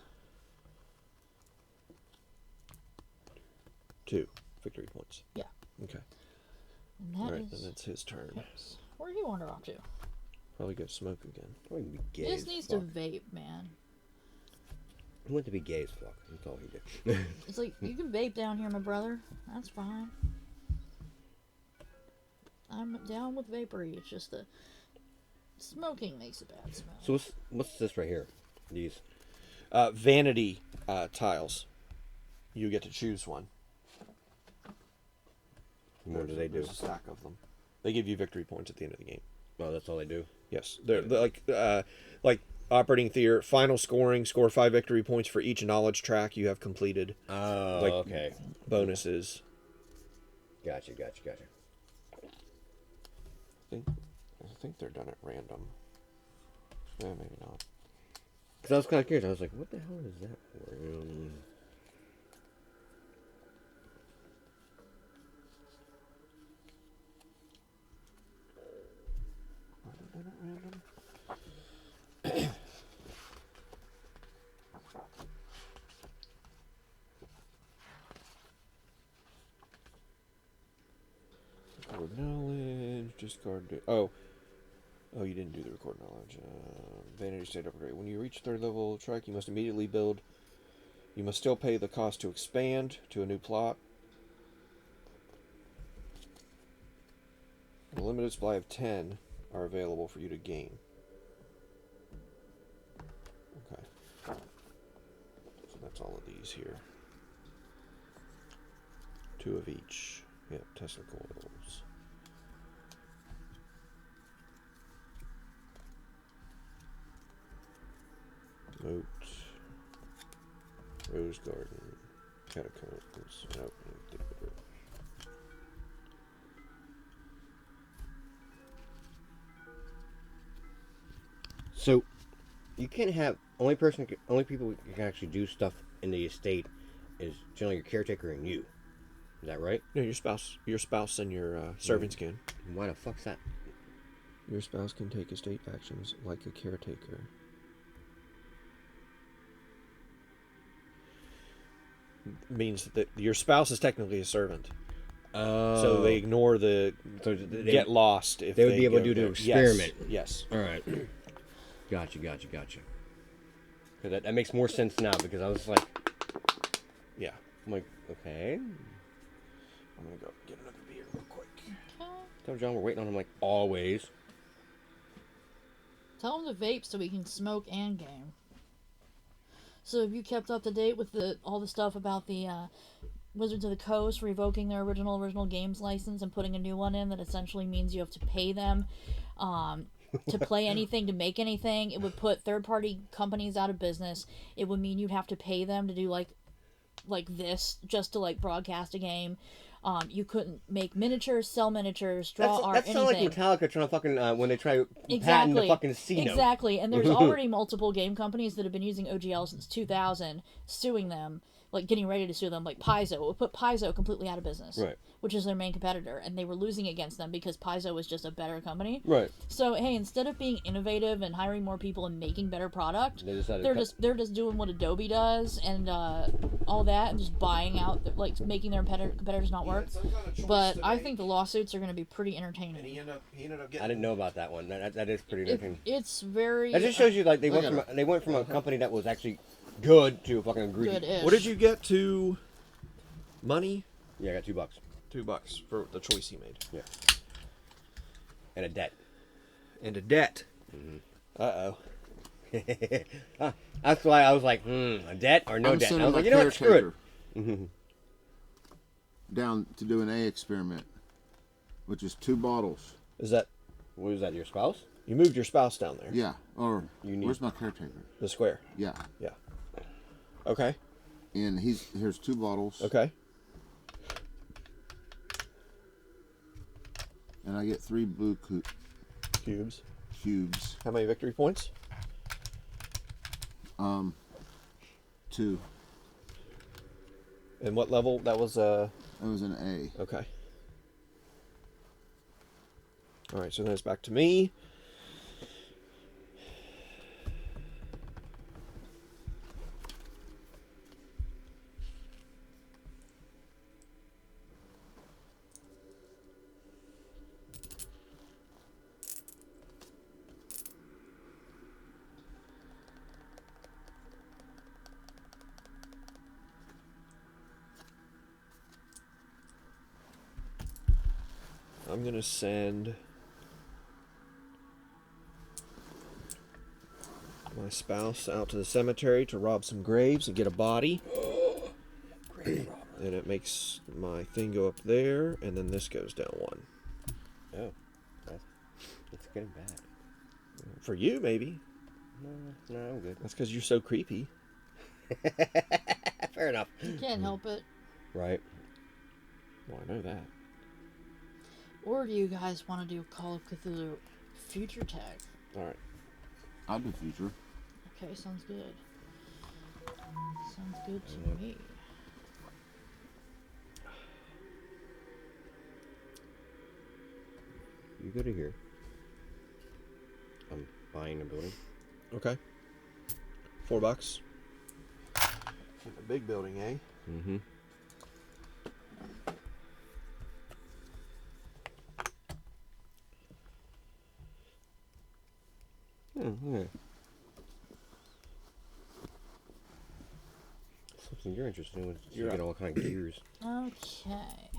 2 victory points. Yeah. Okay. And that Alright, is- then it's his turn. Yes. Where do you wander off to? Probably go smoke again. I want to be He gay just as needs fuck. to vape, man. He wants to be gay as fuck. That's all he did. It's like, you can vape down here, my brother. That's fine. I'm down with vapory. It's just the smoking makes a bad smell. So what's this right here? These. Vanity tiles. You get to choose one. What do they do? There's a stack of them. They give you victory points at the end of the game. Oh, that's all they do. Yes, they're like operating theater. Final scoring: score 5 victory points for each knowledge track you have completed. Oh, Like- okay. Bonuses. Gotcha. I think they're done at random. Yeah, maybe not. Because I was kind of curious. I was like, what the hell is that for? Are they done at random? Record knowledge, discard. Oh, you didn't do the record knowledge. Vanity state upgrade. When you reach 3rd level track, you must immediately build. You must still pay the cost to expand to a new plot. A limited supply of 10 are available for you to gain. Okay. So that's all of these here. 2 of each. Yep, Tesla coils. Moat. Rose garden. Catacombs. Nope. Theater. So, you can't have only people who can actually do stuff in the estate is generally your caretaker and you. Is that right? No, your spouse and your servants can. Why the fuck's that? Your spouse can take estate actions like a caretaker. Means that your spouse is technically a servant, Oh, so they ignore the so they get lost if they would be able to go do the there. experiment. Yes. All right. Gotcha. Because that makes more sense now because I was like, Yeah. I'm like, okay. I'm gonna go get another beer real quick. Okay. Tell John we're waiting on him like always. Tell him to vape so we can smoke and game. So have you kept up to date with all the stuff about the Wizards of the Coast revoking their original games license and putting a new one in that essentially means you have to pay them to play anything, to make anything? It would put third-party companies out of business. It would mean you'd have to pay them to do like this just to like broadcast a game. You couldn't make miniatures, sell miniatures, draw art, That sounds like anything. Metallica trying to fucking when they try patent the fucking C note. Exactly, and there's already multiple game companies that have been using OGL since 2000, suing them, like getting ready to sue them, like Paizo. It would put Paizo completely out of business, Right. which is their main competitor, and they were losing against them because Paizo was just a better company. Right. So hey, instead of being innovative and hiring more people and making better product, They decided they're to they're just doing what Adobe does and all that, and just buying out, like making their competitors not work. But I think the lawsuits are going to be pretty entertaining. he ended up getting. I didn't know about that one. That is pretty entertaining. It's very. That just shows you like they Look went from a company that was actually good to fucking greedy. good-ish. What did you get to? Money. Yeah, I got $2 $2 for the choice he made. and a debt. And a debt. Uh-oh. That's why I was like, a debt or no I'm debt. I sending was my like, you know what, screw it. caretaker down to do an A experiment, which is 2 bottles. Is that What was that? Your spouse? you moved your spouse down there? Yeah. Or You need- where's my caretaker? The square. Yeah. Yeah. Okay. And here's 2 bottles. Okay. And I get 3 blue Cubes. cubes. How many victory points? 2. And what level? That was That was an A. okay. All right, so then it's back to me. I'm gonna send my spouse out to the cemetery to rob some graves and get a body. And it makes my thing go up there, and then this goes down 1. Oh, it's getting bad. For you, maybe. No, I'm good. That's because you're so creepy. Fair enough. You can't help it. Right. Well, I know that. Or do you guys want to do Call of Cthulhu Future Tag? All right. I'll do future. Okay, sounds good. Sounds good to me. You go to here. I'm buying a building. Okay. $4. A big building, eh? Mm-hmm. Yeah. Something you're interested in. You get all kind of gears. Okay.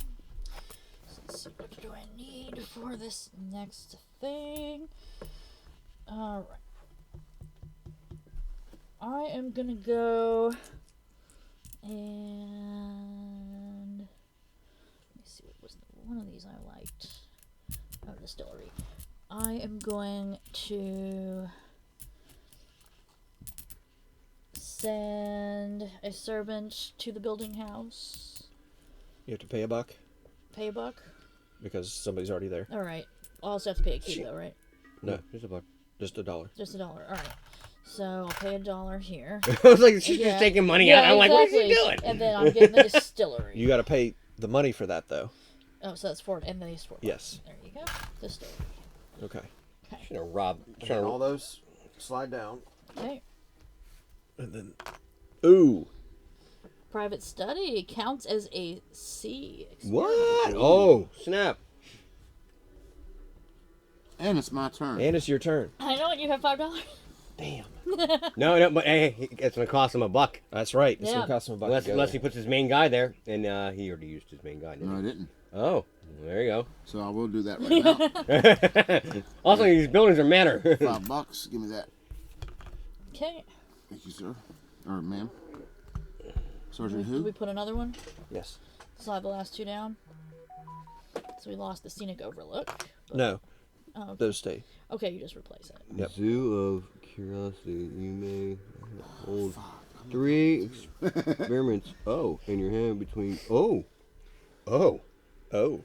So let's see, what do I need for this next thing? Alright. I am gonna go and let me see, what was one of these I liked. Oh, distillery. I am going to send a servant to the building house. You have to pay $1 Pay $1. because somebody's already there. All right. I'll also have to pay a key though, right? No, Just a buck. just $1. Just $1. All right. So I'll pay $1 here. I was like, she's just taking money out. I'm like, what is she doing? And then I'm getting the distillery. You got to pay the money for that, though. Oh, so that's $4, and then these $4. Yes. There you go. Distillery. Okay. Should have robbed. And all those slide down, Okay. and then, ooh, Private study counts as a C. What? Oh, snap. And it's my turn. and it's your turn. I know, and you have $5. Damn. No, but hey, it's gonna cost him $1. That's right. It's Yeah. gonna cost him a buck. Unless, to go unless he there. puts his main guy there, and he already used his main guy. Didn't No, I he? didn't. Oh, there you So I will do that right now. go. Also, these buildings are manor. $5. Give me that. Okay. Thank you, sir. Or ma'am. Sergeant Did we who? put another one? Yes. So I have the last two down. So we lost the scenic overlook. No. Oh, okay. Those stay. Okay, you just replace it. Yep. Zoo of Curiosity. You may hold 3 experiments. Oh, in your hand between. Oh. Oh. Oh.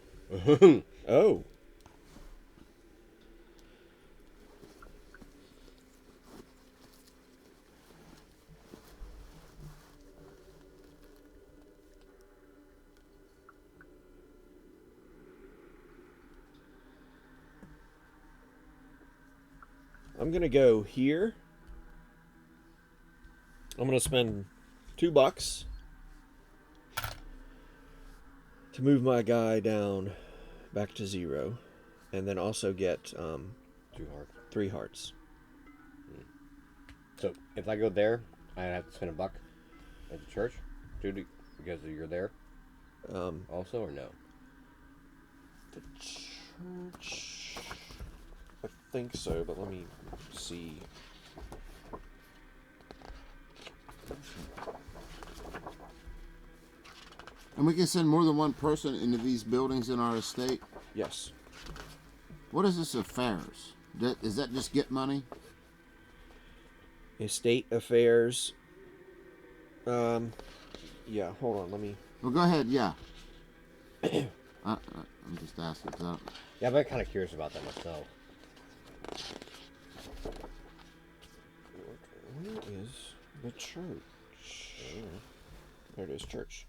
I'm gonna go here. I'm gonna spend $2 to move my guy down back to 0, and then also get 2 hearts. 3 hearts. So if I go there, I have to spend $1 at the church, because you're there. Also, or no? The church. I think so, but let me see. And we can send more than one person into these buildings in our estate. Yes. What is this affairs? Is that just get money? Estate affairs. Yeah, hold on, let me. Well, go ahead. Yeah. I'm just asking. 'Cause I don't... Yeah, but I'm kind of curious about that myself. Where is the church? There it is, church.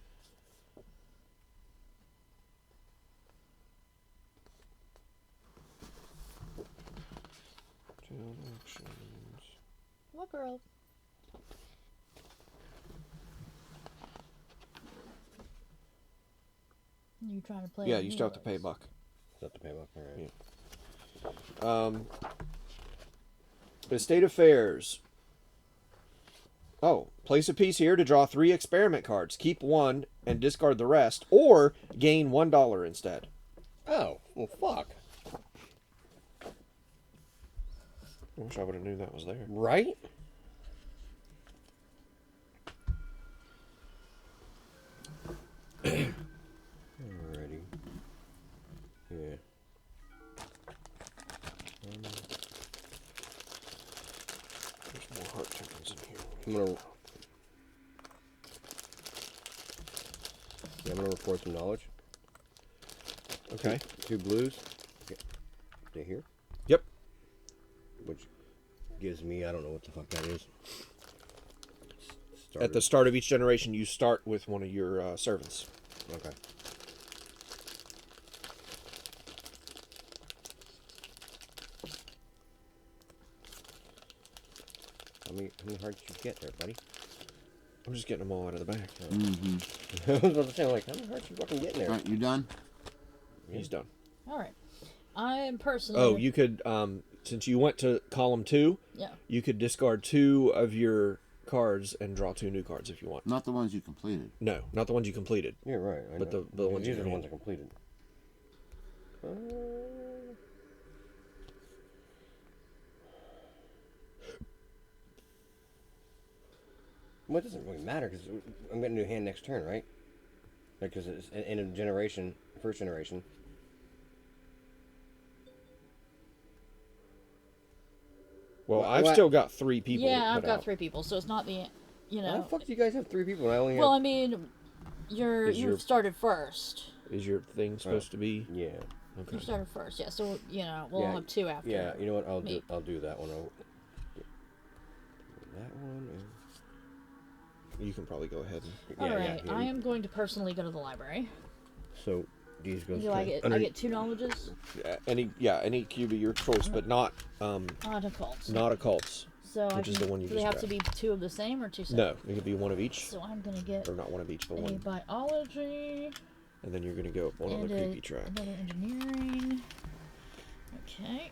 Actions. What girl? You trying to play? Yeah, you still have to pay $1. Is that the payback? All right. Estate affairs. Oh, place a piece here to draw 3 experiment cards. Keep 1 and discard the rest, or gain $1 instead. Oh, well, fuck. I wish I would have knew that was there. Right? Alrighty. Yeah. There's more heart tokens in here. I'm gonna. Yeah, I'm gonna report some knowledge. Okay. 2 blues. Okay. Stay here. Yep. Which gives me, I don't know what the fuck that is. At the start of each generation, you start with one of your servants. Okay. How many hearts did you get there, buddy? I'm just getting them all out of the bag. I was about to say, like, how many hearts you fucking getting there? All right, you done? He's done. All right. I am personally. Oh, you could, since you went to column 2, Yeah. you could discard 2 of your cards and draw 2 new cards if you want. Not the ones you completed. No, not the ones you completed. You're right. I But know. the ones These in are the your ones I hand. completed. Well, it doesn't really matter because I'm getting a new hand next turn, right? Because it's in a generation, first generation. Well, Well, I've what- still got 3 people. Yeah, I've put got out. 3 people, so it's not the, you How the know. fuck do you guys have 3 people and I only Well, have? I mean, you your- started first. Is your thing supposed to be? Yeah. Okay. You started first, yeah. So we'll Yeah, have 2 after. Yeah, you know what? I'll me. do that one. That one. You can probably go ahead and. All Yeah, right, yeah. I am going to personally go to the library. So these goes. Do I get? I get 2 knowledges. Any cube of your choice, but not Occults. not occults. So which is the one you do they just have to be 2 of the same or 2 No, separate? it could be one of each, So I'm gonna get or not one of each, but a one, biology and then you're gonna go up one and other creepy track. another engineering. Okay.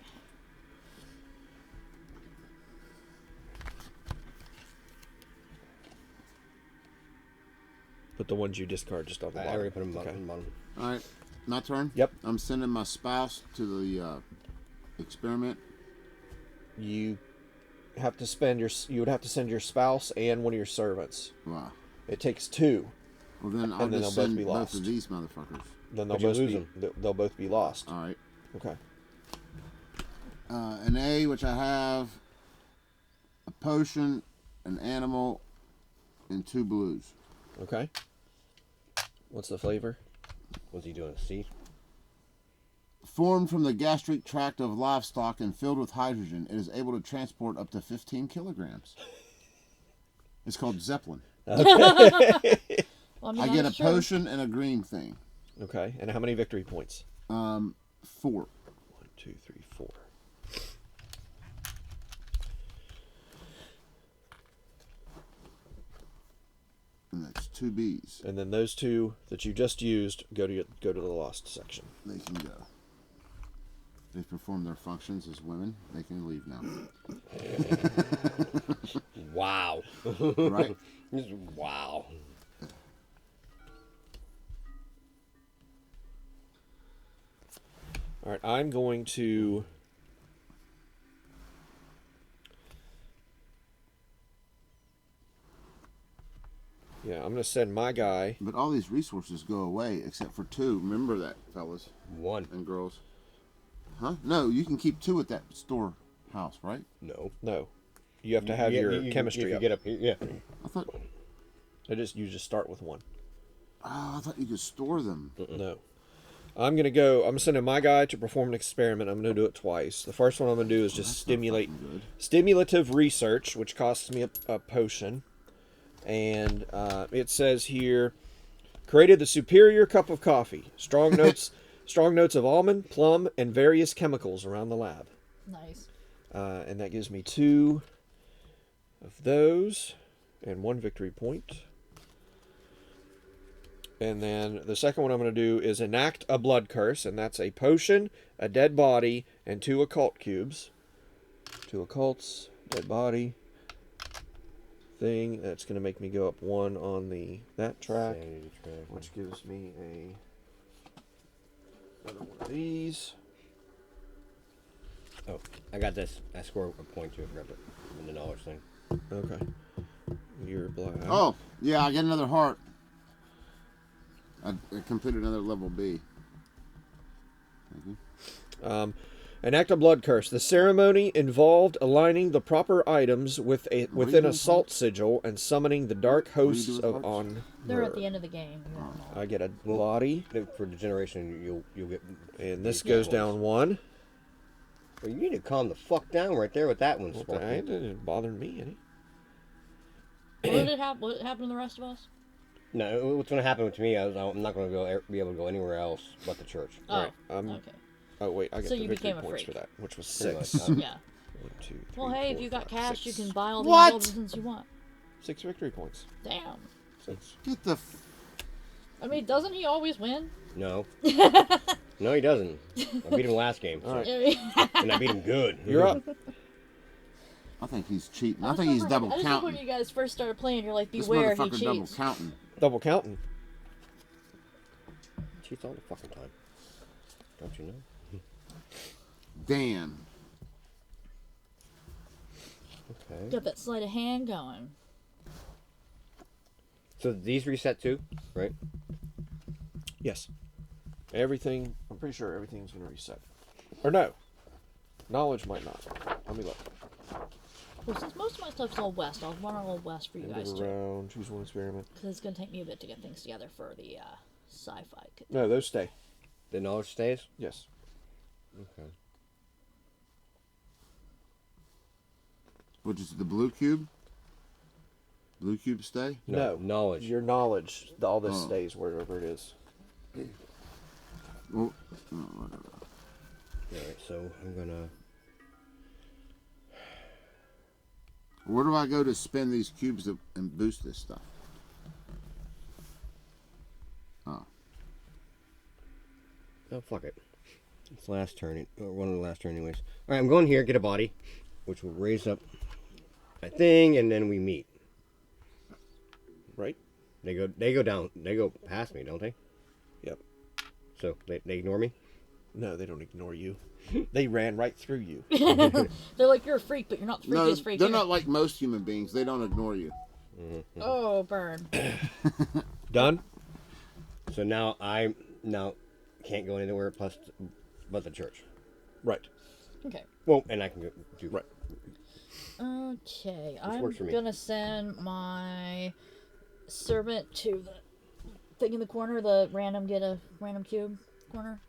put the ones you discard just on the I bottom. already put them Okay. on the bottom. All right, my turn. Yep. I'm sending my spouse to the experiment. You have to spend you would have to send your spouse and one of your servants. Wow. It takes 2. Well, then I'll And then just they'll both send be both lost. of these motherfuckers. Then they'll But you both lose be them. they'll both be lost. All right. Okay. An A, which I have a potion, an animal, and 2 blues. Okay. What's the flavor? What's he doing? C? Formed from the gastric tract of livestock and filled with hydrogen, it is able to transport up to 15 kilograms. It's called Zeppelin. Well, I I get a that's true. potion and a green thing. Okay. And how many victory points? 4. 1, 2, 3, 4. And that's 2 Bs. And then those 2 that you just used go to the lost section. They can go. They've performed their functions as women. They can leave now. Wow. Right? Wow. All right, I'm going to Yeah, I'm going to send my guy. But all these resources go away except for 2. Remember that, fellas 1. and girls. Huh? No, you can keep 2 at that storehouse, right? No. No. You have to have your chemistry if you up. get up here, yeah. I thought You just start with 1. I thought you could store them. No. I'm sending my guy to perform an experiment. I'm going to do it twice. The first one I'm going to do is just stimulative research, which costs me a potion. And it says here, created the superior cup of coffee. Strong notes of almond, plum, and various chemicals around the lab. Nice. And that gives me 2 of those and 1 victory point. And then the second one I'm going to do is enact a blood curse, and that's a potion, a dead body, and 2 occult cubes. 2 occults, dead body thing. That's going to make me go up 1 on that track, Sanity track. which gives me another one of these. Oh, I got this. I scored a point too. I forgot in the knowledge thing. Okay. You're black. Oh, yeah, I get another heart. I completed another level B. Thank you. Enact a blood curse. The ceremony involved aligning the proper items within a salt sigil and summoning the dark hosts with of hearts? on. They're at the end of the game. You're on all. I get a body, For degeneration, you'll get. and this goes down 1. Well, you need to calm the fuck down right there with that one. Well, Sparky. that ain't bothering me any. What happened to the rest of us? No, what's going to happen to me? I'm not going to be able to go anywhere else but the church. Oh, Alright, okay. Oh wait, I get So the you victory became a points freak. for that, which was Pretty 6. much. Yeah. 1, 2, 3, Well, hey, if 4, you got 5, cash, 6. you can buy all the What? indulgences you want. 6 victory points. Damn. 6. Get the. I mean, doesn't he always win? No. No, he doesn't. I beat him last game. All right. And I beat him good. You're up. I think he's cheating. I think he's double I just think when counting. you guys first started playing, you're like, This beware, he motherfucker double cheats. counting. Double counting. Cheats all the fucking time. Don't you know? Damn. Okay. Got that sleight of hand going. So these reset too, right? Yes. Everything. I'm pretty sure everything's gonna reset. Or no. Knowledge might not. Let me look. Well, since most of my stuff's all west, I'll run all west for you End guys of too. round. Choose one experiment. Because it's going to take me a bit to get things together for the sci-fi. No, those stay. The knowledge stays? Yes. Okay. Which is the blue cube? Blue cube stay? No. Knowledge. Your knowledge. All this Oh. stays wherever it is. Well, oh, whatever. Alright, so I'm gonna. Where do I go to spend these cubes and boost this stuff? Oh. Oh, fuck it. It's last turn. Or one of the last turn, anyways. Alright, I'm going here, get a body, which will raise up my thing, and then we meet. Right? They go down. They go past me, don't they? Yep. So they ignore me. No, they don't ignore you. They ran right through you. They're like, you're a freak, but you're not the No, freakiest freak. they're here. not like most human beings. They don't ignore you. Oh, burn. Done? So now I can't go anywhere but the church. Right. Okay. Well, and I can go do Right. Okay, I'm works for me. gonna send my servant to the thing in the corner, the random cube corner.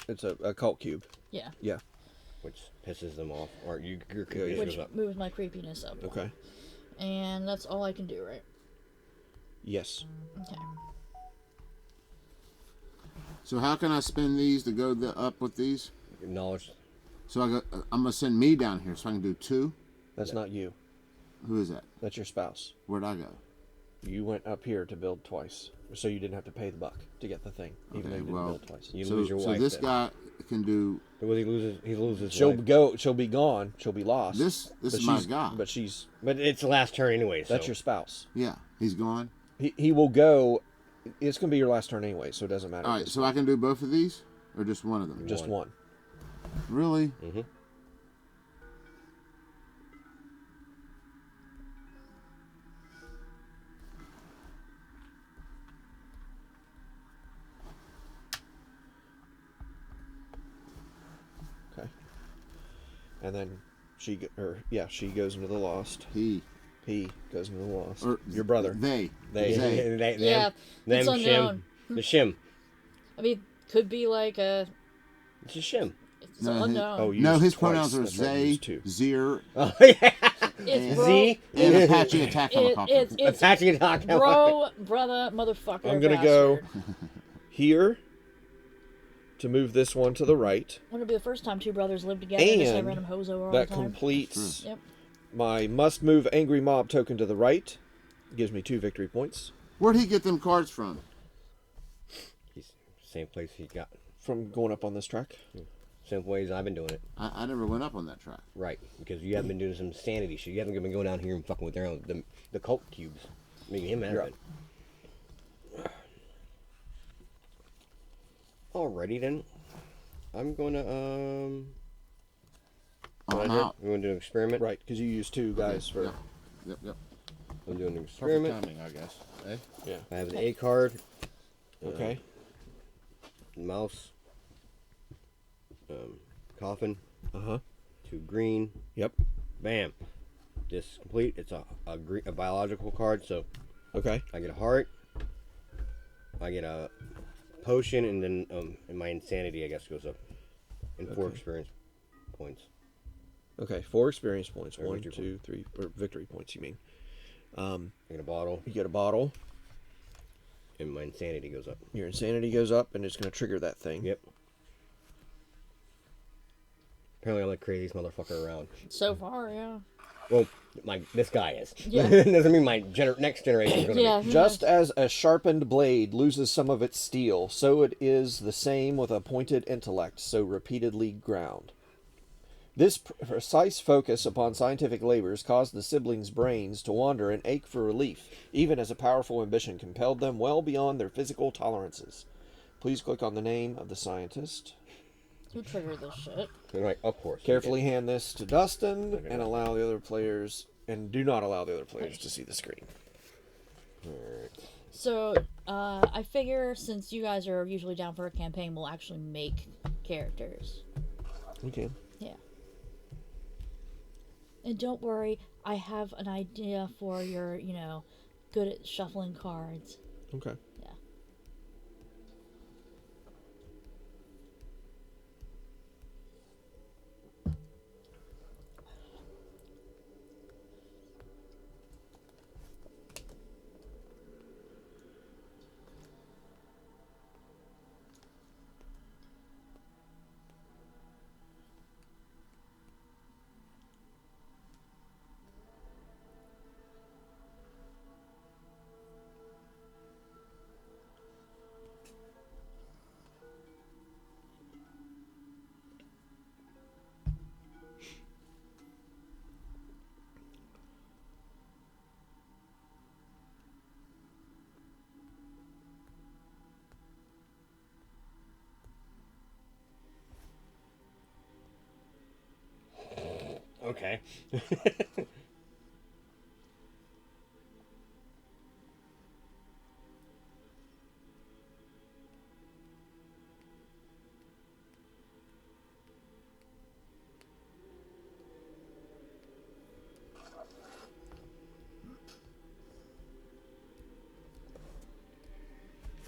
It's a cult cube. Yeah, Yeah. which pisses them off, or your Yeah, condition which goes up. moves my creepiness up. one. Okay. And that's all I can do, right? Yes. Okay. So how can I spend these to go up with these? Knowledge. So I'm gonna send me down here so I can do 2. That's not you. Who is that? That's your spouse. Where'd I go? You went up here to build twice. So you didn't have to pay the buck to get the thing, even though you Okay, didn't well, build twice. You so lose your so wife. this then. guy can do Well, he loses. She'll wife. go. She'll be gone. She'll be lost. this But is my she's- guy. But she's. But it's the last turn anyway. So. That's your spouse. Yeah, he's gone. He will go. It's gonna be your last turn anyway, so it doesn't matter. All right, so I can do both of these or just one of them? Just one. Really? Mm-hmm. Okay. And then she goes into the lost. He He goes into the lost. or Your brother. They. They. Yeah, it's them unknown. shim. The shim. I mean, could be like a. It's a shim. It's No, unknown. Oh, No, used his twice. pronouns are That's right, they, used two. Zir, Oh yeah. it's bro. Z. and Apache attack helicopter. It's Apache attack. bro, brother, motherfucker. I'm gonna go bastard. here to move this one to the right. Wouldn't it be the first time two brothers lived together and just had And random hoes over all that the time? completes Yep. my must move angry mob token to the right. Gives me 2 victory points Where'd he get them cards from? He's same place he got. from going up on this track. Same ways I've been doing it. I never went up on that track. Right, because you haven't been doing some sanity shit. You haven't been going down here and fucking with their own the cult cubes, making him You're happen. Alrighty then, I'm gonna I'm out. We're gonna do an experiment. Right, because you use 2 guys for. Yep. I'm doing an Perfect experiment. timing, I guess. Eh? Yeah. I have an A card, Okay. mouse, coffin, Uh huh. 2 green. Yep. Bam. This complete. It's a biological card, so Okay. I get a heart. I get a potion, and then and my insanity, I guess, goes up. And 4 Okay. experience points. Okay. 4 experience points. Or 1, victory 2, 3, or victory points. You mean? I get a bottle, You get a bottle. and my insanity goes up. Your insanity goes up, and it's going to trigger that thing. Yep. Apparently, I'm the craziest motherfucker around. So far, yeah. Well, this guy is. Yeah. Doesn't mean my next generation is gonna Yeah. be. Just as a sharpened blade loses some of its steel, so it is the same with a pointed intellect, so repeatedly ground. This precise focus upon scientific labors caused the siblings' brains to wander and ache for relief, even as a powerful ambition compelled them well beyond their physical tolerances. Please click on the name of the scientist. Who triggered this shit? And like, of course. Carefully hand this to Dustin and allow the other players, and do not allow the other players to see the screen. So, I figure since you guys are usually down for a campaign, we'll actually make characters. You can. Yeah. And don't worry, I have an idea for your, good at shuffling cards. Okay. Yeah. Okay.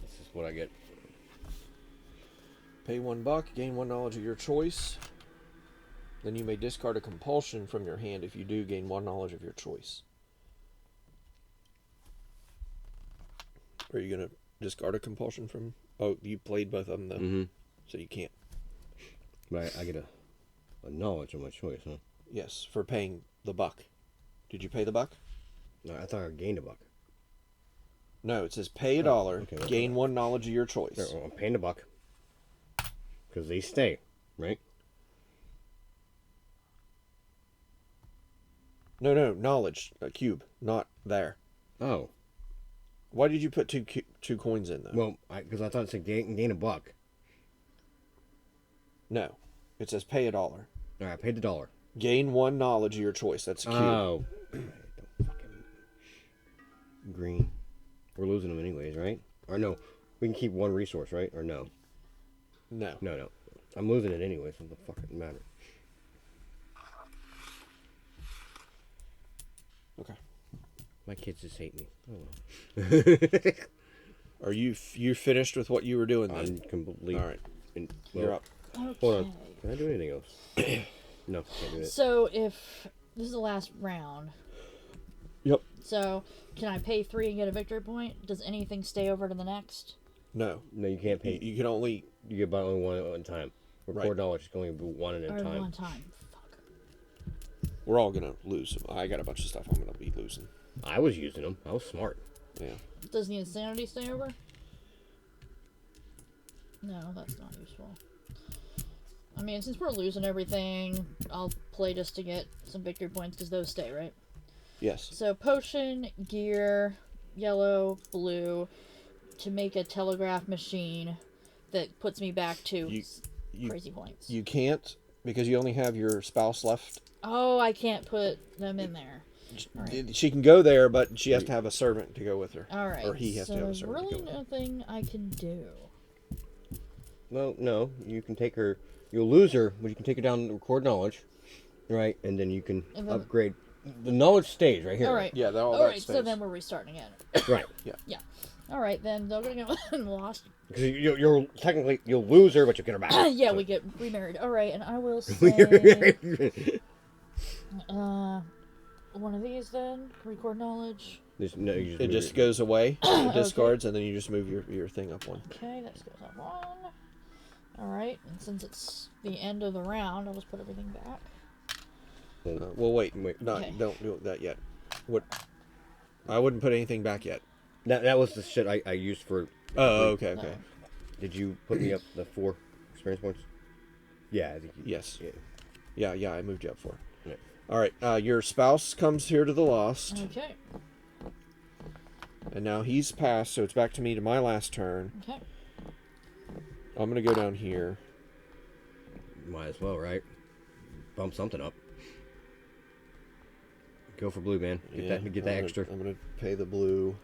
This is what I get. Pay $1, gain 1 knowledge of your choice. Then you may discard a compulsion from your hand. If you do, gain 1 knowledge of your choice. Are you gonna discard a compulsion from? Oh, you played both of them though, Mm-hmm. so you can't. But I get a knowledge of my choice, huh? Yes, for paying the $1. Did you pay the $1? No, I thought I gained $1. No, it says pay $1, okay, that's gain right. 1 knowledge of your choice. There, well, I'm paying $1 because they stay, right? No, knowledge, a cube, not there. Oh, Why did you put two coins in though? well, because I thought it said gain $1. No, it says pay $1, All right, I paid the $1. gain 1 knowledge of your choice. That's a cube. Oh, green. We're losing them anyways, right? Or no, we can keep 1 resource, right? Or no? No. No. I'm losing it anyways. What the fuck it matter? Okay. My kids just hate me. Oh well. Are you finished with what you were doing then? I'm completely. All right, And, you're up. Okay. Hold on. Can I do anything else? No, can't do it. So if this is the last round, Yep. so can I pay 3 and get a victory point? Does anything stay over to the next? No, No, you can't pay. you can only. You get by only 1 at a time. Record Right. knowledge is only 1 at Or a time. one time? Fuck. We're all gonna lose. I got a bunch of stuff I'm gonna be losing. I was using them. I was smart. Yeah. Does the insanity stay over? No, that's not useful. I mean, since we're losing everything, I'll play just to get some victory points because those stay, right? Yes. So potion, gear, yellow, blue, to make a telegraph machine that puts me back to You crazy points. you can't because you only have your spouse left. Oh, I can't put them in there. Alright. She can go there, but she has to have a servant to go with her. All right. Or he has so to have a there's servant really to go with her. nothing I can do. Well, no. You can take her. You'll lose her, but you can take her down to record knowledge, right? And then you can And then- upgrade. The knowledge stays right here. All right. Yeah, all All that right. So stays. then we're restarting again. Right. Yeah. All right. Then they're gonna get lost. Because you're technically you'll lose her, but you will get her back. Yeah, we get remarried. All right, and I will say one of these then. Record knowledge. No, you It just goes away, it discards, and then you just move your thing up 1. Okay, that goes up 1. All right, and since it's the end of the round, I'll just put everything back. Well, wait. Wait. No, Okay. don't do that yet. What? I wouldn't put anything back yet. That was the shit I used for. Oh, okay. Did you put me up the 4 experience points? Yeah, I think you, Yes. Yeah. Yeah, I moved you up 4. Yeah. All right. Your spouse comes here to the lost, Okay. and now he's passed, so it's back to me to my last turn. Okay. I'm gonna go down here. Might as well, right? Bump something up. Go for blue, man. Get that I'm that gonna- extra. I'm gonna pay the blue.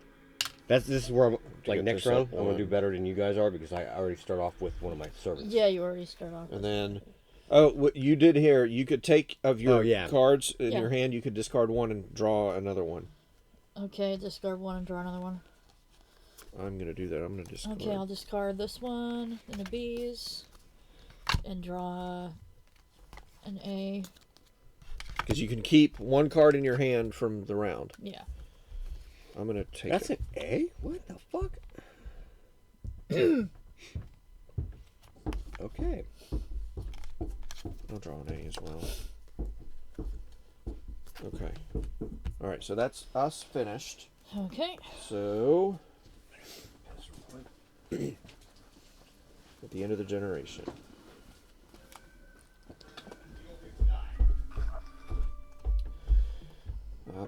This is where I'm like get next this round. up I'm gonna do one. better than you guys are because I already start off with one of my servants. Yeah, you already start off. And then, what you did here, you could take of your Oh, yeah. cards in Yeah. your hand, you could discard 1 and draw another one. Okay, discard 1 and draw another one. I'm gonna do that. I'm gonna discard. Okay, I'll discard this one, then the B's, and draw an A. Because you can keep 1 card in your hand from the round. Yeah. I'm gonna take That's it. an A? What the fuck? Okay. I'll draw an A as well. Okay. All right, so that's us finished. Okay. So at the end of the generation.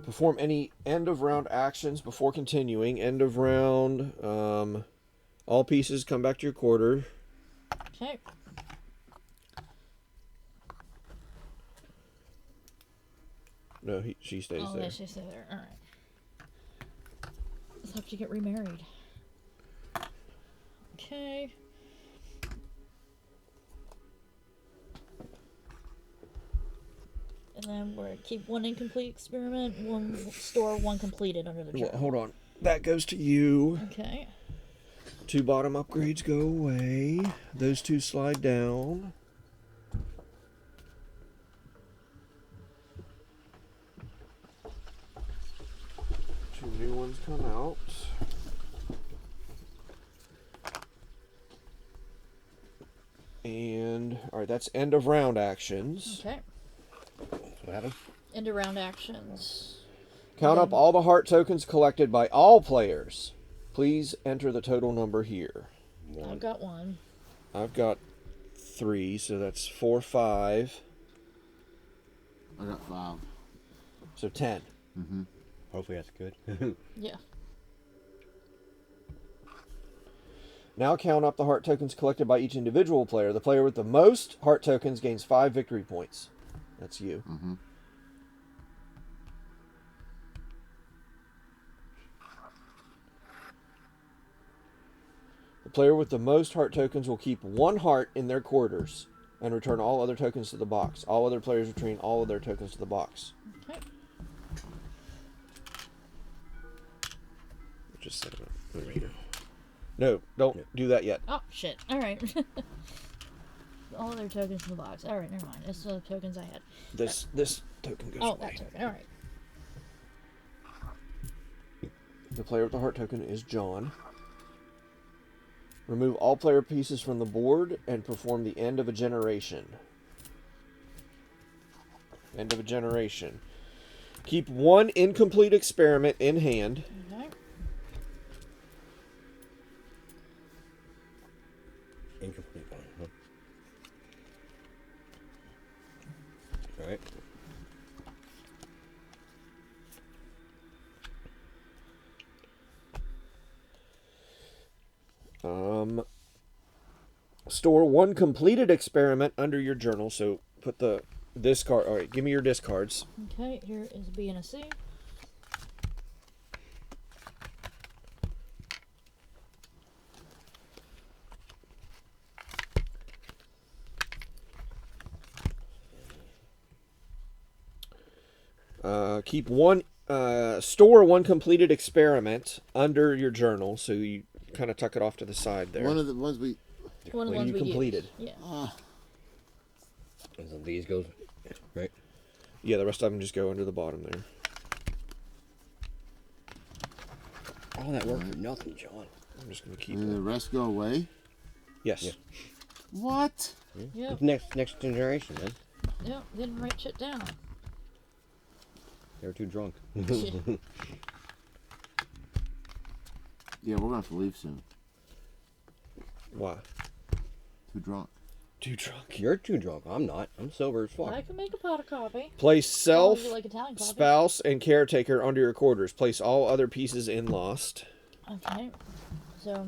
Perform any end of round actions before continuing. End of round. All pieces come back to your quarter. Okay. No, she stays Oh, there. yeah, she stay there. All right. Let's hope you get remarried. Okay. And then we're keep one incomplete experiment, store one completed under the Well, journal. hold on. That goes to you. Okay. 2 bottom upgrades go away. Those 2 slide down. Two new ones come out. And, alright, that's end of round actions. Okay. What happened? End of round actions. Count up all the heart tokens collected by all players. Please enter the total number here. I've got one. I've got 3, so that's 4, 5. I got 5. So 10. Hopefully that's good. Yeah. Now count up the heart tokens collected by each individual player. The player with the most heart tokens gains 5 victory points. That's you. The player with the most heart tokens will keep 1 heart in their quarters and return all other tokens to the box. All other players return all of their tokens to the box. Okay. Just set it up over here. No, don't do that yet. Oh, shit. All right. All other tokens in the box. All right, never mind. That's the tokens I had. This token goes Oh, away. that token. All right. The player with the heart token is John. Remove all player pieces from the board and perform the end of a generation. End of a generation. Keep 1 incomplete experiment in hand. Okay. Incomplete one. Huh? All right. Store 1 completed experiment under your journal. So put the discard. All right, give me your discards. Okay, here is B and a C. Keep 1. Store 1 completed experiment under your journal. So you kind of tuck it off to the side there. One of the ones we. One of the Well, ones you we completed. used. Yeah. And so these goes right. Yeah, the rest of them just go under the bottom there. All that work for nothing, John. I'm just going to keep And the it. rest go away. Yes. Yeah. What? Yep. It's next generation, man. Yep. Didn't write shit down. They were too drunk. Yeah, we're gonna have to leave soon. Why? Too drunk. Too drunk. You're too drunk. I'm not. I'm sober as fuck. I can make a pot of coffee. Place self, you like Italian coffee. spouse, and caretaker under your quarters. Place all other pieces in lost. Okay. So,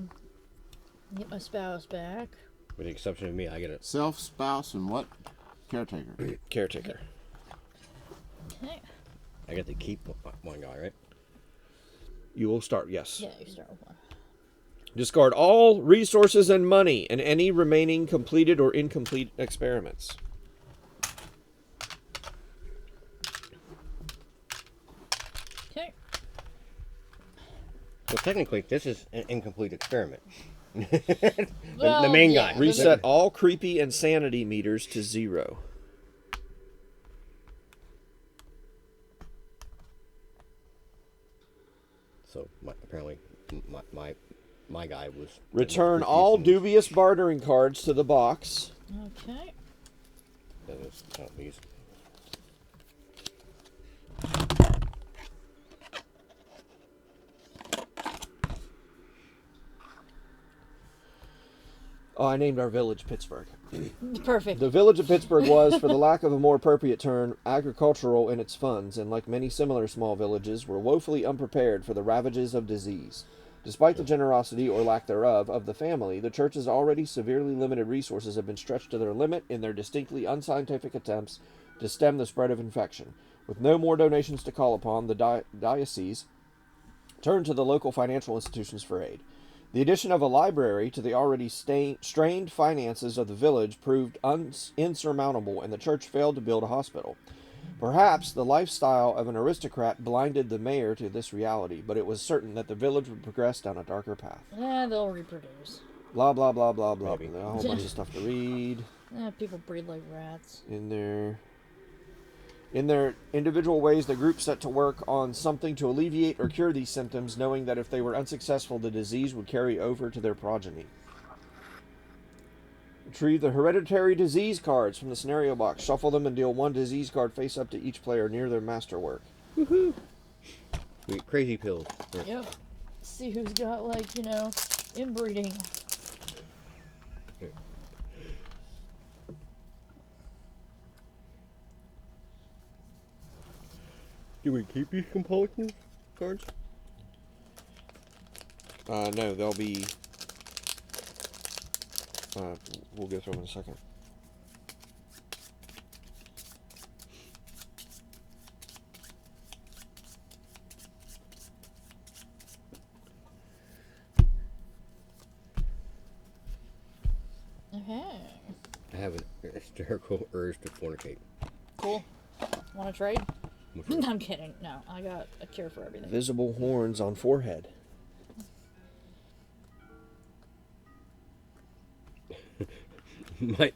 get my spouse back. With the exception of me, I get it. Self, spouse, and what? Caretaker. Caretaker. Okay. I get to keep one guy, right? You will start, yes. Yeah, you start with one. Discard all resources and money and any remaining completed or incomplete experiments. Okay. So technically, this is an incomplete experiment. Well, the main yeah. guy. Reset all creepy and sanity meters to 0. So apparently, my guy was. Return was all confused dubious bartering cards to the box. Okay. and- that is not these. Oh, I named our village Pittsburgh. Perfect. The village of Pittsburgh was, for the lack of a more appropriate term, agricultural in its funds, and like many similar small villages, were woefully unprepared for the ravages of disease. Despite the generosity, or lack thereof, of the family, the church's already severely limited resources have been stretched to their limit in their distinctly unscientific attempts to stem the spread of infection. With no more donations to call upon, the diocese turned to the local financial institutions for aid. The addition of a library to the already strained finances of the village proved insurmountable, and the church failed to build a hospital. Perhaps the lifestyle of an aristocrat blinded the mayor to this reality, but it was certain that the village would progress down a darker path. They'll reproduce. Blah, blah, blah, blah, blah. Maybe. A whole bunch of stuff to read People breed like rats. in their individual ways. The group set to work on something to alleviate or cure these symptoms, knowing that if they were unsuccessful, the disease would carry over to their progeny. Retrieve the hereditary disease cards from the scenario box. Shuffle them and deal one disease card face up to each player near their masterwork. Woohoo! Sweet crazy pills. Yep. See who's got, like, inbreeding. Do we keep these compulsion cards? No, they'll be... we'll go through them in a second. Okay. I have an hysterical urge to fornicate. Cool. Want to trade? I'm kidding. No, I got a cure for everything. Visible horns on forehead.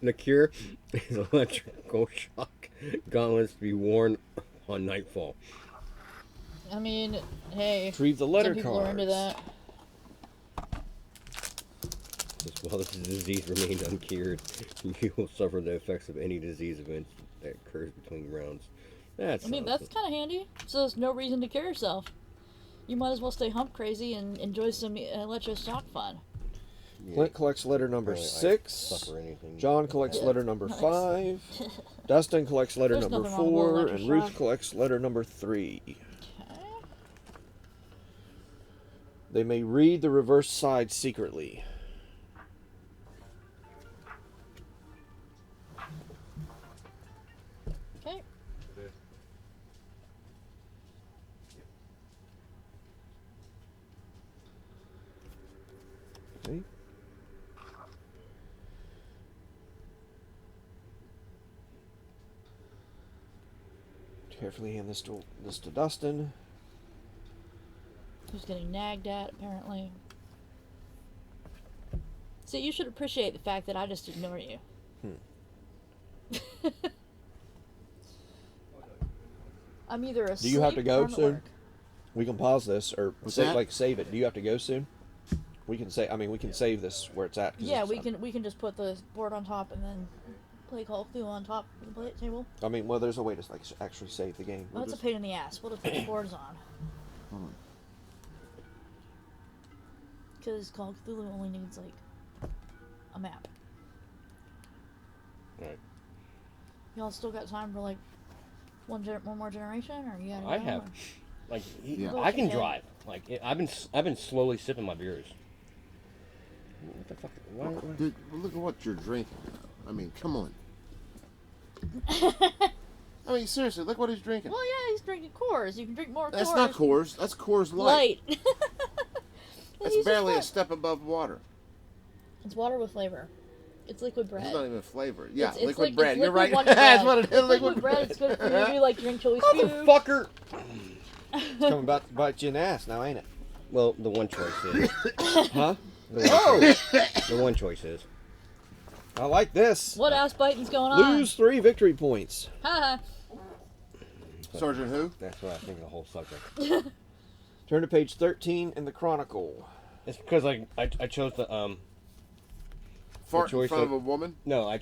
The cure is electrical shock gauntlets to be worn on nightfall. I mean, hey. Retrieve the letter some people are into cards. that. Just while this disease remains uncured, you will suffer the effects of any disease event that occurs between rounds. I mean, that's kind of handy. So there's no reason to kill yourself. You might as well stay hump crazy and enjoy some electroshock fun. Clint collects letter number 6. Suffer anything. John collects letter number 5. Dustin collects letter There's number nothing wrong with 4. And electroshock. Ruth collects letter number 3. Okay. They may read the reverse side secretly. Okay. Okay. Carefully hand this to Dustin. Who's getting nagged at, apparently. See, you should appreciate the fact that I just ignore you. I'm either asleep Do you have to go or I'm at soon? work. We can pause this or What's save, that? like save it. Do you have to go soon? We can say. I mean, we can save this where it's at. 'Cause Yeah, it's- we can just put the board on top and then play Call of Duty on top of the play table. I mean, well, there's a way to like actually save the game. Oh, that's a pain in the ass. We'll just put the boards on. Hold on. Because Call of Cthulhu only needs, like, a map. Right. Y'all still got time for, like, one more generation, or you gotta I go, have. or- Like, Yeah. I can Okay. drive. Like, I've been slowly sipping my beers. What the fuck? Why? Dude, look at what you're drinking. I mean, come on. I mean, seriously, look what he's drinking. Well, yeah, he's drinking Coors. You can drink more That's Coors. not Coors. That's Coors Light. Light. That's He's barely a just step above water. It's water with flavor. It's liquid bread. It's not even flavored. Yeah, It's liquid like- bread. it's You're liquid right. Wonder That's Bread. what it is. It's liquid bread. It's good for you if you like drink chili spew. Motherfucker! It's coming about to bite you in the ass now, ain't it? Well, the one choice is. Huh? The one choice is. I like this. What ass biting's going on? Lose 3 victory points. Haha. Sergeant who? That's what I think of the whole subject. Turn to page 13 in the Chronicle. It's because I chose the Fart in choice front of of- a woman? no, I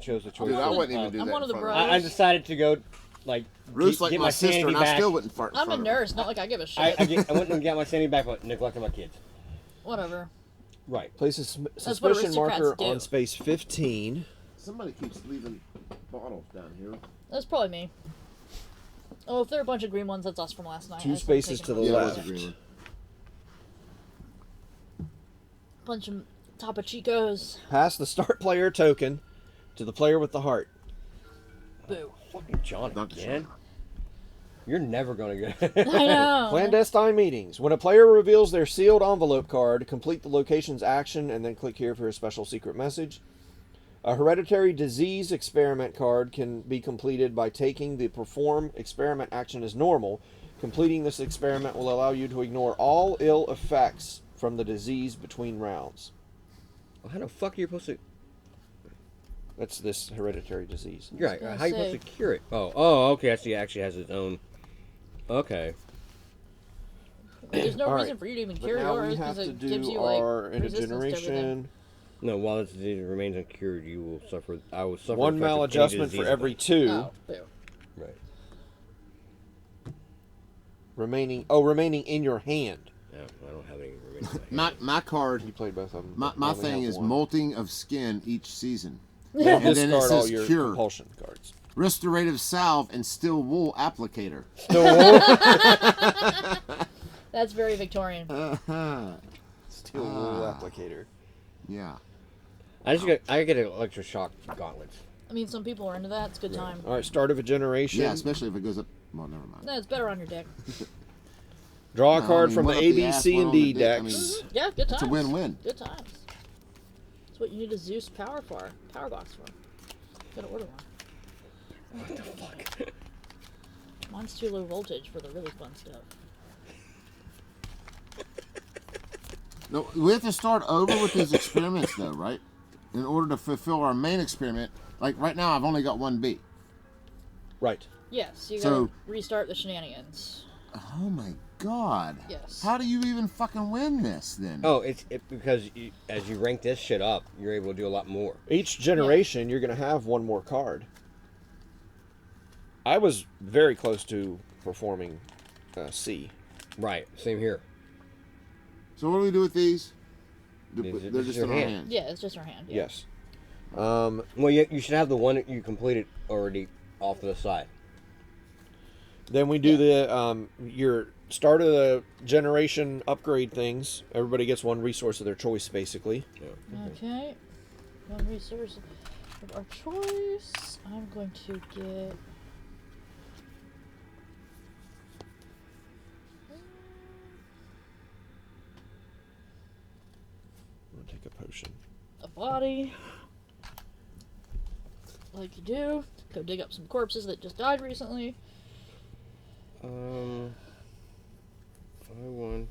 chose the choice. Dude, I of, wouldn't even do I'm that. one in of the front bros. I decided to go, like, Ruth's get, like get my sister, sanity and I back. still wouldn't fart in I'm a front of her. nurse, not like I give a shit. I went and got my sanity back, but neglected my kids. Whatever. Right. Place a what suspicion aristocrats marker do. on space 15. Somebody keeps leaving bottles down here. That's probably me. Oh, if there are a bunch of green ones, that's us from last night. 2 I just wanna spaces take to it the Yeah, from it was a left. green one. Bunch of Topo Chicos. Pass the start player token to the player with the heart. Boo. Fucking John Not again. You're never gonna get. I know. Clandestine meetings. When a player reveals their sealed envelope card, complete the location's action and then click here for a special secret message. A hereditary disease experiment card can be completed by taking the perform experiment action as normal. Completing this experiment will allow you to ignore all ill effects from the disease between rounds. Well, how the fuck are you supposed to? That's this hereditary disease. You're right. gonna How are you say. supposed to cure it? Oh, okay. I see. It actually has its own. Okay. There's no All reason right. for you to even But cure now we yours have because to it gives do you like our resistance to everything. intergeneration. No, while this disease remains uncured, you will suffer. I will suffer. One effects of any maladjustment for disease every effect. 2. Oh, boo. Right. Remaining in your hand. No, I don't have any remaining. My card. You played both of them. My I only thing have is one. molting of skin each season. And And then it discard all says your cure. compulsion cards. Restorative salve and still wool applicator. That's very Victorian. Steel wool applicator. Yeah. I get an electroshock gauntlets. I mean, some people are into that. It's a good time. All right, start of a generation. Yeah, especially if it goes up. Well, never mind. No, it's better on your deck. Draw a No, I card mean, from the one up A, the B, ass, C, one and on the D dick. I decks. mean, Yeah, good times. it's a win-win. Good times. That's what you need a Zeus power box for. Gotta order one. What the fuck? Mine's too low voltage for the really fun stuff. No, we have to start over with these experiments, though, right? In order to fulfill our main experiment. Like right now, I've only got one B. Right. Yes, you So- gotta restart the shenanigans. Oh my god. Yes. How do you even fucking win this then? Oh, it's because as you rank this shit up, you're able to do a lot more. Each generation, you're going to have one more card. I was very close to performing C. Right. Same here. So what do we do with these? These are They're just just your in our hand. hands. Yeah, it's just our hand. Yeah. Yes. Well, you should have the one that you completed already off to the side. Then we do the your start of the generation upgrade things. Everybody gets one resource of their choice, basically. Okay. One resource of our choice. I'm going to get. I'm gonna take a potion. A body. Like you do. Go dig up some corpses that just died recently. I want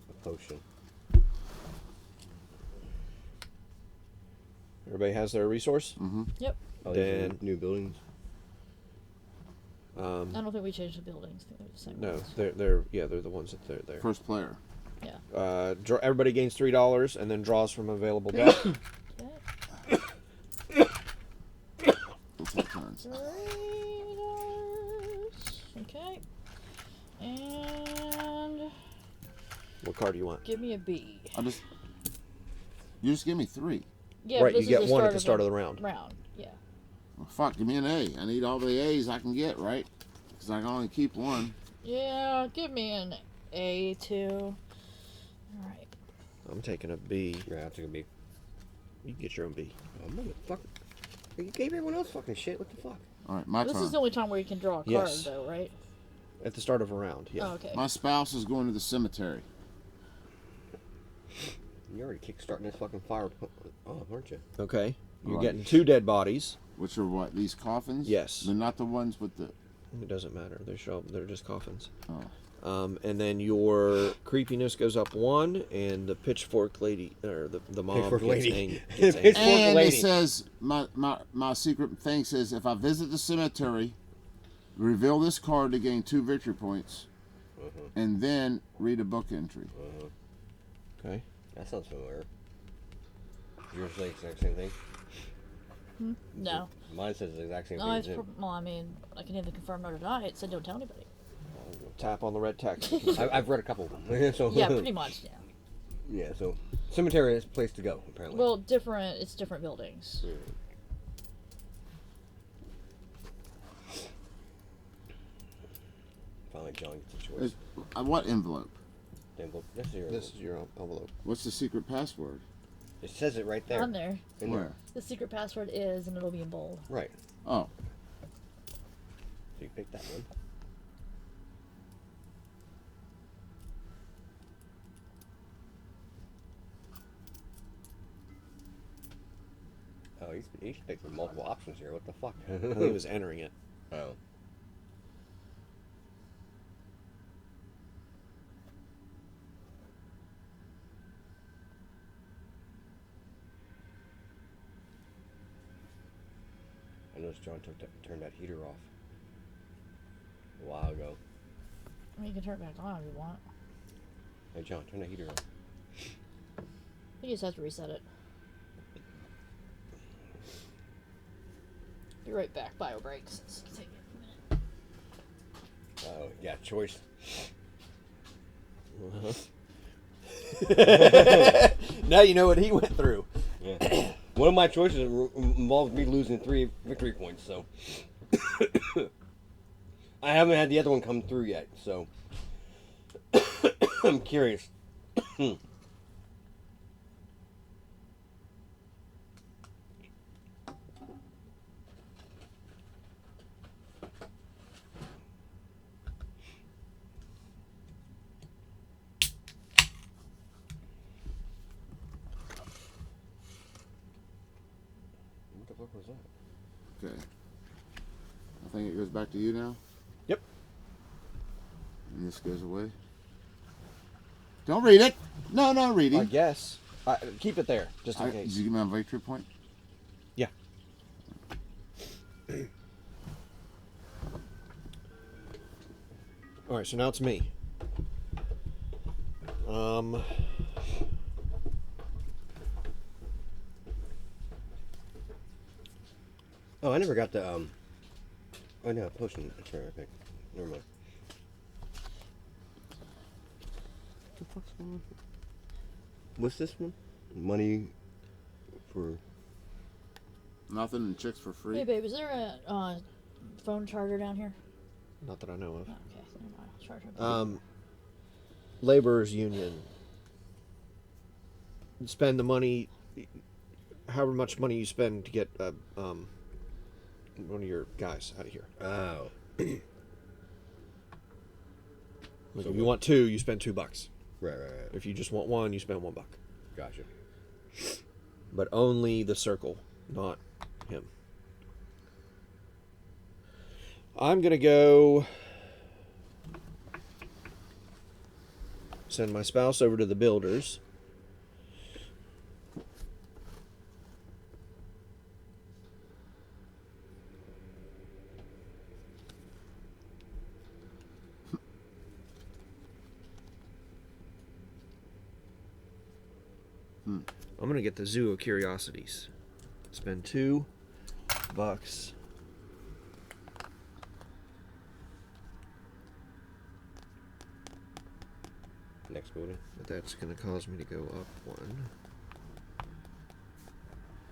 a potion. Everybody has their resource. Yep. Oh, these are Then- new buildings. I don't think we changed the buildings. I think they're the same No, ones. they're the ones that they're there. First player. Yeah. Everybody gains $3 and then draws from available deck. Okay. We'll take turns. $3. Okay. And What card do you want? give me a B. You just give me 3. Yeah, Right, but you this is get one at the start of the round. Round. Yeah. Well, fuck, give me an A. I need all the A's I can get, right? Because I can only keep one. Yeah, give me an A too. Alright. I'm taking a B. Yeah, I'll take a B. You can get your own B. Oh, motherfucker. You gave everyone else fucking shit. What the fuck? All right, my This turn. is the only time where you can draw a card Yes. though, right? At the start of a round, yeah. Oh, okay. My spouse is going to the cemetery. You're already kickstarting this fucking fire. Oh, aren't you? Okay. You're Right. getting 2 dead bodies. Which are what? These coffins? Yes. They're not the ones with the. It doesn't matter. They're just coffins. Oh. And then your creepiness goes up 1, and the pitchfork lady or the mob Pitchfork gets lady. gets Pitchfork angry. And lady. it says my secret thing says if I visit the cemetery, reveal this card to gain 2 victory points, and then read a book entry. Okay. That sounds familiar. Yours say the exact same thing? No. Mine says the exact same No, thing. it's too. well, I mean, I can either confirm or deny. It said don't tell anybody. Tap on the red text. I've read a couple of them. So, Yeah, pretty much. Yeah. Yeah, so cemetery is a place to go, apparently. Well, different. It's different buildings. Finally, John gets a choice. Is- what envelope? This is your This is your envelope. What's the secret password? It says it right there. On there, In Where? there. the secret password is, and it'll be in bold. Right. Oh. he's picking multiple options here. What the fuck? I think he was entering it. Oh. I noticed John turned that heater off a while ago. I mean, you can turn it back on if you want. Hey, John, turn that heater on. You just have to reset it. Be right back. Bio breaks. It's gonna take a minute. Oh, yeah, choice. Now you know what he went through. Yeah. One of my choices involved me losing 3 victory points, so I haven't had the other one come through yet, so I'm curious. What the fuck was that? Okay. I think it goes back to you now. Yep. And this goes away. Don't read it. No, no I reading. guess. Keep it there, just in Did case. you give me a victory point? Yeah. All right, so now it's me. Oh, I never got the oh no, potion. That's right, I think. Never mind. What the fuck's going on? What's this one? Money for Nothing and chicks for free. Hey, babe, is there a phone charger down here? Not that I know of. Oh, okay, never mind. I'll charge it. Laborers Union. Spend the money, however much money you spend to get one of your guys out of here. oh. Like So if you what- want 2, you spend $2. Right. If you just want 1, you spend $1. Gotcha. But only the circle, not him. I'm gonna go send my spouse over to the builders. I'm gonna get the Zoo of Curiosities. Spend $2. Next building. But that's gonna cause me to go up 1.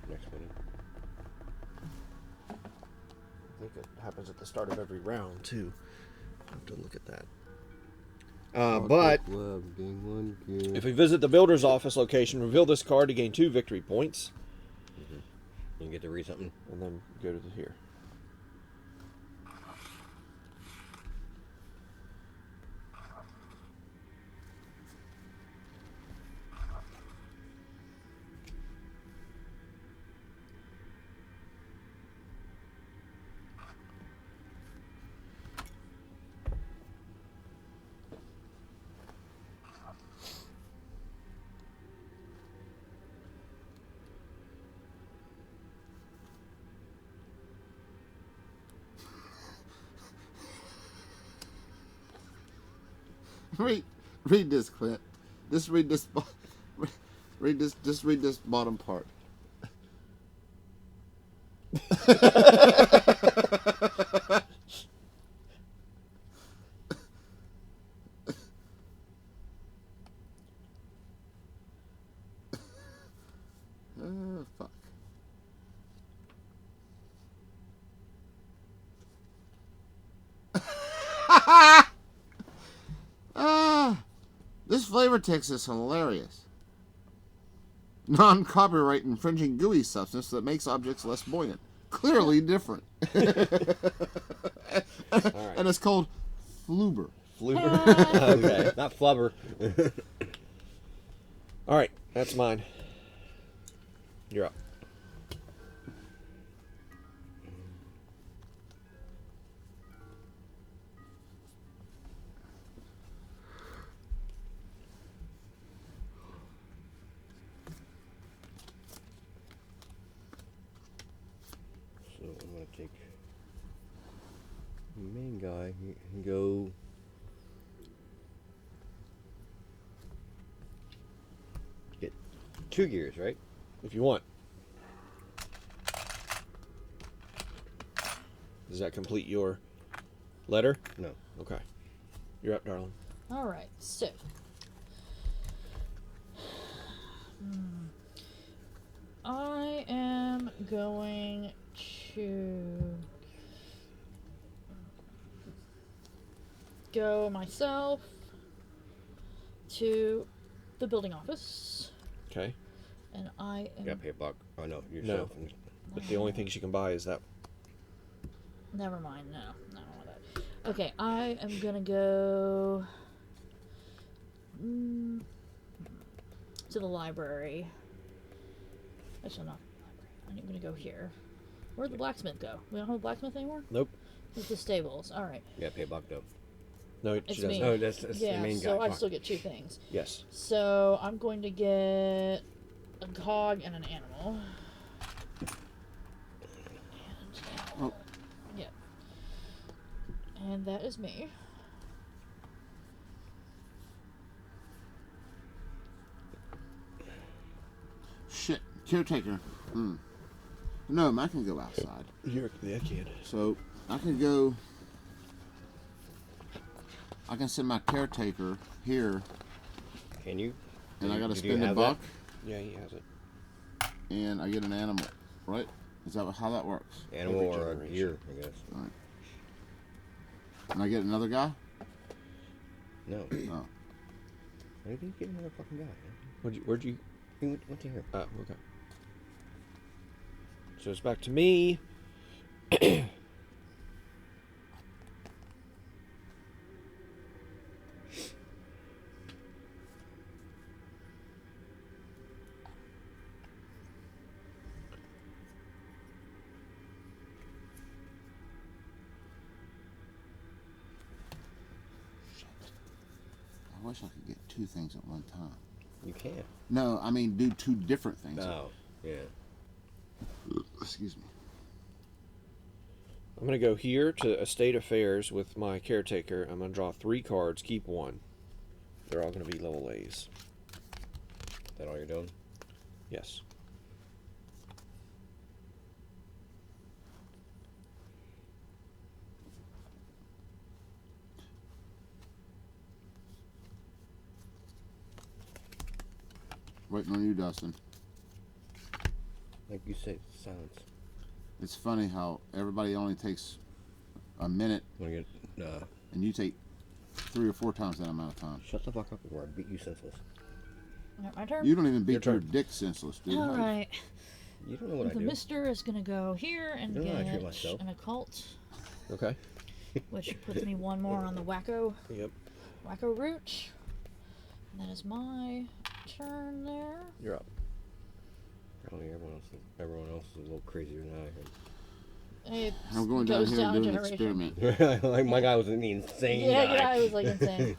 Next building. I think it happens at the start of every round too. I have to look at that. But if we visit the builder's office location, reveal this card to gain 2 victory points, you can get to read something. and then go to here. Read this, Clint. Just read this. Read this. Just read this bottom part. Fuck. This flavor text is hilarious. Non-copyright infringing gooey substance that makes objects less buoyant. Clearly different. And it's called Fluber. Okay. Not flubber. All right, that's mine. You're up. Main guy. You can go. Get 2 gears, right? If you want. Does that complete your letter? No. Okay. You're up, darling. All right, so. I am going to go myself to the building office, Okay. and I am. You gotta pay $1. Oh no, yourself. But the only thing she can buy is that. Never mind. No, I don't want that. Okay, I am gonna go to the library. Actually, not the library. I'm gonna go here. Where'd the blacksmith go? We don't have a blacksmith anymore. Nope. It's the stables. All right. You gotta pay $1 though. No, It's she doesn't. me. Oh, that's the Yeah. main guy. So I Fuck. still get 2 things. Yes. So I'm going to get a cog and an animal. And, Oh. yeah. And that is me. Shit. Caretaker. No, I can go outside. Yeah, I can. So I can go. I can send my caretaker here, Can you? and I got to Do you spend a have buck, Yeah, he has it. and I get an animal. Right? Is that how that works? Animal Every or a generation. gear, I guess. And I get another guy. No. Oh. Why did you get another fucking guy? Man? Where'd you? He went to here. Oh, okay. So it's back to me. I wish I could get 2 things at one time. You can. No, I mean do 2 different things. Oh, yeah. Excuse me. I'm gonna go here to Estate Affairs with my caretaker. I'm gonna draw 3 cards. Keep 1. They're all gonna be level A's. That all you're doing? Yes. Waiting on you, Dustin. Like you said, silence. It's funny how everybody only takes a minute, Want to get? and you take 3 or 4 times that amount of time. Shut the fuck up before I beat you senseless. My turn. You don't even beat Your your turn. dick senseless, dude. All right. You don't know what I The do. Mister is gonna go here and You know how I treat get myself. an occult, Okay. which puts me 1 more on the wacko Yep. root. And that is my turn there. You're up. Probably everyone else is a little crazier than I am. It I'm going down goes here and doing an generation. experiment. Like my guy was an insane Yeah, guy. guy was like insane.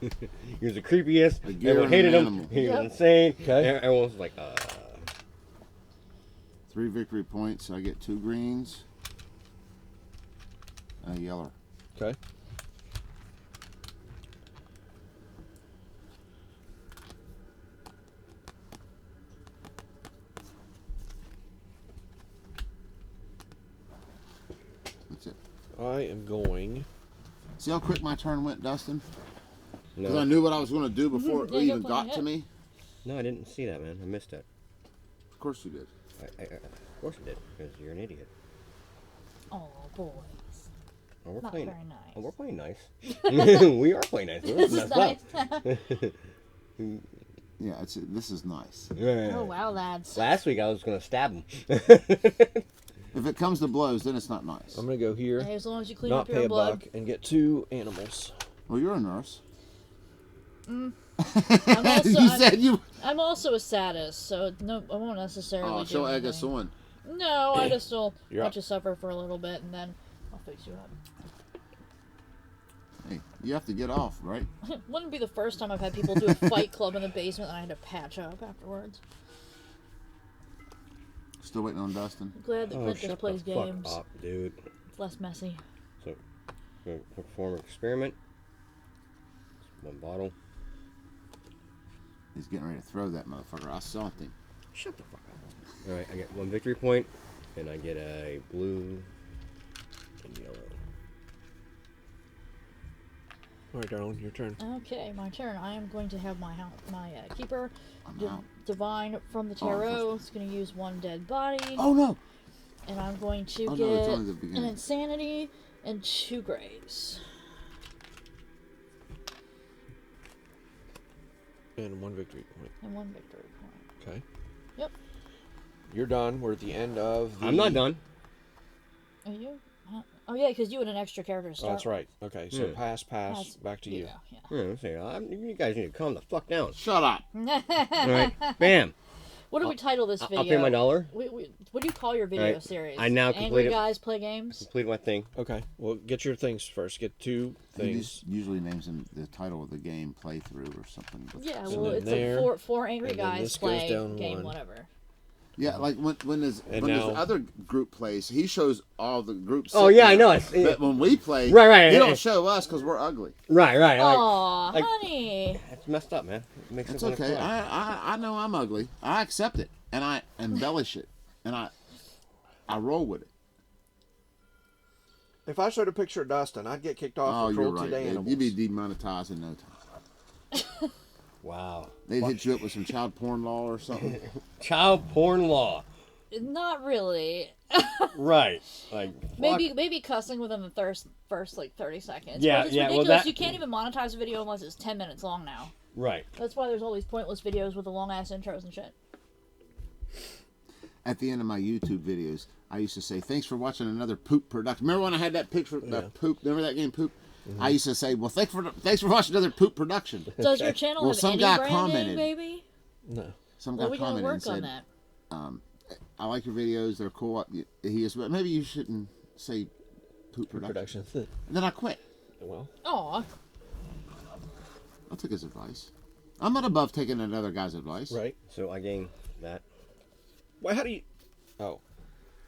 He was the creepiest. A gear Everyone and hated an him. animal. He Yep. was insane. Okay. Everyone was like, 3 victory points. I get 2 greens and a yeller. Okay. That's it. I am going. See how quick my turn went, Dustin? Because I no, knew what I was going to do before it Yeah, even good got plan, to yeah. me. no, I didn't see that, man. I missed that. Of course you did. Of course I did, because you're an idiot. Oh boy. Oh, we're Not playing. very nice. Oh, we're playing nice. We are playing nice. We're This is messed nice. up. Yeah, this is nice. Yeah. Oh wow, lads. Last week I was gonna stab him. If it comes to blows, then it's not nice. I'm gonna go here. Hey, as long as you clean Not up your pay own a blood. buck and get 2 animals. Well, you're a nurse. I'm also, You said you. I'm also a sadist, so no, I won't necessarily. Oh, do she'll egg anything. us on. No, I just will You're let up. you suffer for a little bit, and then I'll fix you up. Hey, you have to get off, right? Wouldn't be the first time I've had people do a fight club in the basement and I had to patch up afterwards. Still waiting on Dustin. I'm glad that Oh, Clint shut just plays the fuck games. up, dude. It's less messy. So, Perform an experiment. One bottle. He's getting ready to throw that motherfucker. I saw him. Shut the fuck up. Alright, I get 1 victory point, and I get a blue and yellow. All right, Darlene, your turn. Okay, my turn. I am going to have my keeper, I'm out. divine from the Oh, I'm tarot. It's going to use 1 dead body, Oh no! and I'm going to Oh, no, get it's only the an beginning. insanity and 2 graves. And 1 victory point. And 1 victory point. Okay. Yep. You're done. We're at the end of the... I'm not done. Are you? Huh? Oh yeah, because you had an extra character to Oh, start. that's right. Okay, so Yeah. pass. Pass. Back to you. Yeah. Let's see, you guys need to calm the fuck down. Shut up! Alright, bam. What do we title this video? I'll pay my $1. What do you call your video Alright, series? I now Angry completed- Guys Play Games. Complete my thing. Okay, well, get your things first. Get 2 He things. just usually names him the title of the game playthrough or something. Yeah, So well, then it's there, like four Angry and then Guys this goes play down game, 1. whatever. Yeah, like when his And when his now- other group plays, he shows all the groups. Oh, yeah, I know. It's, But when we play, Right, he yeah. don't show us because we're ugly. right. Like, Aw, like- honey. it's messed up, man. It makes It's it wanna okay. cry. I know I'm ugly. I accept it and I embellish it and I roll with it. If I showed a picture of Dustin, I'd get kicked off Oh, for you're cruelty right. to animals. You'd be demonetized in no time. Wow. They'd hit you up with some child porn law or something. Child porn law. Not really. Right. Like, Maybe cussing within the first like 30 seconds. Yeah, But it's yeah, well, ridiculous. that- You can't even monetize a video unless it's 10 minutes long now. right. That's why there's all these pointless videos with the long ass intros and shit. At the end of my YouTube videos, I used to say, "Thanks for watching another poop production." Remember when I had that picture, that poop? Remember that game, Poop? I used to say, "Well, thanks for watching another poop production." Does your channel Well, have some any guy branding, commented. baby? No. Some Well, guy we gotta commented work and said, on that. "I like your videos; they're cool." He is, but maybe you shouldn't say poop production. Production. And then I quit. Well, Aw. I took his advice. I'm not above taking another guy's advice. right. So I gain that. Well, how do you... Oh.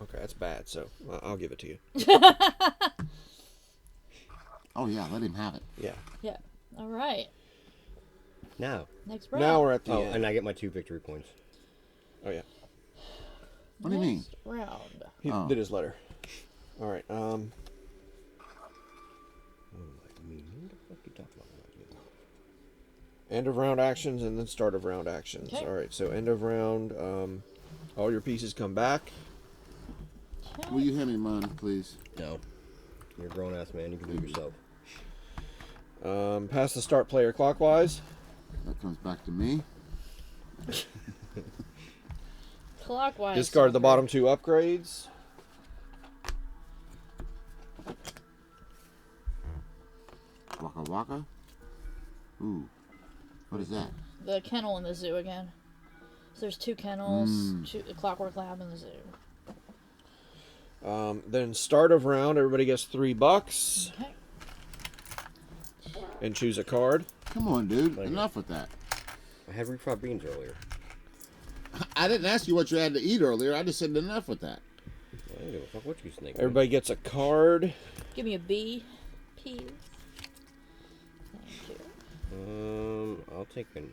Okay, that's bad, so I'll give it to you. Oh yeah, let him have it. Yeah. Yeah. All right. Now. Next round. Now we're at the Oh, end. and I get my 2 victory points. Oh, yeah. What do you mean? Next round. He Oh. did his letter. All right. What the fuck you talking about? End of round actions and then start of round actions. Okay. All right. So end of round. All your pieces come back. Will you hand me mine, please? No. You're a grown ass man. You can do it yourself. Pass the start player clockwise. That comes back to me. Clockwise. Discard the bottom 2 upgrades. Waka waka. Ooh. What is that? The kennel in the zoo again. So there's 2 kennels, the Clockwork Lab, and the zoo. Then start of round. Everybody gets $3 Okay. and choose a card. Come on, dude. Thank you. Enough with that. I had refried beans earlier. I didn't ask you what you had to eat earlier. I just said enough with that. I don't give a fuck what you think. Everybody gets a card. Give me a B, please. Thank you. I'll take an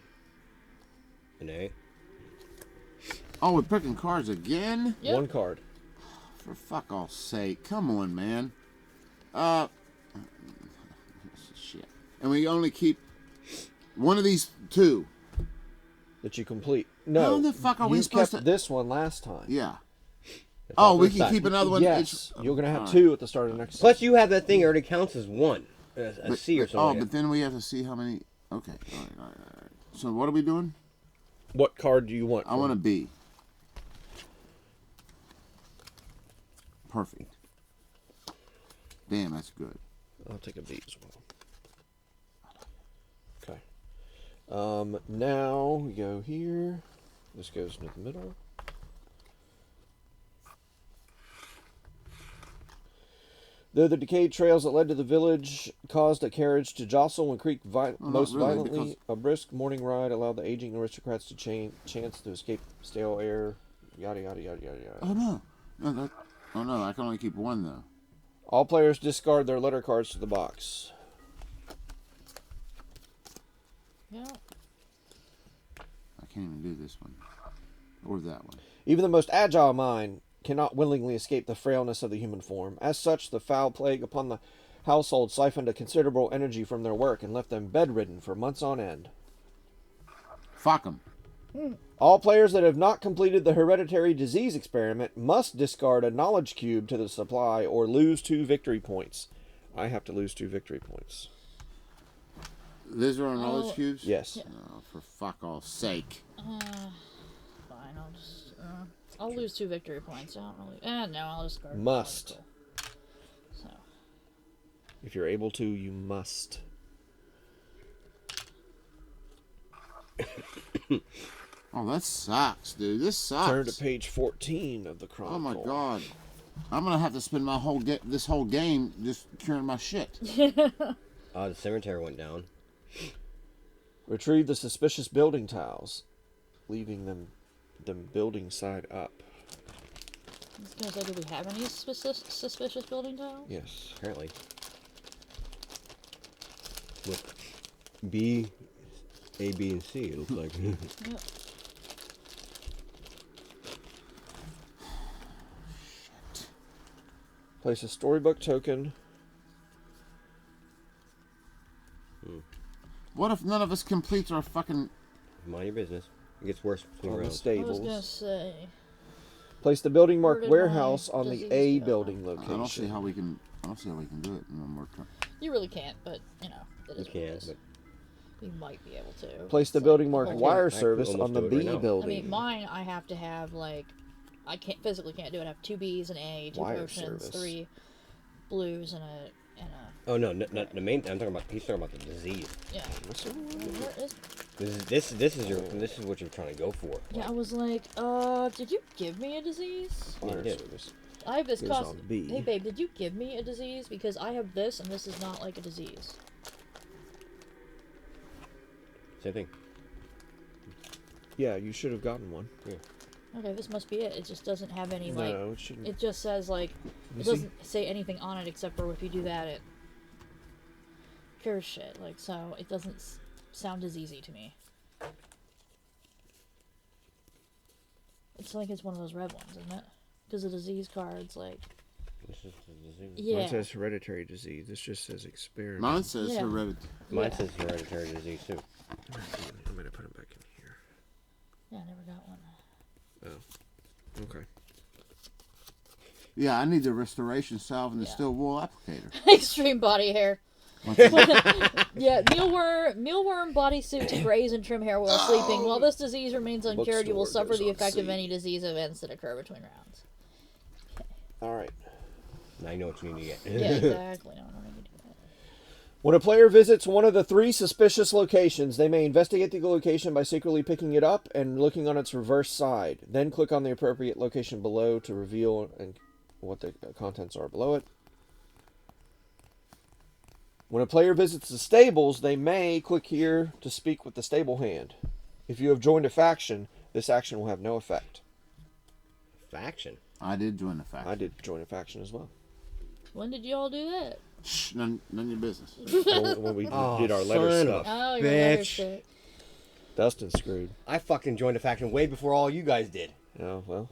A. Oh, we're picking cards again? Yep. 1 card. For fuck all sake. Come on, man. Shit. And we only keep one of these 2. That you complete. No. How the fuck are we you supposed kept to- this one last time. Yeah. That's Oh, all we first can time. keep another one. Yes. You're going to have Alright. 2 at the start of the next Plus, you have that thing that already counts as 1. A But- C or but- something. Oh, like but that. then we have to see how many. Okay. All right. So what are we doing? What card do you want? I want a B. Perfect. Damn, that's good. I'll take a B as well. Okay. Now we go here. This goes into the middle. Though the decayed trails that led to the village caused a carriage to jostle and creak most really, violently, because- a brisk morning ride allowed the aging aristocrats to chance to escape stale air. Yada yada yada yada yada. Oh no. No, that. Oh no, I can only keep 1 though. All players discard their letter cards to the box. Yeah. I can't even do this one. Or that one. Even the most agile mind cannot willingly escape the frailness of the human form. As such, the foul plague upon the household siphoned a considerable energy from their work and left them bedridden for months on end. Fuck 'em. All players that have not completed the hereditary disease experiment must discard a knowledge cube to the supply or lose 2 victory points. I have to lose 2 victory points. These are our knowledge cubes? Yes. Oh, for fuck all sake. Fine, I'll just. I'll lose 2 victory points. I don't really. No, I'll discard. Must. So. If you're able to, you must. Oh, that sucks, dude. This sucks. Turn to page 14 of the Chronicle. Oh my god. I'm gonna have to spend my this whole game just curing my shit. The cemetery went down. Retrieve the suspicious building tiles, leaving them building side up. I was gonna say, do we have any suspicious building tiles? Yes. Apparently. Look, B, A, B, and C. It looks like. Yep. Place a storybook token. What if none of us completes our fucking... Mind your business. It gets worse between On the rounds. I was gonna stables. say. Place the building marked Where did warehouse my on the disease A go? building I location. don't see how we can do it in one more time. You really can't, but you know, it You is what it can, is. but You might be able to. Place the It's building like marked whole- wire I could service almost on the do it B right now. building. I mean, mine I have to have like, I can't physically can't do it. I have 2 Bs, an A, 2 Wire potions, service. 3 blues, and a oh no, not the main. I'm talking about. He's talking about the disease. yeah. Where is? This is what you're trying to go for. Yeah, I was like, did you give me a disease? Wire Yeah. service. I have this Goes cost. on B. Hey babe, did you give me a disease? Because I have this, and this is not like a disease. Same thing. Yeah, you should have gotten one. Okay, this must be it. It just doesn't have any like. No, it shouldn't. It just says like, You it see? doesn't say anything on it except for if you do that, it cures shit. Like, so it doesn't sound as easy to me. It's like it's one of those red ones, isn't it? Because the disease card's like, This is the disease. yeah. Mine says hereditary disease. This just says experiment. Mine says Yeah. hereditary. Mine Yeah. says hereditary disease too. I'm going to put them back in here. Yeah, I never got one. Oh. Okay. Yeah, I need the restoration salve and the Yeah. steel wool applicator. Extreme body hair. Yeah, mealworm bodysuit to graze and trim hair while sleeping. While this disease remains uncured, you will Bookstore suffer goes the on effect of C. any disease events that occur between rounds. All right. Now you know what you need to get. Yeah, exactly. No, I don't need to do that. When a player visits one of the 3 suspicious locations, they may investigate the location by secretly picking it up and looking on its reverse side. Then click on the appropriate location below to reveal what the contents are below it. When a player visits the stables, they may click here to speak with the stable hand. If you have joined a faction, this action will have no effect. Faction. I did join the faction. I did join a faction as well. When did you all do that? Shh, none of your business. When we Oh, did our letter son of stuff. Oh, your letter Bitch. shit. Dustin screwed. I fucking joined a faction way before all you guys did. Oh, well.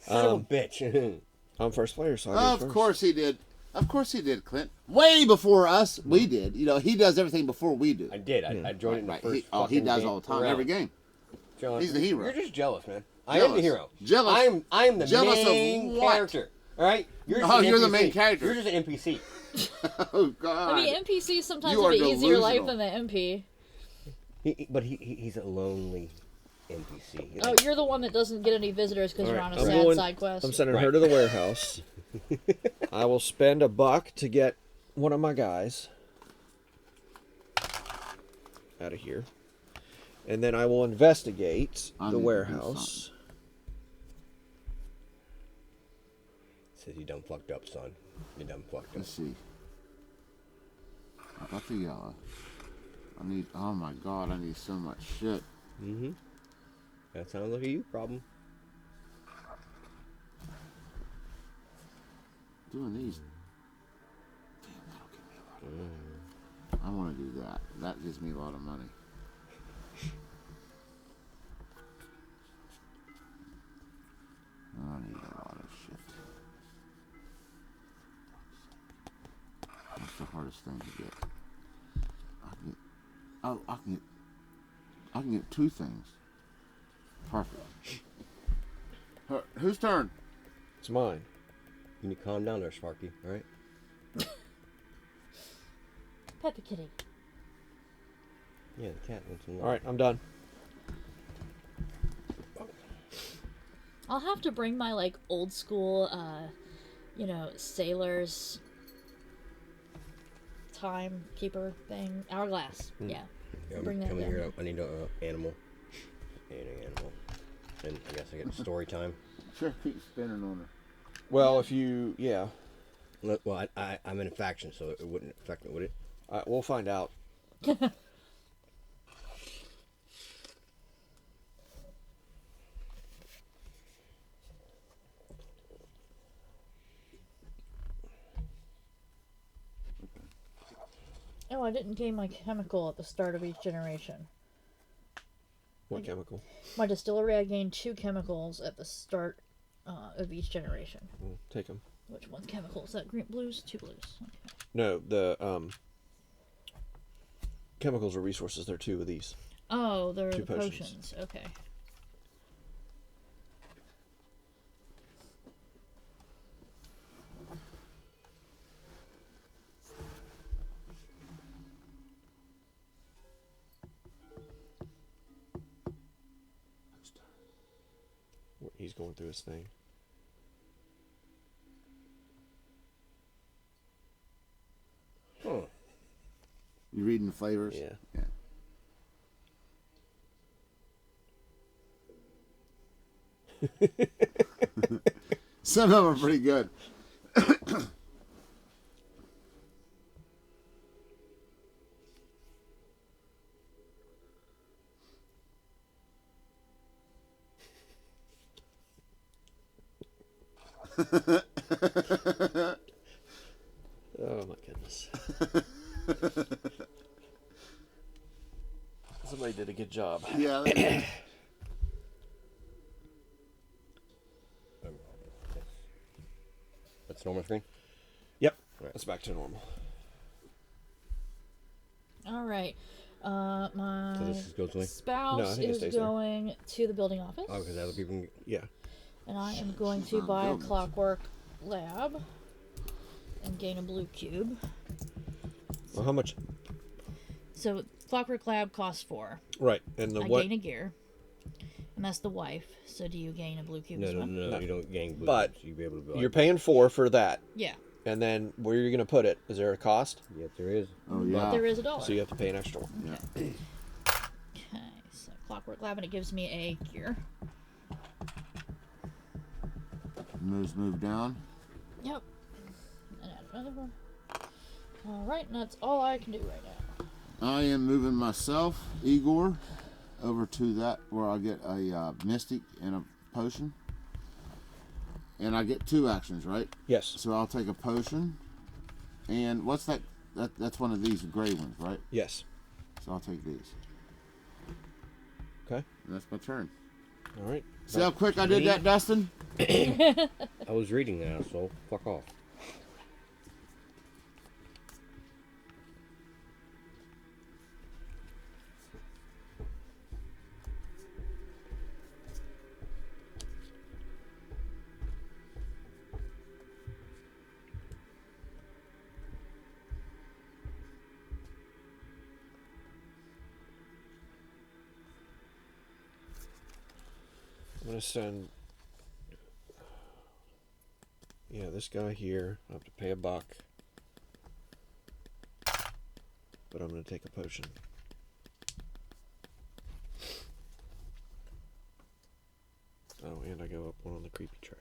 Son of a bitch. I'm first player, so I Of did first. course he did. Of course he did, Clint. Way before us, we did. You know, he does everything before we do. I did. I joined it in the Right. first He fucking does game all the time, round. every game. John, He's the hero. You're just jealous, man. I am the Jealous. hero. Jealous. I'm the Jealous of main what? character. All right. You're No, just an you're the NPC. main character. You're just an NPC. Oh God. I mean, NPCs sometimes You have are an easier life delusional. than the MP. But he's a lonely NPC. Oh, you're the one that doesn't get any visitors because you're Alright, on a I'm sad going- side quest. I'm sending Right. her to the warehouse. I will spend $1 to get one of my guys out of here. And then I will investigate I the need to do warehouse. Says you done fucked up, son. You done fucked up. Let's see. I got the yellow. I need. Oh my God! I need so much shit. Mm-hmm. That sounds like a you problem. doing these. Damn, that'll give me a lot of money. I want to do that. That gives me a lot of money. I need a lot of shit. That's the hardest thing to get. I can get 2 things. Perfect. Whose turn? It's mine. You need to calm down there, Sparky. All right. Pet the kitty. Yeah, the cat wants some. All right, I'm done. I'll have to bring my like old school, sailors timekeeper thing, hourglass. Yeah. Yeah, Bring that come in down. here. I need an animal. And an animal. And I guess I get story time. Sure, keep spinning on her. Well, if you, yeah, Well, I'm in a faction, so it wouldn't affect me, would it? we'll find out. Oh, I didn't gain my chemical at the start of each generation. What chemical? My distillery, I gained 2 chemicals at the start of each generation. We'll take them. Which one's chemicals? Is that green blues? 2 blues. Okay. No, the chemicals are resources. There are 2 of these. Oh, they're 2 the potions. potions. Okay. He's going through his thing. Huh. You reading the flavors? Yeah. Yeah. Some of them are pretty good. Oh my goodness. Somebody did a good job. Yeah. they do. That's normal screen? Yep. Right. That's back to normal. All right. My So this goes away? spouse No, I think it is stays there. going to the building office. Oh, because other people can... Yeah. And I am going to Not buy a buildings. clockwork lab and gain a blue cube. Well, how much? So clockwork lab costs 4. Right. And the I what? gain a gear. And that's the wife. So do you gain a blue cube No, as no, well? no, No. you don't gain blue. But You'll be able to... You're paying 4 for that. Yeah. And then where you're going to put it? Is there a cost? Yes, there is. Oh, But yeah. there is $1. So you have to pay an extra one. Yeah. Okay, so clockwork lab, and it gives me a gear. Moves move down. Yep. And add another one. Alright, and that's all I can do right now. I am moving myself, Igor, over to that where I get a mystic and a potion. And I get 2 actions, right? Yes. So I'll take a potion. And what's that? That's one of these gray ones, right? Yes. So I'll take these. Okay. And that's my turn. All right. See how quick I did that, Dustin? I was reading that, so fuck off. I'm going to send... Yeah, this guy here. I have to pay $1. But I'm going to take a potion. Oh, and I go up one on the creepy track.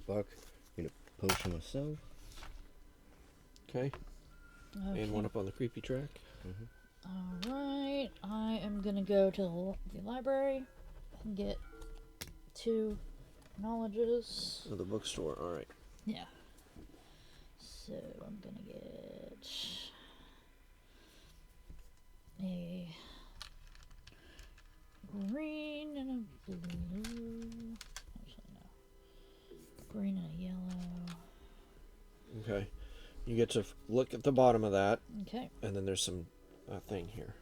$1. Need a potion myself. Okay. Okay. And one up on the creepy track. All right. I am gonna go to the library and get 2 knowledges. Oh, the bookstore. All right. Yeah. So I'm gonna get a green and a blue. Actually, no. Green and a yellow. Okay. You get to look at the bottom of that, Okay. and then there's some thing here.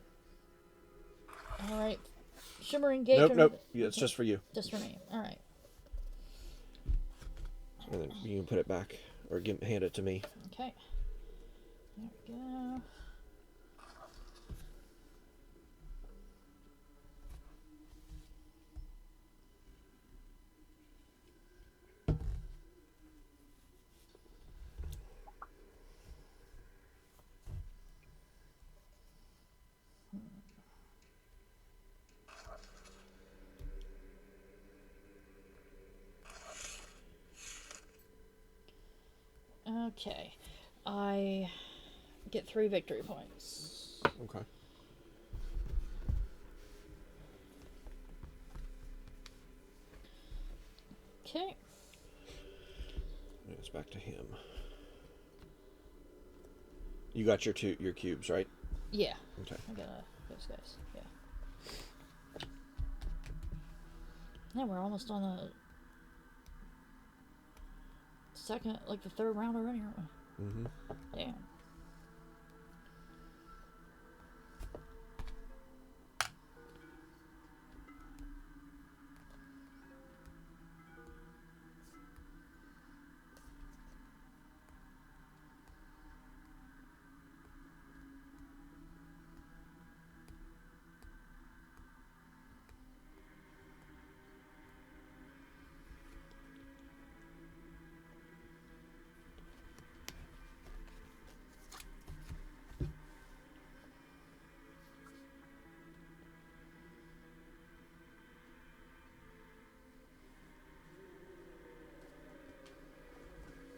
All right. Shimmering gate. Nope. Yeah, it's just for you. Just for me. All right. And then you can put it back or hand it to me. Okay. There we go. Okay. I get 3 victory points. Okay. Okay. And it's back to him. You got your cubes, right? Yeah. Okay. I got those guys. Yeah. Yeah, we're almost on the second, like the 3rd round already, aren't we? Mm-hmm. Damn.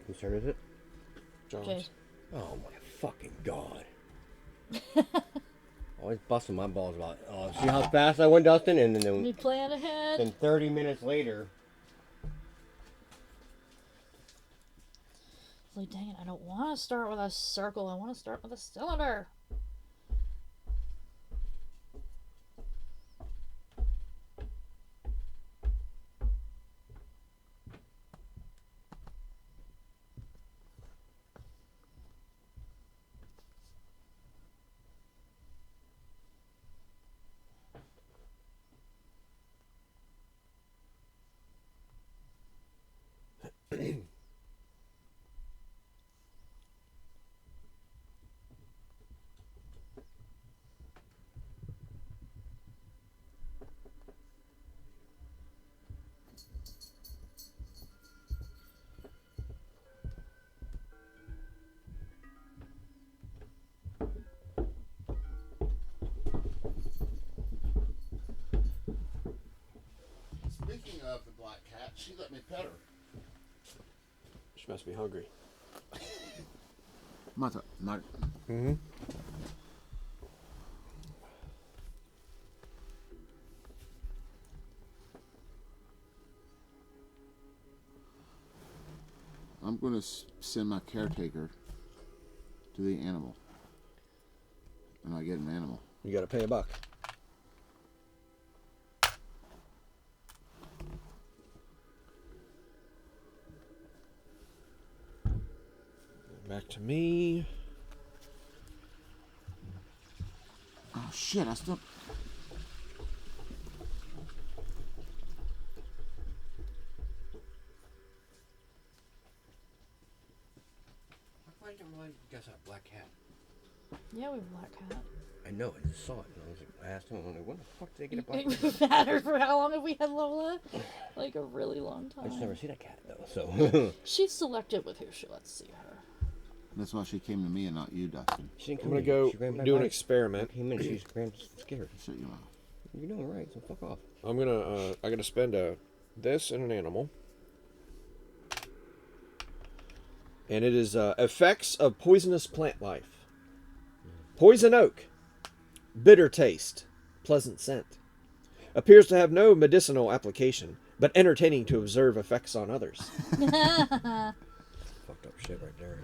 Whose turn is it? Jones. Okay. Oh my fucking god. Always busting my balls about. Oh, see how fast I went, Dustin, and then Me plan ahead. then 30 minutes later. It's like, dang it, I don't want to start with a circle. I want to start with a cylinder. Speaking of the black cat, she let me pet her. She must be hungry. Martha, not. Mm-hmm. I'm going to send my caretaker to the animal. And I get an animal. You got to pay $1. Back to me. Oh shit, I still. I didn't realize you guys had a black cat. Yeah, we have a black cat. I know, I just saw it. And I was like, I asked him, I'm like, when the fuck did they get a black cat? We've had her for how long have we had Lola? Like a really long I just never time. see that cat though, so. She's selected with who she lets see her. That's why she came to me and not you, Dustin. She didn't I'm come gonna in. go She ran back do an by. experiment. I came in, she's ran scared. Shut your mouth. You know, right? So fuck off. I'm gonna I gotta spend this in an animal. And it is effects of poisonous plant life. Poison oak. Bitter taste. Pleasant scent. Appears to have no medicinal application, but entertaining to observe effects on others. Fucked up shit right there.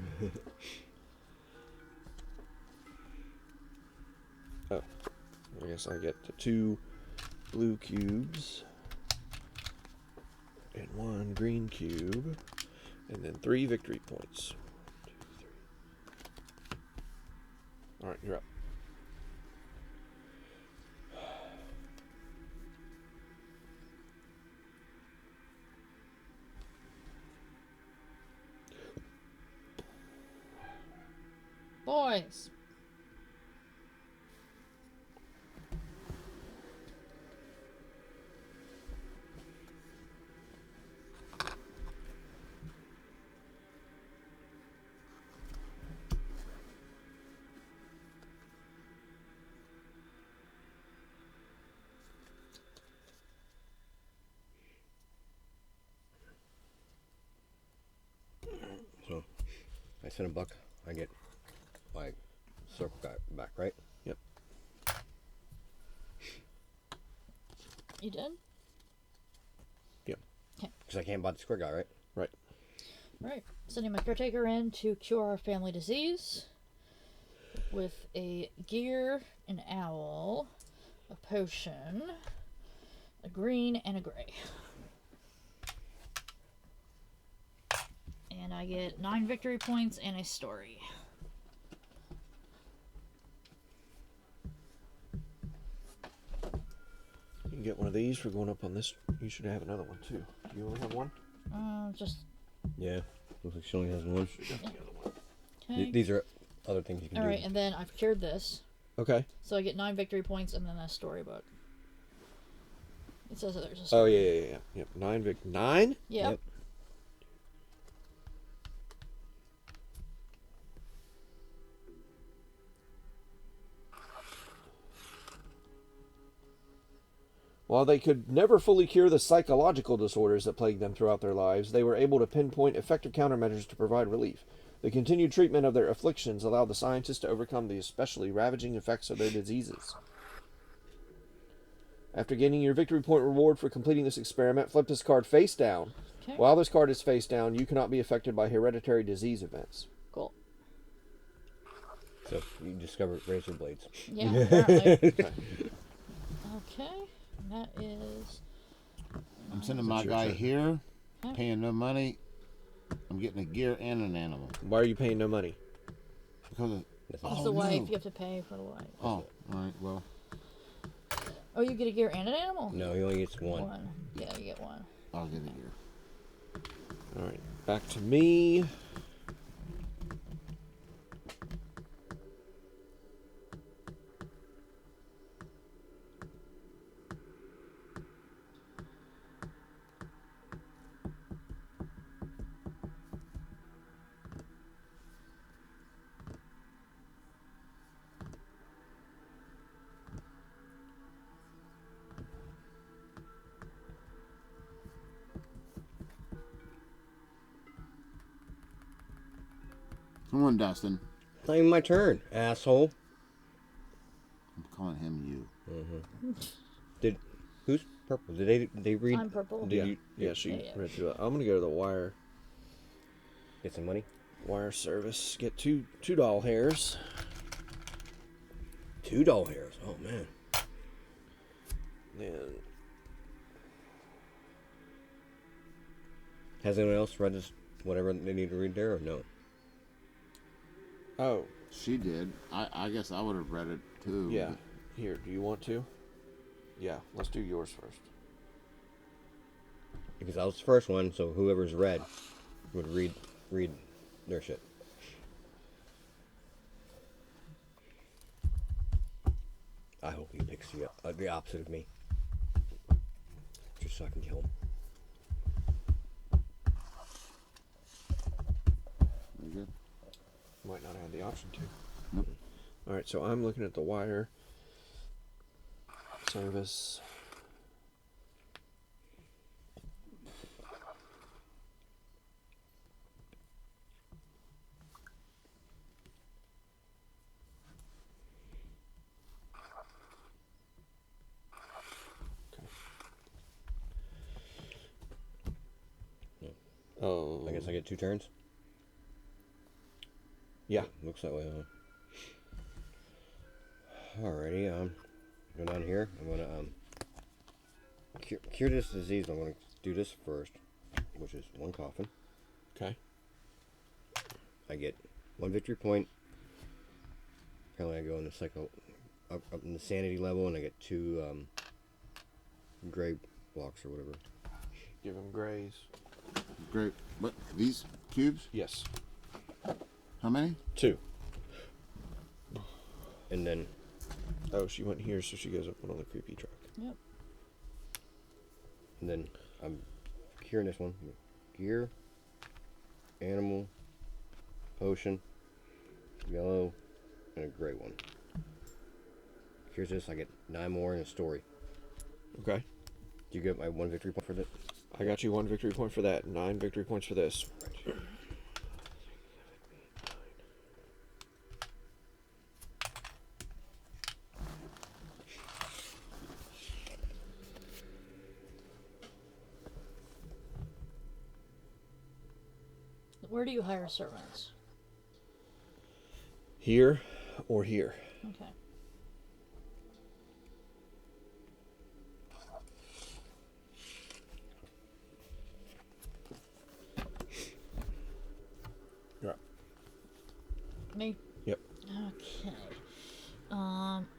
Oh, I guess I get 2 blue cubes and 1 green cube, and then 3 victory points. 1, 2, 3. All right, you're up. Boys. So, I spend $1, I get my circle guy back, right? Yep. You did? Yep. Because I can't buy the square guy, right? Right. Right. Sending my caretaker in to cure family disease with a gear, an owl, a potion, a green, and a gray. And I get 9 victory points and a story. You can get one of these for going up on this. You should have another one too. Do you only have one? Just Yeah. Looks like she only has one. okay. These are other things you can All do. right, and then I've cured this, Okay. so I get 9 victory points and then a storybook. It says that there's a Oh story. yeah. Yep. 9 9. Yep. Yep. While they could never fully cure the psychological disorders that plagued them throughout their lives, they were able to pinpoint effective countermeasures to provide relief. The continued treatment of their afflictions allowed the scientists to overcome the especially ravaging effects of their diseases. After gaining your victory point reward for completing this experiment, flip this card face down. Okay. While this card is face down, you cannot be affected by hereditary disease events. Cool. So you discover razor blades. Yeah, apparently. Okay. And that is... I'm sending my That's your guy turn. here, Okay. paying no money. I'm getting a gear and an animal. Why are you paying no money? Because of, It's oh, the wife. no. You have to pay for the wife. Oh, all right. Well, Oh, you get a gear and an animal? No, he only gets one. One. Yeah, you get one. I'll get a gear. All right, back to me. Come on, Dustin. It's not even my turn, asshole. I'm calling him you. Did who's purple? Did they read? I'm purple. Did Yeah, you yeah, she Yeah. read through it. I'm gonna go to the get some money? wire service. Get two doll hairs. $2 hairs. Oh man. Then Has anyone else read this? Whatever they need to read there, or no? oh She did. I guess I would have read it too. yeah, but here. Do you want to? Yeah, let's do yours first. Because I was the first one, so whoever's read would read their shit. I hope he picks the opposite of me, just so I can kill him. Very good. Might not have the option to. Nope. All right, so I'm looking at the wire service. Oh, I guess I get 2 turns. yeah. Looks that way, huh? Alrighty, go down here. I'm gonna cure this disease. I'm gonna do this first, which is 1 coffin. Okay. I get 1 victory point. Apparently, I go in the cycle up in the sanity level, and I get 2 gray blocks or whatever. Give him grays. Great. What? These cubes? Yes. How many? 2. And then Oh, she went here, so she goes up on the creepy truck. Yep. And then I'm curing this one. Gear, animal, potion, yellow, and a gray one. Cures this, I get 9 more in a story. Okay. Do you get my 1 victory point for that? I got you 1 victory point for that. 9 victory points for this. Where do you hire servants? Here or here? Okay. You're up. Me? Yep. Okay.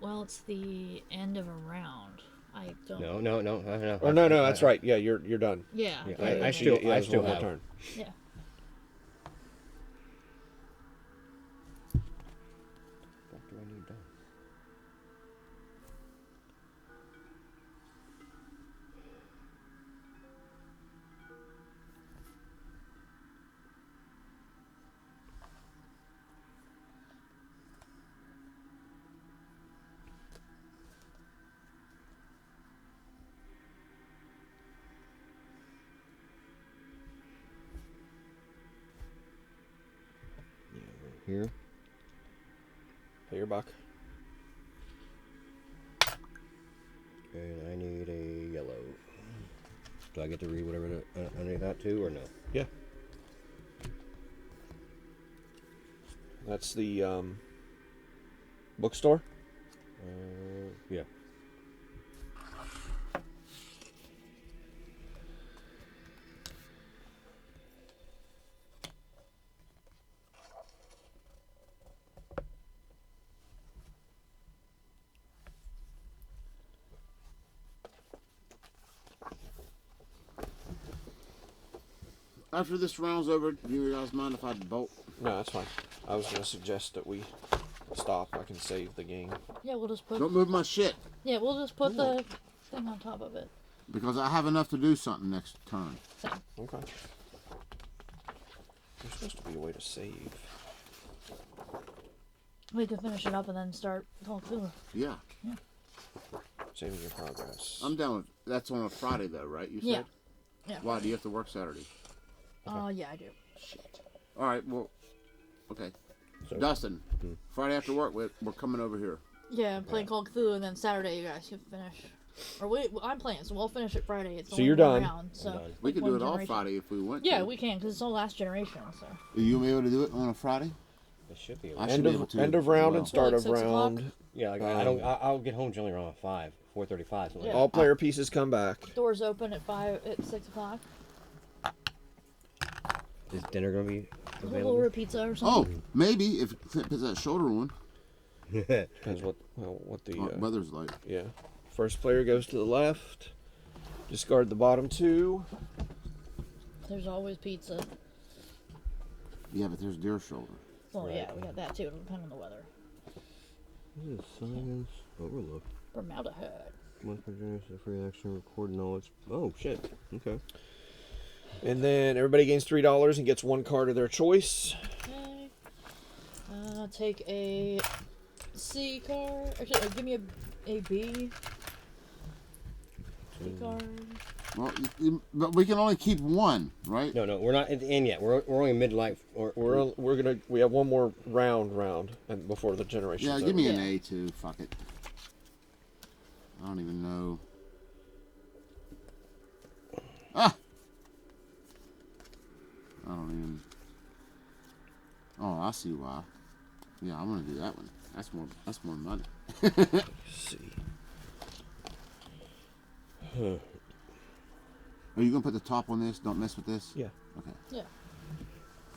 Well, it's the end of a round. I don't. No. Oh no, that's right. Yeah, you're done. Yeah. Yeah, okay, I She- still- yeah, I it's still one more have- turn. Yeah. What do I need done? Here. Pay your buck. And I need a yellow. Do I get to read whatever underneath that too, or no? Yeah. That's the bookstore. Yeah. After this round's over, do you guys mind if I bolt? No, that's fine. I was gonna suggest that we stop. I can save the game. Yeah, we'll just put. Don't move my shit, Yeah, we'll just put the thing on top of it. because I have enough to do something next turn. Same. Okay. There's supposed to be a way to save. We can finish it up and then start Call of Cthulhu. Yeah. Saving your progress. I'm down with. That's on a Friday though, right? You said. Yeah. Yeah. Why do you have to work Saturday? Yeah, I do. All right. Well. Okay. So- Dustin, Friday after work, we're coming over here. Yeah, I'm playing Call of Cthulhu, and then Saturday you guys can finish. Or I'm playing, so we'll finish it Friday. It's So only you're one done. round, so I'm done. We like could one do it all generation. Friday if we want. Yeah, to. we can, because it's our last generation. So Are you gonna be able to do it on a Friday? It should be. I should End be of able to. end of as round well. and start Like of 6 o'clock? round. Yeah, like, I'll get home generally around 4:35, something Yeah. like All player pieces come back. doors open at 6 o'clock. that. Is dinner gonna be We'll available? order a pizza or Oh, something. maybe if it's that shoulder one. Depends what the What weather's like. yeah. First player goes to the left. Discard the bottom 2. There's always pizza. Yeah, but there's deer shoulder. Well, Right. yeah, we got that too. It'll depend on the weather. This is Science Overlook. Formaldehyde. One per generation, free action, record knowledge. Oh shit. Okay. And then everybody gains $3 and gets 1 card of their choice. Okay. Take a C card. Actually, give me a B. B card. Well, but we can only keep one, right? No, we're not at the end yet. We're only mid-life. We have one more round and before the generation. Yeah, give me an Yeah. A too. Fuck it. I don't even know. Ah! I see why. Yeah, I'm gonna do that one. That's more money. Let's see. Are you gonna put the top on this? Don't mess with this. Yeah. Okay. Yeah.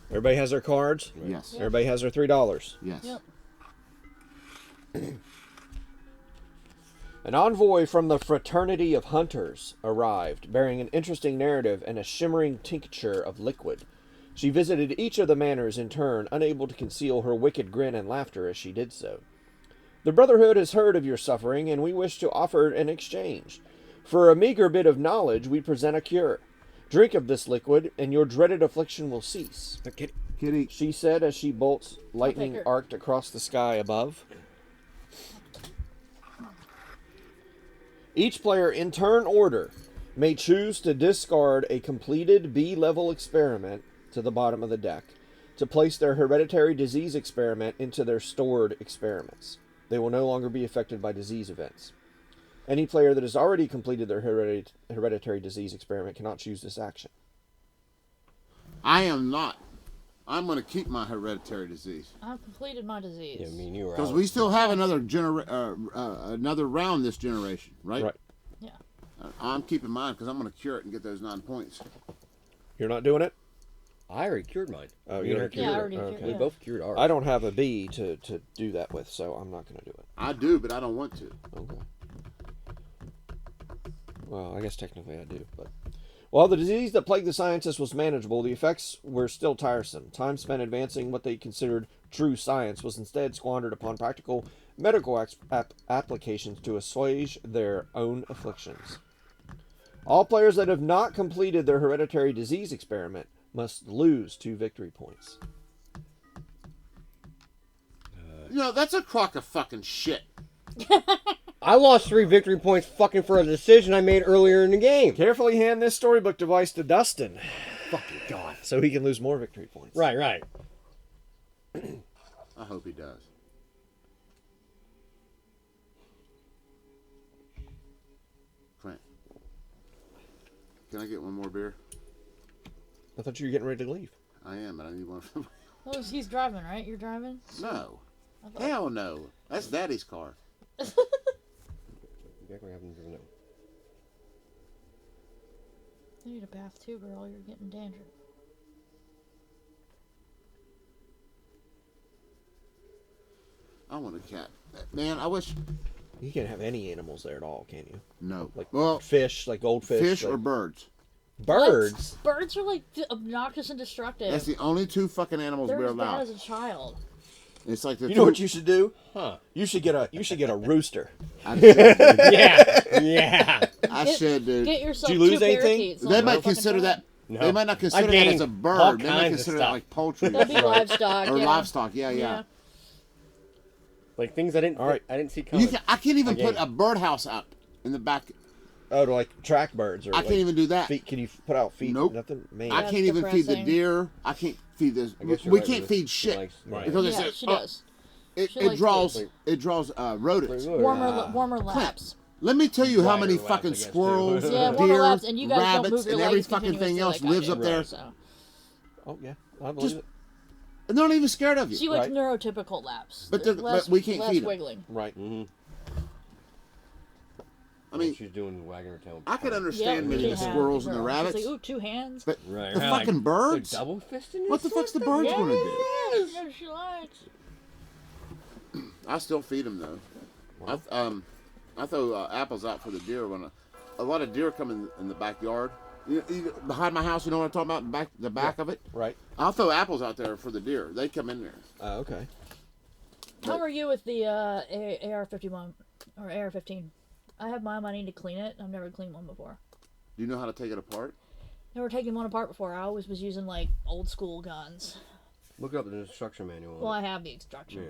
Everybody has their cards. Yes. Everybody has their $3. Yes. Yep. An envoy from the Fraternity of Hunters arrived, bearing an interesting narrative and a shimmering tincture of liquid. She visited each of the manors in turn, unable to conceal her wicked grin and laughter as she did so. The Brotherhood has heard of your suffering, and we wish to offer an exchange. For a meager bit of knowledge, we present a cure. Drink of this liquid, and your dreaded affliction will cease, Kitty. she said as she bolts lightning her. arced across the sky above. Each player in turn order may choose to discard a completed B-level experiment to the bottom of the deck to place their hereditary disease experiment into their stored experiments. They will no longer be affected by disease events. Any player that has already completed their hereditary disease experiment cannot choose this action. I am not. I'm gonna keep my hereditary disease I've completed my disease. Yeah, me and you were because out. we still have another another round this generation, right? Right. Yeah. I'm keeping mine because I'm gonna cure it and get those 9 points. You're not doing it? I already cured mine. Oh, Me you and her already Yeah, I cured already it. cured Okay. We yeah. both cured ours. I don't have a B to do that with, so I'm not going to do it. I do, but I don't want to. Okay. Well, I guess technically I do, but while the disease that plagued the scientists was manageable, the effects were still tiresome. Time spent advancing what they considered true science was instead squandered upon practical medical applications to assuage their own afflictions. All players that have not completed their hereditary disease experiment must lose 2 victory points. You know, that's a crock of fucking shit. I lost 3 victory points fucking for a decision I made earlier in the game. Carefully hand this storybook device to Dustin Fucking God. so he can lose more victory points. Right, right. I hope he does. Clint, can I get one more beer? I thought you were getting ready to leave. I am, but I need one. Oh, he's driving, right? You're driving? No. Hell no. That's Daddy's car. You act like I haven't driven it. You need a bath too, girl. You're getting dandruff. I want a cat. Man, I wish. You can't have any animals there at all, can you? No. Like Well, fish, like goldfish. fish like or birds. birds. What? Birds are like obnoxious and destructive. That's the only 2 fucking animals They're we're as bad allowed. as a child. It's like the You know what you should do? Huh. You should get a rooster. I should, Yeah. Yeah. I Get- should, dude. Get yourself Did you lose 2 anything? parakeets. They Let might them fucking consider try. that. No. They might not consider that gained as a all bird. They might kinds of consider that stuff. like poultry That'd be livestock. or yeah. livestock. Yeah. Like things I didn't. All right. I didn't see coming. I can't even Okay. put a birdhouse up in the back. Oh, to like track birds or I like can't even do that. feed. Can you put out feet? Nope. Nothing. Man. I That's can't even feed the depressing. deer. I can't feed this. I guess you're We right, can't Ruth. feed She shit likes- right. because Yeah, it's she does. it She likes draws food. it draws rodents. Warmer laps. Let me tell you how Wider many laps, I fucking guess, too. squirrels, Yeah, warmer deer, laps, and you guys don't rabbits, move your and every legs fucking thing else continuously lives like up I do, there. So. Oh yeah, I believe Just- it. And they're not even scared of you. She likes Right. neurotypical laps. But they're- less, but we can't less feed 'em. wiggling. Right. Mm-hmm. I mean, she's doing wagging her tail. I could Yeah, understand maybe she the has, squirrels and the girl. rabbits, She's like, ooh, 2 hands. but Right, the right. fucking birds. They're double fisting. What the fuck's the birds yeah, gonna do? yeah, she likes. I still feed them though. I throw apples out for the deer when a lot of deer come in the backyard. You behind my house, you know what I'm talking about? The back of it. Right. I'll throw apples out there for the deer. They come in there. Okay. How are you with the AR-51 or AR-15? I have my money to clean it. I've never cleaned one before. Do you know how to take it apart? Never taken one apart before. I always was using like old school guns. Look up the instruction manual. Well, I have the instruction Yeah.